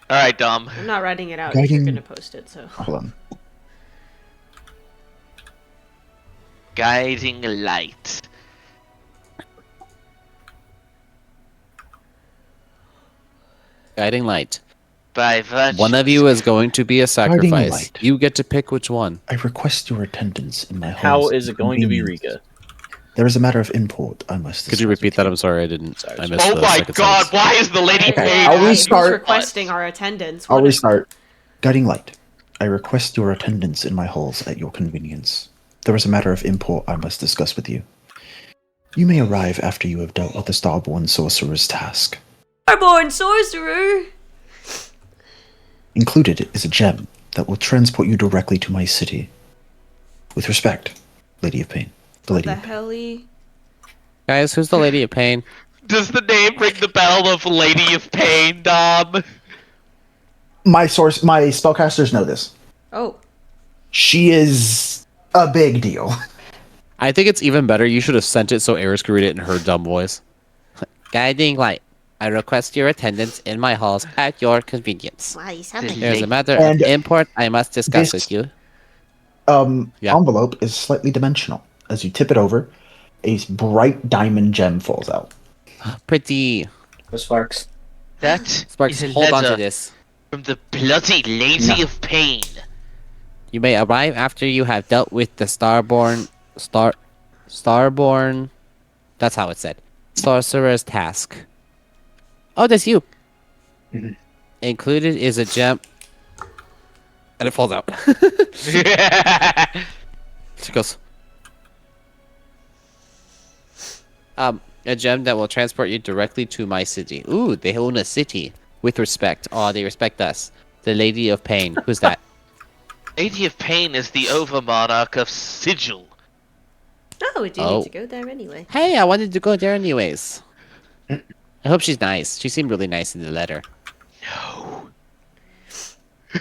Alright, Dom. I'm not writing it out if you're Guiding- gonna post it, so. Hold on. Guiding light. Guiding light. By virtue. One of you is going to be a Guiding sacrifice. light. You get to pick which one. I request your attendance in my halls. How is it going to be convenience. Rika? There is a matter of import I must Could you discuss repeat with that? I'm sorry, I didn't. Sorry, I missed Oh the my second god, sentence. why is the Lady of Okay, Pain? I'll Who's restart. requesting our attendance? I'll What is- restart. Guiding light. I request your attendance in my halls at your convenience. There is a matter of import I must discuss with you. You may arrive after you have dealt with the Starborn Sorcerer's task. Starborn sorcerer! Included is a gem that will transport you directly to my city. With respect, Lady of Pain. The What Lady the of Pain. helly? Guys, who's the Lady of Pain? Does the name ring the bell of Lady of Pain, Dom? My spellcasters know this. Oh. She is a big deal. I think it's even better. You should have sent it so Eris could read it in her dumb voice. Guiding light. I request your attendance in my halls at your convenience. Wow, you sound like There's a matter And of import I must discuss this- with you. Yeah. Envelope is slightly dimensional. As you tip it over, a bright diamond gem falls out. Pretty. For Sparks. That Sparks, is a hold on to letter this. from the bloody Lady No. of Pain. You may arrive after you have dealt with the Starborn. That's how it said. Sorcerer's task. Oh, that's you. Mhm. Included is a gem. And it falls out. She goes. A gem that will transport you directly to my city. Ooh, they own a city. With respect. Oh, they respect us. The Lady of Pain. Who's that? Lady of Pain is the overmonarch of Sigil. Oh, we do Oh. need to go there anyway. Hey, I wanted to go there anyways. I hope she's nice. She seemed really nice in the letter. No.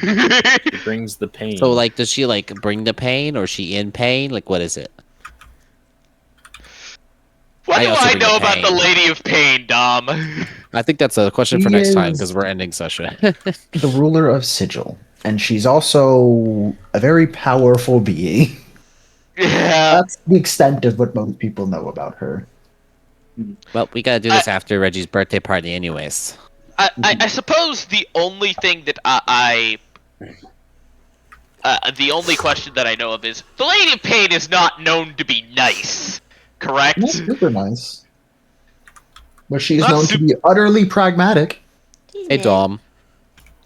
It brings the pain. So, like, does she, like, bring the pain, or is she in pain? Like, what is it? What I do also I bring know the about the pain. Lady of Pain, Dom? I think that's a question for She next time is- because we're ending session. The ruler of Sigil, and she's also a very powerful being. Yeah. That's the extent of what most people know about her. Well, we gotta do this after Reggie's birthday party, anyways. I suppose the only thing that the only question that I know of is the Lady of Pain is not known to be nice, correct? Not super nice, but she is Not known to be utterly pragmatic. She's Hey mid. Dom,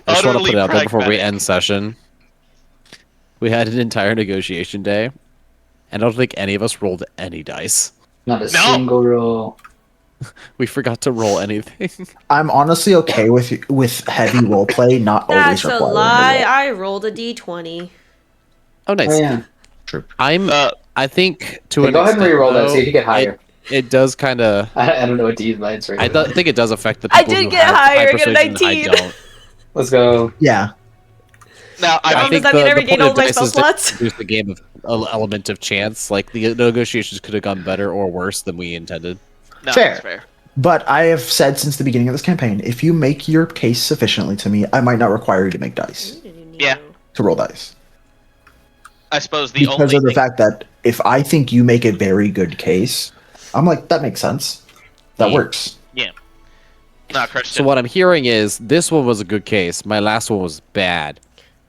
I just want to Utterly put it out there before we pragmatic. end session. We had an entire negotiation day, and I don't think any of us rolled any dice. Not a No. single roll. We forgot to roll anything. I'm honestly okay with heavy roleplay not always That's a requiring lie. a roll. I rolled a d20. Oh, nice. Oh yeah. I think to Hey, an go ahead and extent, re-roll that. though, See if you get higher. It does kind of. I don't know what to use my answer. I think it does affect the I people did who get have higher, high I got a persuasion and I 19. don't. Let's go. Yeah, Now I I mean, think does that mean I regain point all of my dice spell is to slots? introduce the game of element of chance. Like the negotiations could have gone better or worse than we intended. no, Fair. that's fair. but I have said since the beginning of this campaign, if you make your case sufficiently to me, I might not require you to make dice, Yeah. to roll dice. I suppose the Because only of the thing, fact that if I think you make a very good case, I'm like, that makes sense. That Yeah. works. not Christian. So what I'm hearing is this one was a good case. My last one was bad.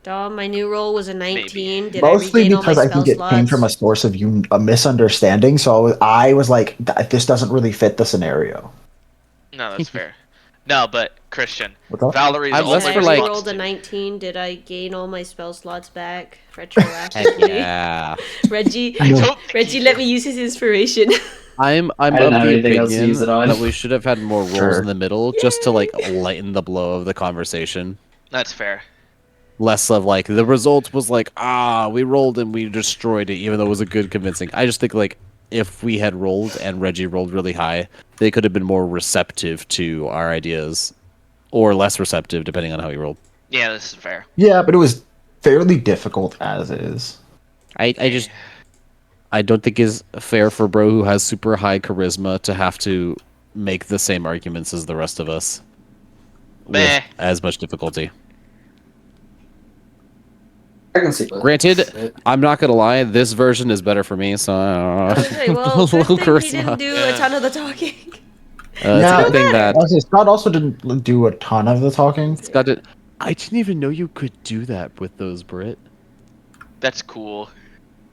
Dom, my new roll was a 19. Did Mostly I regain all my because I spell think it slots? came from a source of a misunderstanding. So I was like, this doesn't really fit the scenario. No, that's fair. No, but Christian, What's up? Valerie's I'm less only for, I like- response rolled a to- 19. Did I gain all my spell slots back Heck retroactively? yeah. Reggie, I don't think Reggie, you let should. me use his inspiration. I'm I of didn't have the anything else to opinion use it on. that we should have had more rolls Sure. in the middle just to like lighten the blow of the conversation. That's fair. Less of like the result was like we rolled and we destroyed it even though it was a good convincing. I just think like if we had rolled and Reggie rolled really high, they could have been more receptive to our ideas or less receptive depending on how he rolled. Yeah, this is fair. Yeah, but it was fairly difficult as is. I don't think it's fair for bro who has super high charisma to have to make the same arguments as the rest of us Meh. with as much difficulty. I can see. Granted, I'm not gonna lie, this version is better for me, so Okay, well, good thing he didn't do a ton of the talking. It's a good thing that Also, Scott also didn't do a ton of the talking. Scott did. I didn't even know you could do that with those, Brit. That's cool.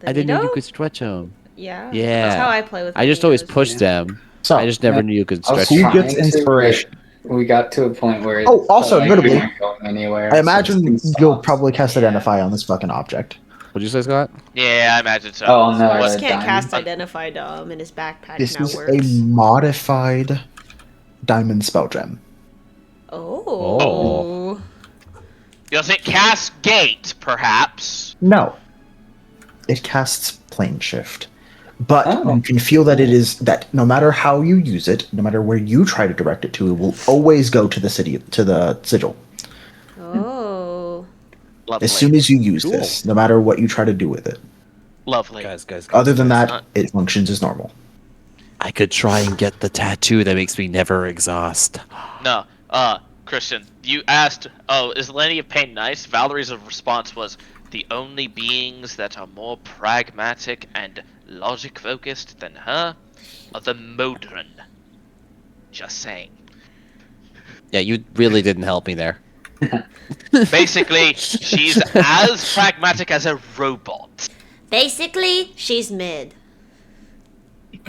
I didn't know you Benito? could stretch them. Yeah. Yeah. That's how I play with I just always Benitos. pushed them. So I just never knew you could I was stretch Who them. trying gets to, inspiration? but we got to a point where. It Oh, also, felt like we notably, weren't going anywhere. I so imagine it's you'll soft. probably cast Identify on this fucking object. What'd you say, Scott? Yeah, I imagine so. Oh no! I just can't diamond. cast Identify Dom, and his backpack This now is works. a modified diamond spell gem. Oh. Does it cast Gate, perhaps? No. It casts Plane Shift. But Oh. you can feel that it is that no matter how you use it, no matter where you try to direct it to, it will always go to the sigil. Oh. Lovely. As soon as you use Cool. this, no matter what you try to do with it. Lovely. Guys. Other than guys. that, it functions as normal. I could try and get the tattoo that makes me never exhaust. No, Christian, you asked, oh, is Lady of Pain nice? Valerie's response was, the only beings that are more pragmatic and logic-focused than her are the modern. Just saying. Yeah, you really didn't help me there. Basically, she's as pragmatic as a robot. Basically, she's mid.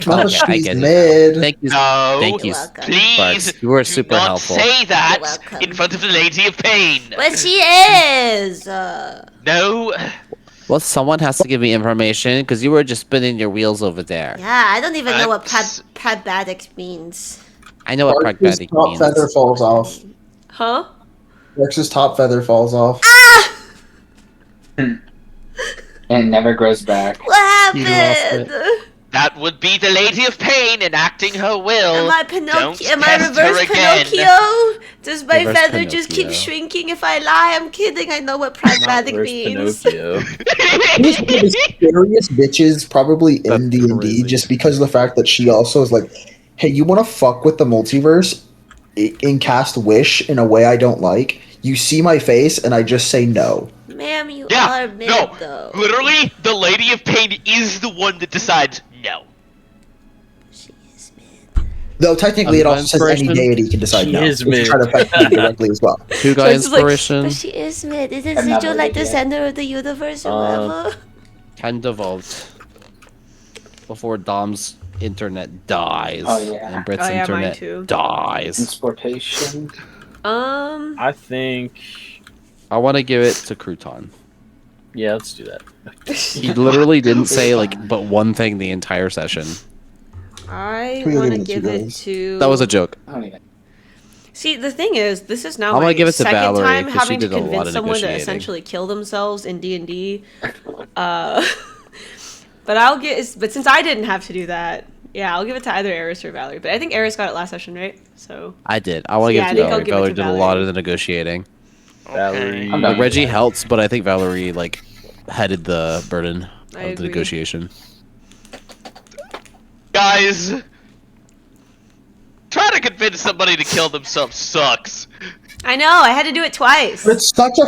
Well, Okay, I she's get it. mid. Thank you. No, Thank you. You're welcome. please Sparks, you were do super not helpful. say that You're welcome. in front of the Lady of Pain. But she is! No, Well, someone has to give me information because you were just spinning your wheels over there. Yeah, I don't even know what That's- pragmatic means. I know what pragmatic top means. feather falls off. Huh? Rex's top feather falls off. And it never grows back. What You lost happened? That would be the Lady of Pain enacting her will. Am I Don't Pinocchio? Am I test her reverse again. Pinocchio? Does my Reverse feather just keep Pinocchio. shrinking if I lie? I'm kidding. I know what pragmatic Where's means. Pinocchio? She's one of the scariest bitches probably in That's D&D crazy. just because of the fact that she also is like, hey, you want to fuck with the multiverse and cast Wish in a way I don't like? You see my face and I just say no. Ma'am, you Yeah, are mid, no, though. literally, the Lady of Pain is the one that decides no. She is mid. Though technically it also says any Inspiration? deity can decide She no. is If you try to mid. affect me directly as well. Two guy Joyce is like, inspiration. But she is mid. Isn't I'm not Sigil like voting the yet. center of the universe or whatever? Kind of vote before Dom's internet dies. Oh, yeah. And Britt's Oh, yeah, mine internet too. dies. Transportation. I think. I want to give it to Crouton. Yeah, let's do that. He literally didn't say like but one thing the entire session. I Who you want to giving it to, give it guys? to. That was a joke. I don't even. See, the thing is, this is now I'm gonna my give it to second Valerie, time 'cause she having to did a lot convince of someone to negotiating. essentially kill themselves in D&D. But since I didn't have to do that, yeah, I'll give it to either Eris or Valerie. But I think Eris got it last session, right? So I did. I want to Yeah, give it I to think I'll Valerie. give it to Valerie did a lot Valerie. of the negotiating. Valerie. I'm Like done. Reggie helps, but I think Valerie like headed the burden I of the agree. negotiation. Guys, trying to convince somebody to kill themselves sucks. I know I had to do it twice. But it's such a